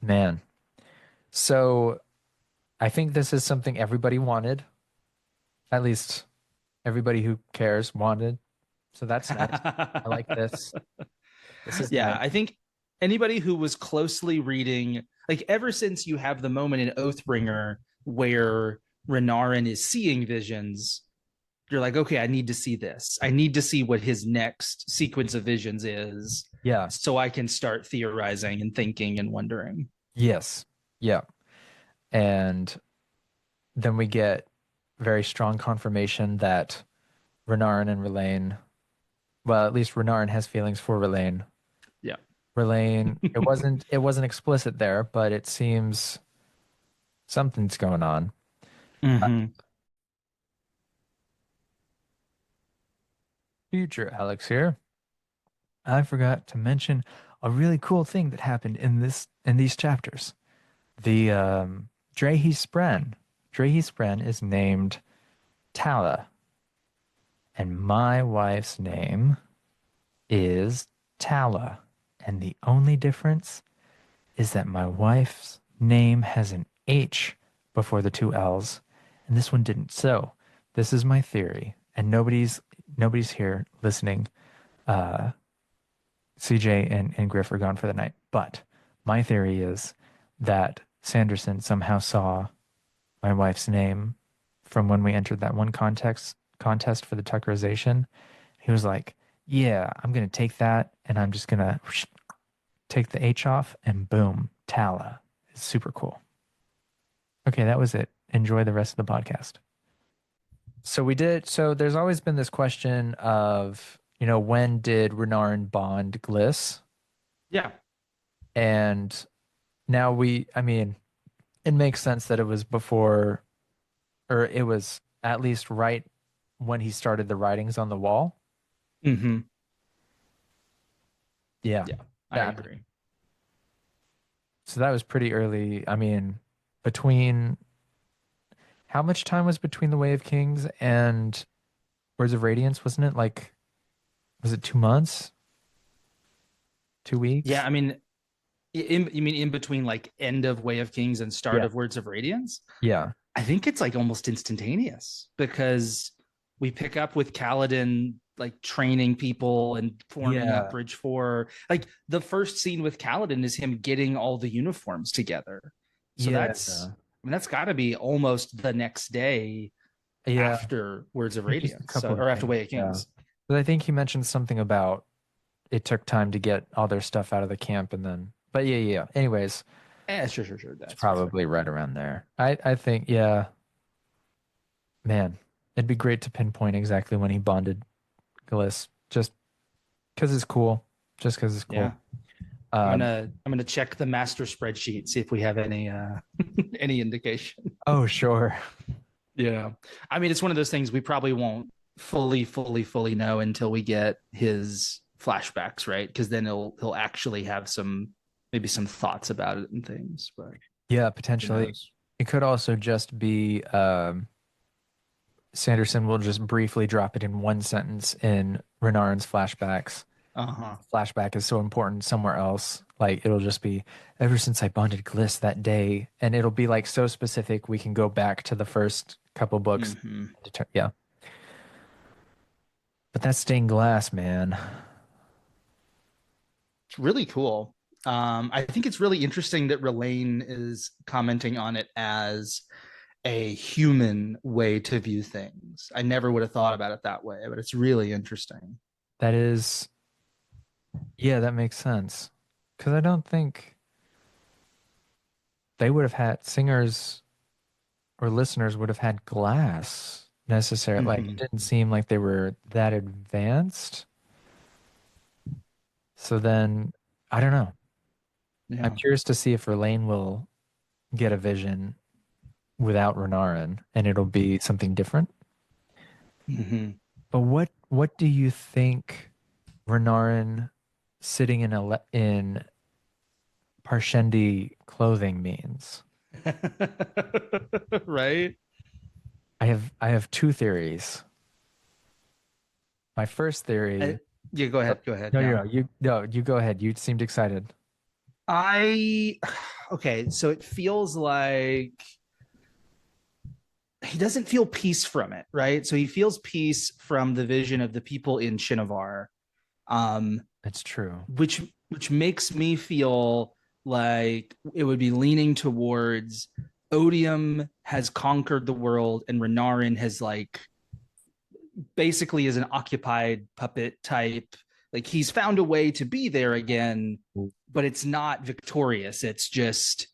Man. So I think this is something everybody wanted. At least everybody who cares wanted. So that's nice. I like this. This is nice. I think anybody who was closely reading, like ever since you have the moment in Oathbringer where Renarin is seeing visions, you're like, okay, I need to see this. I need to see what his next sequence of visions is. Yeah. So I can start theorizing and thinking and wondering. Yes. Yeah. And then we get very strong confirmation that Renarin and Rlain, well, at least Renarin has feelings for Rlain. Yeah. Rlain, it wasn't explicit there, but it seems something's going on. Mm-hmm. Future Alex here. I forgot to mention a really cool thing that happened in these chapters. The Drehi Spren is named Tala. And my wife's name is Tala. And the only difference is that my wife's name has an H before the 2 L's, and this one didn't. So this is my theory, and nobody's here listening. CJ and Griff are gone for the night. But my theory is that Sanderson somehow saw my wife's name from when we entered that one contest for the Tuckerization. He was like, "Yeah, I'm gonna take that, and I'm just gonna take the H off, and boom, Tala." It's super cool. Okay, that was it. Enjoy the rest of the podcast. So there's always been this question of, when did Renarin bond Gliss? Yeah. And now I mean, it makes sense that it was before, or it was at least right when he started the writings on the wall. Mm-hmm. Yeah. Yeah, I agree. So that was pretty early. I mean, between how much time was between the Way of Kings and Words of Radiance? Wasn't it like, was it 2 months? 2 weeks? Yeah, I mean, you mean in between like end of Way of Kings and start Yeah. of Words of Radiance? Yeah. I think it's like almost instantaneous because we pick up with Kaladin like training people and forming Yeah. up Bridge 4. Like the first scene with Kaladin is him getting all the uniforms together. So Yeah. that's got to be almost the next day Yeah. after Words of Just a Radiance, couple of or after days, Way of Kings. But I think he mentioned something about it took time to get all their stuff out of the camp and then, but yeah. Anyways, Sure. it's probably right around there. I think, yeah, man, it'd be great to pinpoint exactly when he bonded Gliss, just because it's cool. Just because it's cool. Yeah. I'm gonna check the master spreadsheet, see if we have any any indication. Oh, sure. Yeah. I mean, it's one of those things we probably won't fully know until we get his flashbacks, right? Because then he'll actually have maybe some thoughts about it and things. But Yeah, potentially. It could also just be Sanderson will just briefly drop it in one sentence in Renarin's flashbacks. Flashback is so important somewhere else. Like it'll just be ever since I bonded Gliss that day, and it'll be like so specific we can go back to the first couple books. Yeah. But that's stained glass, man. It's really cool. I think it's really interesting that Rlain is commenting on it as a human way to view things. I never would have thought about it that way, but it's really interesting. That is, yeah, that makes sense. Because I don't think they would have had singers or listeners would have had glass necessarily. Like it didn't seem like they were that advanced. So then I don't know. Yeah. I'm curious to see if Rlain will get a vision without Renarin and it'll be something different. But what do you think Renarin sitting in Parshendi clothing means? Right? I have two theories. My first theory. Yeah, go ahead. No, you go ahead. You seemed excited. Okay, so it feels like he doesn't feel peace from it, right? So he feels peace from the vision of the people in Shinovar. That's true. Which makes me feel like it would be leaning towards Odium has conquered the world and Renarin has like basically is an occupied puppet type. Like he's found a way to be there again, but it's not victorious. It's just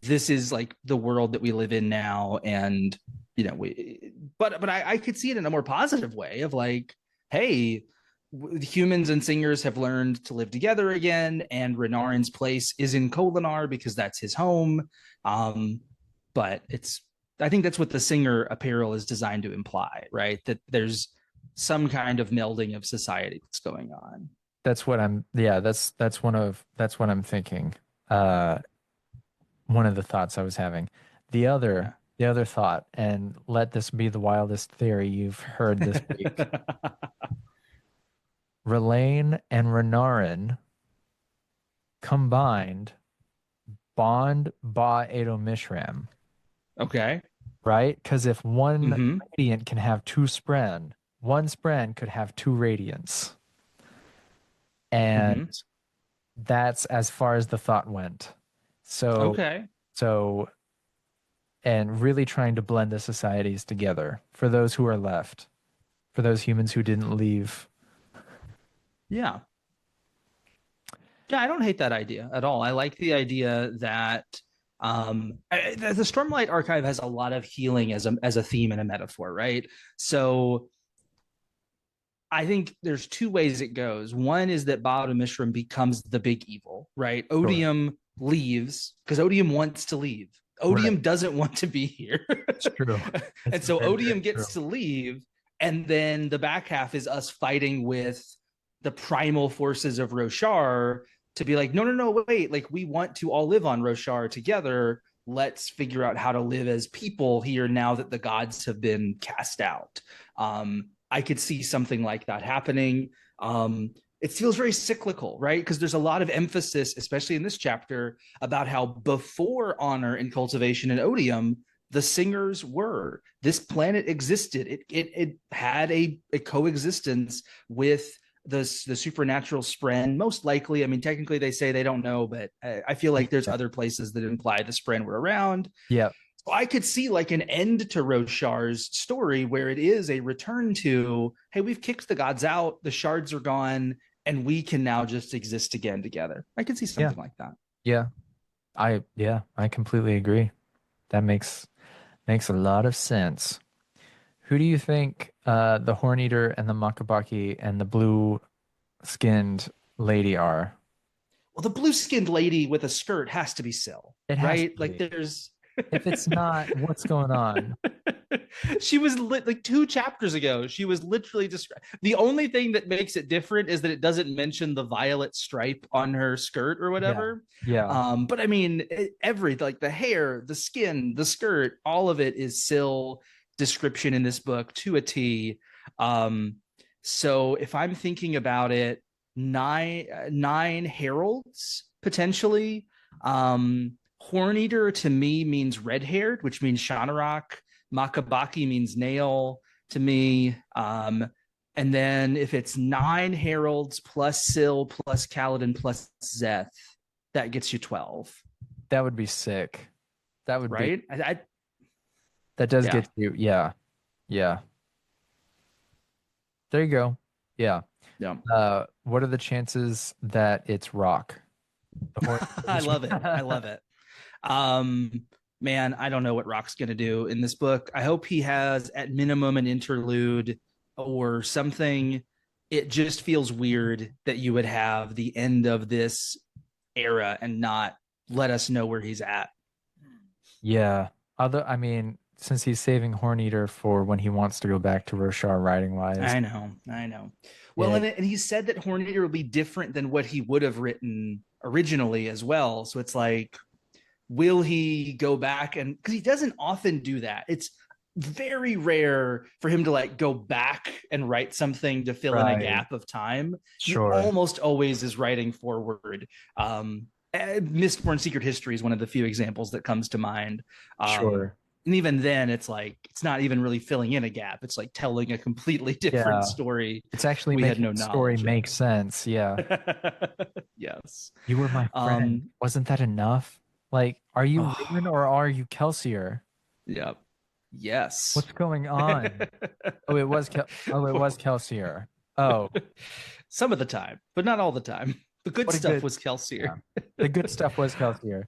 this is like the world that we live in now, and but I could see it in a more positive way of like, hey, humans and singers have learned to live together again, and Renarin's place is in Kholinar because that's his home. But I think that's what the singer apparel is designed to imply, right? That there's some kind of melding of society that's going on. That's what I'm that's what I'm thinking. One of the thoughts I was having. The other thought, and let this be the wildest theory you've heard this week. Rlain and Renarin combined bond Ba Edo Mishram. Okay. Right? Because if one radiant can have two spren, one spren could have two radiants. And that's as far as the thought went. So and really trying to blend the societies together for those who are left, for those humans who didn't leave. Yeah. Yeah, I don't hate that idea at all. I like the idea that the Stormlight Archive has a lot of healing as a theme and a metaphor, right? So I think there's two ways it goes. One is that Baumann Mishram becomes the big evil, right? Odium leaves because Odium wants to leave. Odium doesn't want to be here. It's true. And so Odium gets to leave, and then the back half is us fighting with the primal forces of Roshar to be like, no, wait, like we want to all live on Roshar together. Let's figure out how to live as people here now that the gods have been cast out. I could see something like that happening. It feels very cyclical, right? Because there's a lot of emphasis, especially in this chapter, about how before honor and cultivation and odium, the singers were. This planet existed. It had a coexistence with the supernatural spren. Most likely, I mean, technically they say they don't know, but I feel like there's other places that imply the spren were around. Yeah. So I could see like an end to Roshar's story where it is a return to, hey, we've kicked the gods out, the shards are gone, and we can now just exist again together. I could see something like that. Yeah. I completely agree. That makes a lot of sense. Who do you think the Horn Eater and the Makabaki and the blue-skinned lady are? Well, the blue-skinned lady with a skirt has to be Syl, right? Like there's if it's not, what's going on? She was like 2 chapters ago. She was literally described. The only thing that makes it different is that it doesn't mention the violet stripe on her skirt or whatever. Yeah. But I mean, like the hair, the skin, the skirt, all of it is Syl description in this book to a T. So if I'm thinking about it, 9 heralds potentially. Horn Eater to me means red-haired, which means Shanarok. Makabaki means nail to me. And then if it's 9 heralds plus Syl plus Kaladin plus Zeth, that gets you 12. That would be sick. That would be that does get you. Yeah. There you go. Yeah. What are the chances that it's Rock? I love it. Man, I don't know what Rock's going to do in this book. I hope he has at minimum an interlude or something. It just feels weird that you would have the end of this era and not let us know where he's at. Yeah. I mean, since he's saving Horn Eater for when he wants to go back to Roshar writing wise. I know. Well, and he said that Horn Eater will be different than what he would have written originally as well. So it's like, will he go back? And because he doesn't often do that. It's very rare for him to like go back and write something to fill in a gap of time. Sure. He almost always is writing forward. Mistborn Secret History is one of the few examples that comes to mind. Sure. And even then, it's like it's not even really filling in a gap. It's like telling a completely different story. It's actually making the story make sense. Yeah. Yes. You were my friend. Wasn't that enough? Like, are you Rlain or are you Kelsier? Yep. Yes. What's going on? It was Kelsier. Oh. Some of the time, but not all the time. The good stuff was Kelsier. Yeah. The good stuff was Kelsier.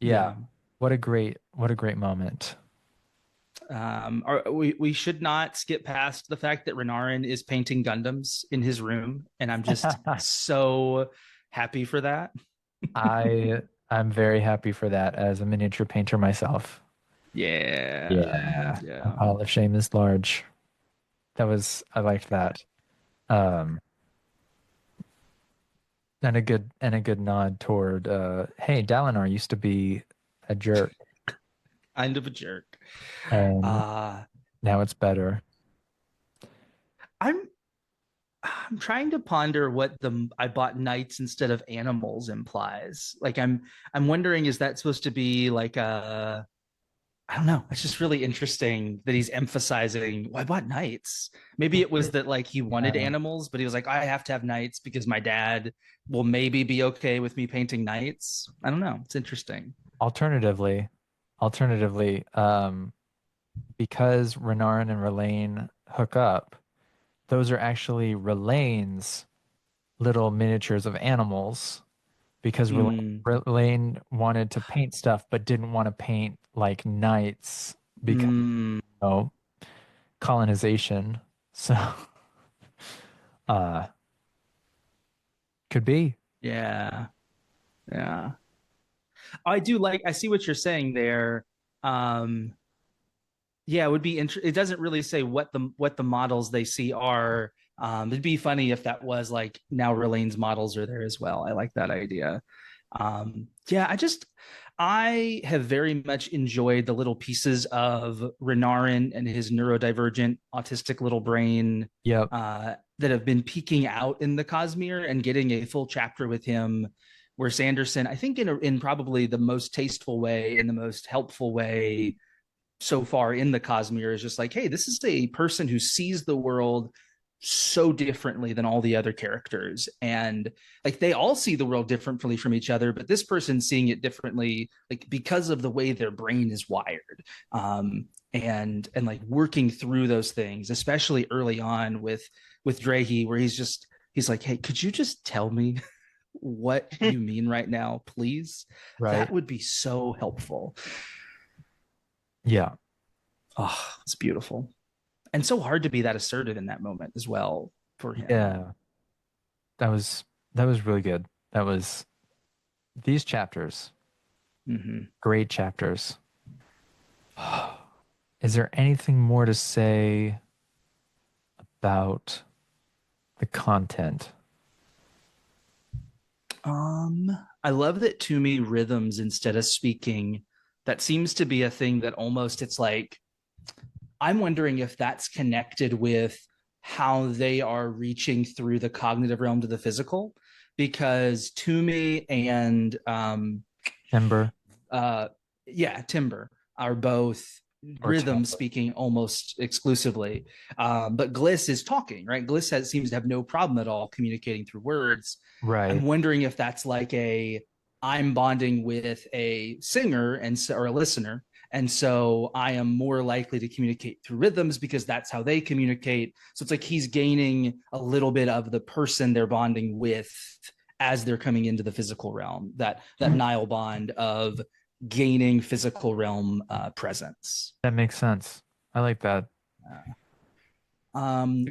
Yeah. What a great moment. We should not skip past the fact that Renarin is painting Gundams in his room, and I'm just so happy for that. I'm very happy for that as a miniature painter myself. Yeah. A pile of shame is large. I liked that. And a good nod toward hey, Dalinar used to be a jerk. Kind of a jerk. And now it's better. I'm trying to ponder what I bought knights instead of animals implies. Like I'm wondering, is that supposed to be like I don't know. It's just really interesting that he's emphasizing, well, I bought knights. Maybe it was that like he wanted animals, but he was like, I have to have knights because my dad will maybe be okay with me painting knights. I don't know. It's interesting. Alternatively, alternatively, because Renarin and Rlain hook up, those are actually Rlain's little miniatures of animals because Mm, Rlain wanted to paint stuff but didn't want to paint like knights because, mm, know, colonization. So, uh, could be. yeah. Yeah. I see what you're saying there. Um, yeah, it would be it doesn't really say what the models they see are. It'd be funny if that was like now Rlain's models are there as well. I like that idea. Yeah, I have very much enjoyed the little pieces of Renarin and his neurodivergent autistic little brain Yep. that have been peeking out in the Cosmere, and getting a full chapter with him where Sanderson, I think in probably the most tasteful way, in the most helpful way so far in the Cosmere, is just like, hey, this is a person who sees the world so differently than all the other characters, and like they all see the world differently from each other, but this person's seeing it differently, like because of the way their brain is wired. And like working through those things, especially early on with Drahe, where he's like, hey, could you just tell me what you mean right now, please? Right. That would be so helpful. Yeah. Oh, it's beautiful. And so hard to be that assertive in that moment as well for him. Yeah. That was that was really good. That was these chapters, Mm-hmm. great chapters. Is there anything more to say about the content? I love that Toomey rhythms instead of speaking. That seems to be a thing that almost it's like I'm wondering if that's connected with how they are reaching through the cognitive realm to the physical, because Toomey and Timber uh, yeah, Timber are both or rhythm Timber? speaking almost exclusively. But Gliss is talking, right? Seems to have no problem at all communicating through words. I'm Right. wondering if that's like I'm bonding with a singer or a listener, and so I am more likely to communicate through rhythms because that's how they communicate. So it's like he's gaining a little bit of the person they're bonding with as they're coming into the physical realm. That Nile bond of gaining physical realm presence. That makes sense. I like that.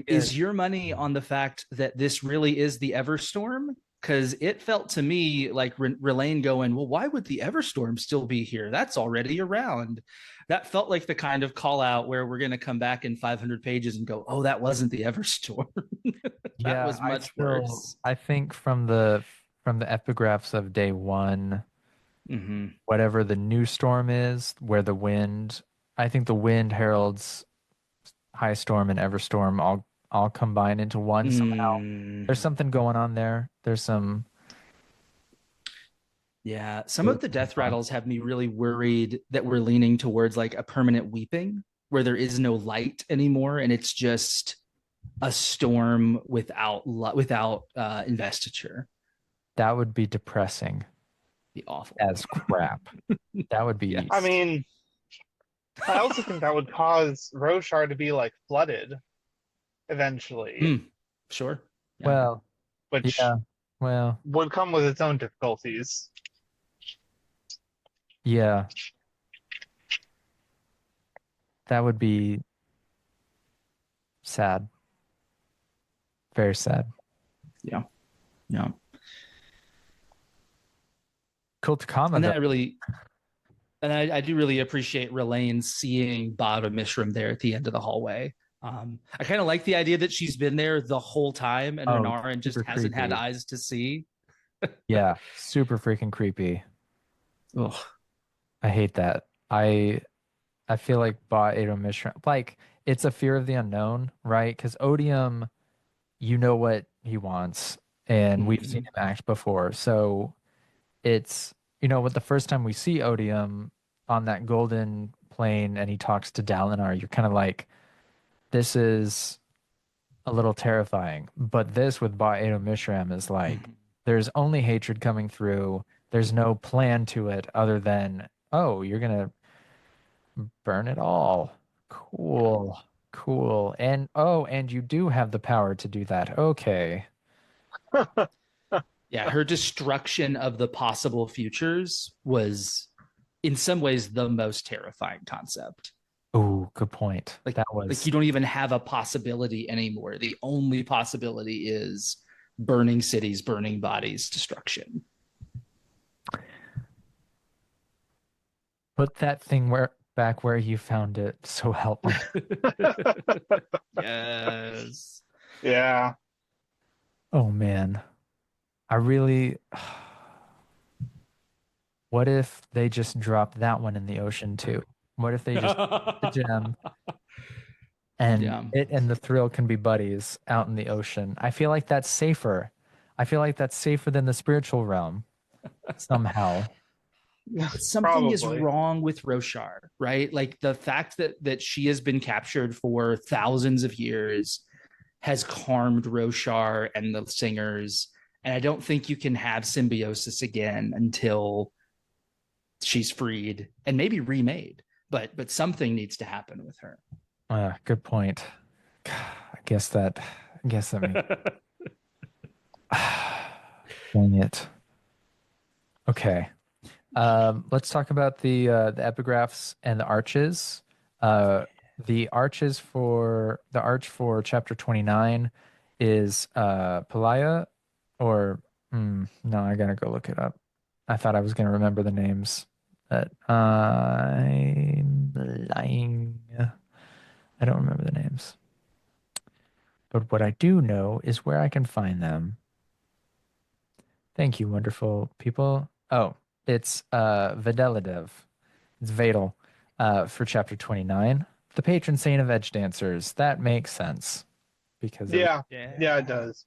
Is your money on the fact that this really is the Everstorm? Because it felt to me like Rlain going, well, why would the Everstorm still be here? That's already around. That felt like the kind of call out where we're going to come back in 500 pages and go, oh, that wasn't the Everstorm. That Yeah, was much worse. I think from the epigraphs of day one, Mm-hmm. whatever the new storm is, where the wind, I think the wind heralds High Storm and Everstorm all combine into one somehow. Mm. There's something going on there. There's some Yeah, some of the death rattles have me really worried that we're leaning towards like a permanent weeping where there is no light anymore and it's just a storm without investiture. that would be depressing Be awful. as crap. That would be I Yes. mean, I also think that would cause Roshar to be like flooded eventually, Mm, sure. Yeah. well, which yeah. Well, would come with its own difficulties. yeah. That would be sad. Very sad. Yeah. Yeah. Cool to comment And then though. I do really appreciate Rlain seeing Bada Mishram there at the end of the hallway. I kind of like the idea that she's been there the whole time and Oh, Renarin just super hasn't had creepy. eyes to see. Yeah, super freaking creepy. Ugh. I hate that. I feel like Ba Ado Mishra, like it's a fear of the unknown, right? Because Odium, you know what he wants, and we've seen Mm-hmm. him act before. So it's, with the first time we see Odium on that golden plane and he talks to Dalinar, you're kind of like, this is a little terrifying. But this with Ba Ado Mishram is like, Mm-hmm. there's only hatred coming through. There's no plan to it other than, oh, you're gonna Burn it all. Cool. Cool. And you do have the power to do that. Okay. Yeah, her destruction of the possible futures was in some ways the most terrifying concept. Oh, good point. Like That like was you don't even have a possibility anymore. The only possibility is burning cities, burning bodies, destruction. put that thing back where you found it. So help me. Yes. Yeah. Oh man. I really What if they just drop that one in the ocean too? What if they just the gem and Yeah. it and the thrill can be buddies out in the ocean? I feel like that's safer. I feel like that's safer than the spiritual realm somehow. Something is Probably. wrong with Roshar, right? Like the fact that she has been captured for thousands of years has harmed Roshar and the singers. And I don't think you can have symbiosis again until she's freed and maybe remade. But something needs to happen with her. Good point. I guess that makes dang it. Okay. Let's talk about the epigraphs and the arches. The arch for chapter 29 is Pelaya or no, I gotta go look it up. I thought I was gonna remember the names, but I'm lying. I don't remember the names. But what I do know is where I can find them. Thank you, wonderful people. Oh, it's Vedelidev. It's Vadel for chapter 29. The patron saint of edge dancers. That makes sense. Because Yeah. Yeah, it does.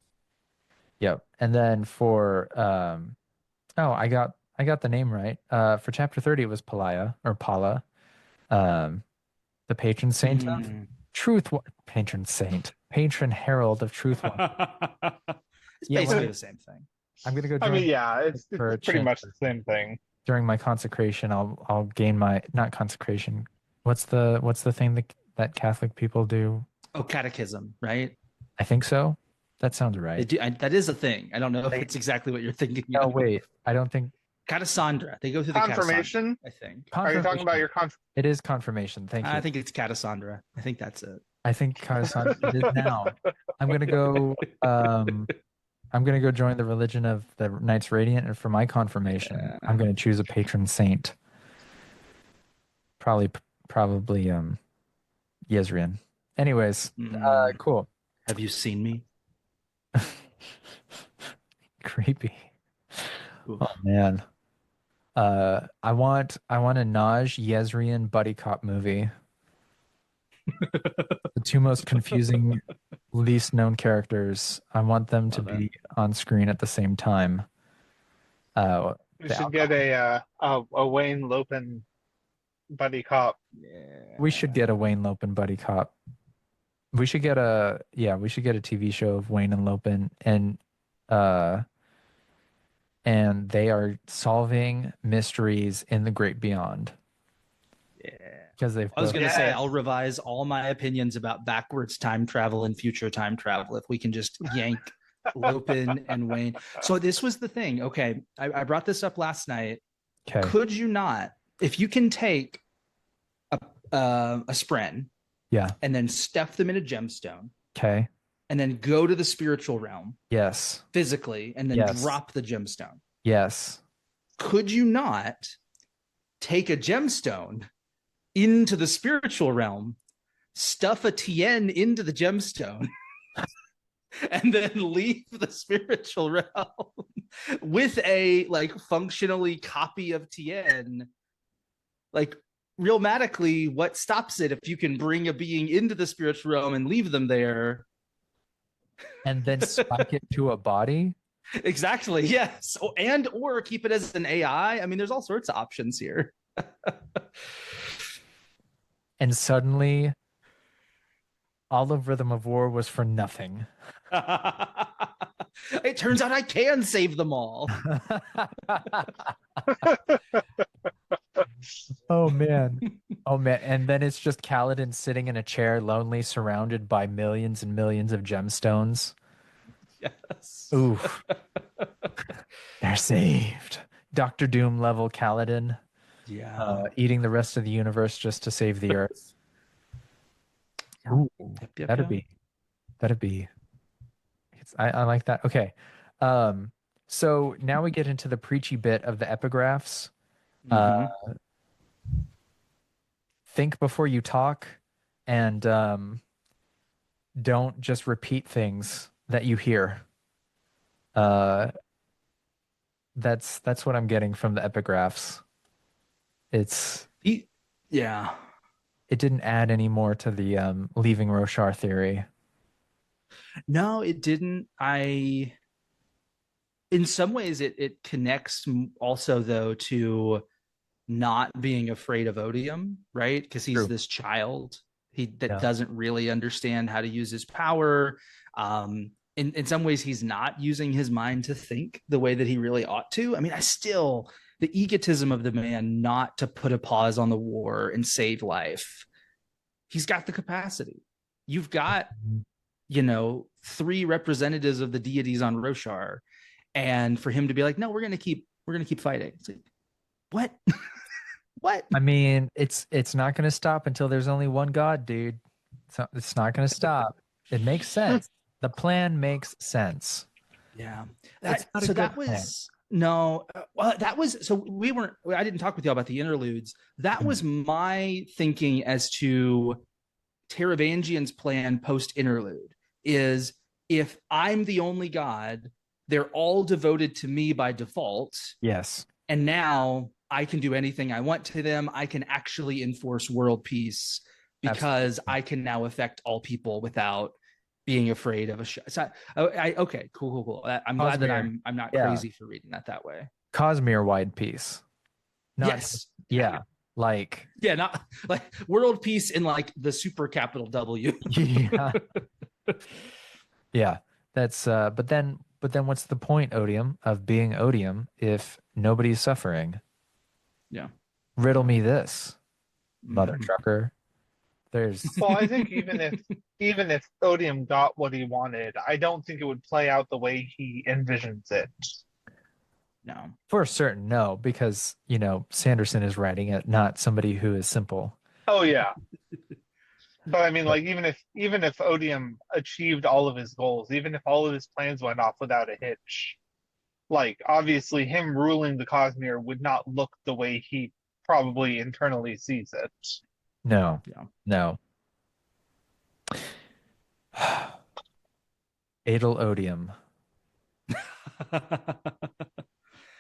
Yep. And then for oh, I got the name right. For chapter 30 it was Palaya or Pala. The patron saint of patron saint. Patron herald of truth one. It's Yeah, basically the same thing. I'm gonna go I join mean, yeah, it's for a pretty change. much the same thing. During my consecration. I'll gain my not consecration. What's the thing that Catholic people do? Oh, catechism, right? I think so. That sounds They right. do, that is a thing. I don't know if it's exactly what you're thinking. No, wait. I don't think Catasandra. They go through the Confirmation? Catasandra, I think. Are you talking about your It is confirmation. Thank you. I think it's Catasandra. I think that's it. I think Karasan it is now. I'm gonna go I'm gonna go join the religion of the Knights Radiant, and for my confirmation, Yeah. I'm gonna choose a patron saint. Probably Yezrian. Anyways, cool. Have you seen me? Creepy. Oof. Oh man. I want a Naj Yezrian buddy cop movie. The two most confusing, least known characters. I want them to be on screen at the same time. We should get a Wayne Lopin buddy cop. Yeah. We should get a Wayne Lopin buddy cop. We should get a TV show of Wayne and Lopin and they are solving mysteries in the great beyond. Yeah. Because they've I was going to Yes. say, I'll revise all my opinions about backwards time travel and future time travel if we can just yank Lopin and Wayne. So this was the thing. Okay. I brought this up last night. Okay. Could you not, if you can take a spren Yeah. and then stuff them in a gemstone Okay. and then go to the spiritual realm Yes. physically and then Yes. drop the gemstone, Yes. could you not take a gemstone into the spiritual realm, stuff a TN into the gemstone, and then leave the spiritual realm with a like functionally copy of TN? Like realmatically, what stops it if you can bring a being into the spiritual realm and leave them there? And then spike it to a body? Exactly. Yes. Or keep it as an AI. I mean, there's all sorts of options here. And suddenly all of Rhythm of War was for nothing. It turns out I can save them all. Oh man. Oh man. And then it's just Kaladin sitting in a chair, lonely, surrounded by millions and millions of gemstones. Yes. Oof. They're saved. Doctor Doom level Kaladin, Yeah. eating the rest of the universe just to save the Earth. Yeah. Ooh, Yep. that'd be that'd be I like that. Okay. Um, so now we get into the preachy bit of the epigraphs. Uh, Mm-hmm. think before you talk, and don't just repeat things that you hear. Uh, that's what I'm getting from the epigraphs. It's Yeah. it didn't add any more to the leaving Roshar theory. No, it didn't. In some ways, it connects also though to not being afraid of Odium, right? Because he's True. this child that Yeah. doesn't really understand how to use his power. In some ways, he's not using his mind to think the way that he really ought to. I mean, the egotism of the man not to put a pause on the war and save life. He's got the capacity. You've got, three representatives of the deities on Roshar, and for him to be like, no, we're gonna keep fighting. It's like, what? What? I mean, it's not going to stop until there's only one God, dude. So it's not going to stop. It makes sense. The plan makes sense. Yeah. It's not a So good that plan. was no. Well, that was so we weren't. I didn't talk with you about the interludes. That was my thinking as to Taravangian's plan post interlude. Is if I'm the only god, they're all devoted to me by default, Yes. and now I can do anything I want to them. I can actually enforce world peace because Absolutely. I can now affect all people without being afraid of a shot. So okay, cool. I'm glad that Cosmere. I'm not Yeah. crazy for reading that way. Cosmere wide piece. Not Yes. yeah. Like Yeah, not like world peace in like the super capital W. yeah. Yeah. That's but then what's the point, Odium, of being Odium if nobody's suffering? Yeah. Riddle me this, mother Mhm. trucker. There's Well, I think even if Odium got what he wanted, I don't think it would play out the way he envisions it. No. for certain no, because Sanderson is writing it, not somebody who is simple. Oh yeah. But I mean, But like even if Odium achieved all of his goals, even if all of his plans went off without a hitch, like obviously him ruling the Cosmere would not look the way he probably internally sees it. no, Yeah. no. Adel Odium.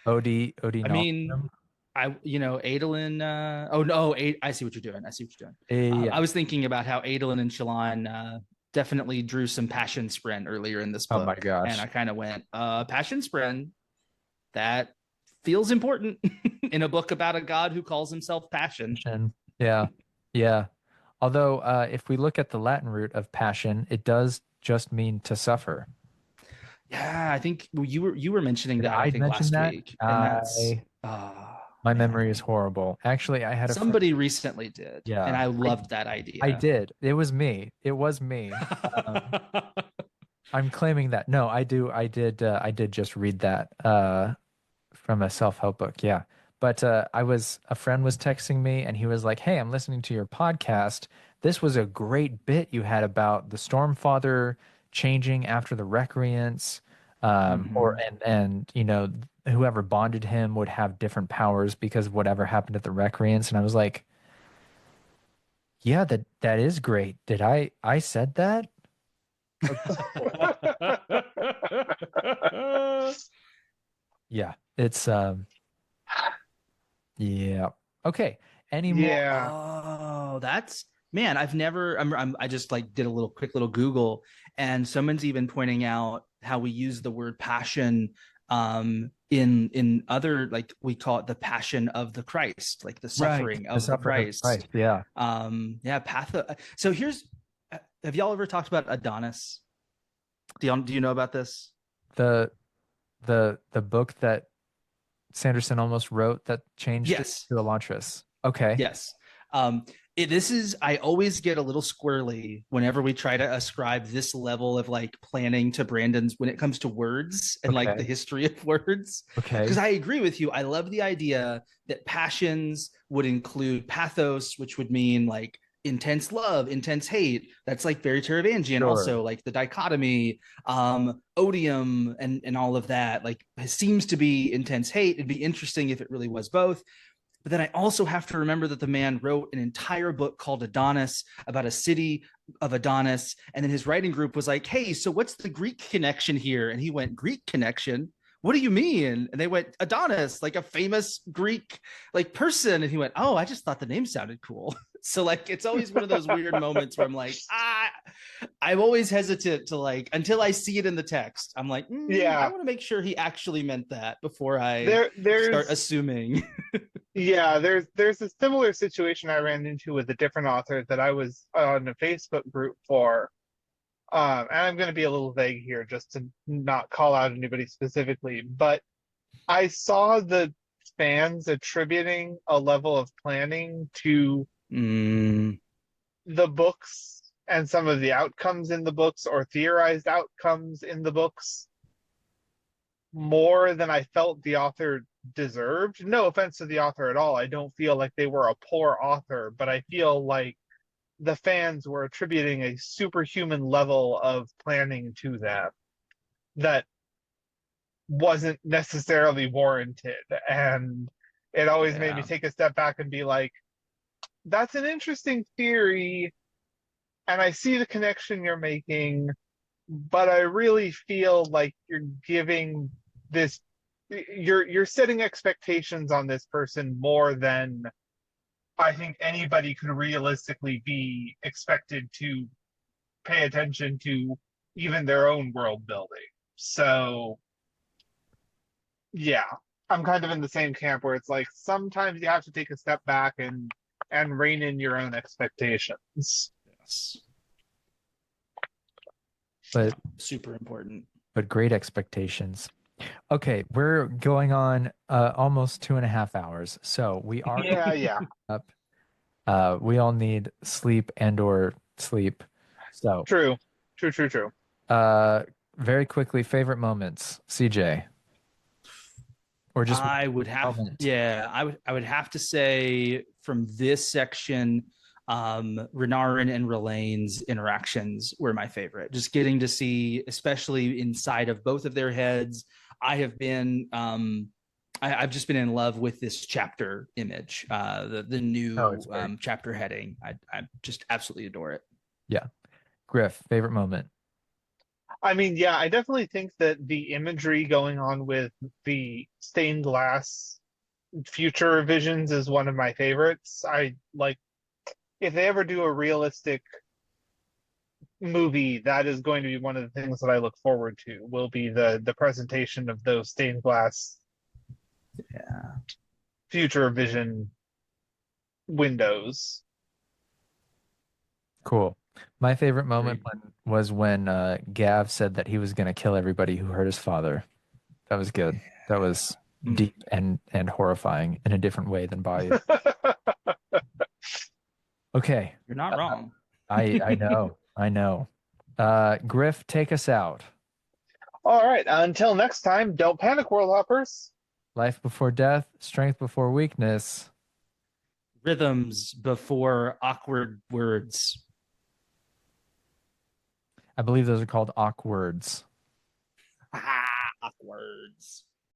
I mean, Nauseam. Adolin. Oh no, I see what you're doing. Yeah. I was thinking about how Adolin and Shallan definitely drew some passion spren earlier in this Oh my book, and gosh. I kind of went, passion spren. That feels important in a book about a god who calls himself passion. Passion. Yeah. Yeah. Although, if we look at the Latin root of passion, it does just mean to suffer. Yeah, I think you were mentioning Did that I I think mention last that? week, and that's My man. memory is horrible. Actually, I had a friend. Somebody recently did, and Yeah, I I loved that I idea. did. It was me. It was me. I'm claiming that. No, I do. I did just read that from a self-help book. Yeah. But a friend was texting me and he was like, "Hey, I'm listening to your podcast. This was a great bit you had about the Stormfather changing after the Recreants, or Mhm. and whoever bonded him would have different powers because of whatever happened at the Recreants." And I was like, "Yeah, that is great. Did I said that?" Okay, cool. Yeah, it's yeah. Okay. Any more? Yeah. Oh, that's man. I've never. I just like did a little quick little Google, and someone's even pointing out how we use the word passion in other, like we call it the passion of the Christ, like the Right. suffering The of the suffering of Christ. Christ. Yeah. Yeah, so here's, have y'all ever talked about Adonis? Do you know about this? The the book that Sanderson almost wrote that changed it Yes. to Elantris. Okay. Yes. I always get a little squirrely whenever we try to ascribe this level of like planning to Brandon's when it comes to words and like the Okay. history of words. Because Okay. I agree with you. I love the idea that passions would include pathos, which would mean like intense love, intense hate. That's like very Teravangian. Sure. Also, like the dichotomy, odium, and all of that. Like seems to be intense hate. It'd be interesting if it really was both. But then I also have to remember that the man wrote an entire book called Adonis about a city of Adonis. And then his writing group was like, hey, so what's the Greek connection here? And he went, Greek connection? What do you mean? And they went, Adonis, like a famous Greek like person. And he went, oh, I just thought the name sounded cool. So like it's always one of those weird moments where I'm like, I'm always hesitant to like until I see it in the text. I'm like, I Yeah, want to make sure he actually meant that before I start there's assuming. yeah, there's a similar situation I ran into with a different author that I was on a Facebook group for. And I'm going to be a little vague here just to not call out anybody specifically, but I saw the fans attributing a level of planning to Mm, the books and some of the outcomes in the books or theorized outcomes in the books more than I felt the author deserved. No offense to the author at all. I don't feel like they were a poor author, but I feel like the fans were attributing a superhuman level of planning to them that wasn't necessarily warranted. And it always made me yeah. take a step back and be like, that's an interesting theory. And I see the connection you're making, but I really feel like you're giving this you're setting expectations on this person more than I think anybody could realistically be expected to pay attention to even their own world building. So yeah, I'm kind of in the same camp where it's like sometimes you have to take a step back and rein in your own expectations. Yes. But Yeah. Super important. great expectations. Okay, we're going on almost 2.5 hours, so we are Yeah, yeah. up. We all need sleep and or sleep. So, True. True, true, true. uh, very quickly, favorite moments, CJ, or just I would have, moment. yeah, I would have to say from this section, Renarin and Rlain's interactions were my favorite. Just getting to see, especially inside of both of their heads. I have been, I've just been in love with this chapter image, the Oh, new it's great. chapter heading. I just absolutely adore it. Yeah. Griff, favorite moment. I mean, yeah, I definitely think that the imagery going on with the stained glass future visions is one of my favorites. I like if they ever do a realistic movie, that is going to be one of the things that I look forward to, will be the presentation of those stained glass Yeah. future vision windows. Cool. My favorite moment Agreed. was when Gav said that he was going to kill everybody who hurt his father. That was good. That was Mm. deep and horrifying in a different way than Bayou. Okay. You're not wrong. I know. I know. Griff, take us out. All right, until next time, don't panic, world hoppers. Life before death, strength before weakness. Rhythms before awkward words. I believe those are called awkwards. Awkward words.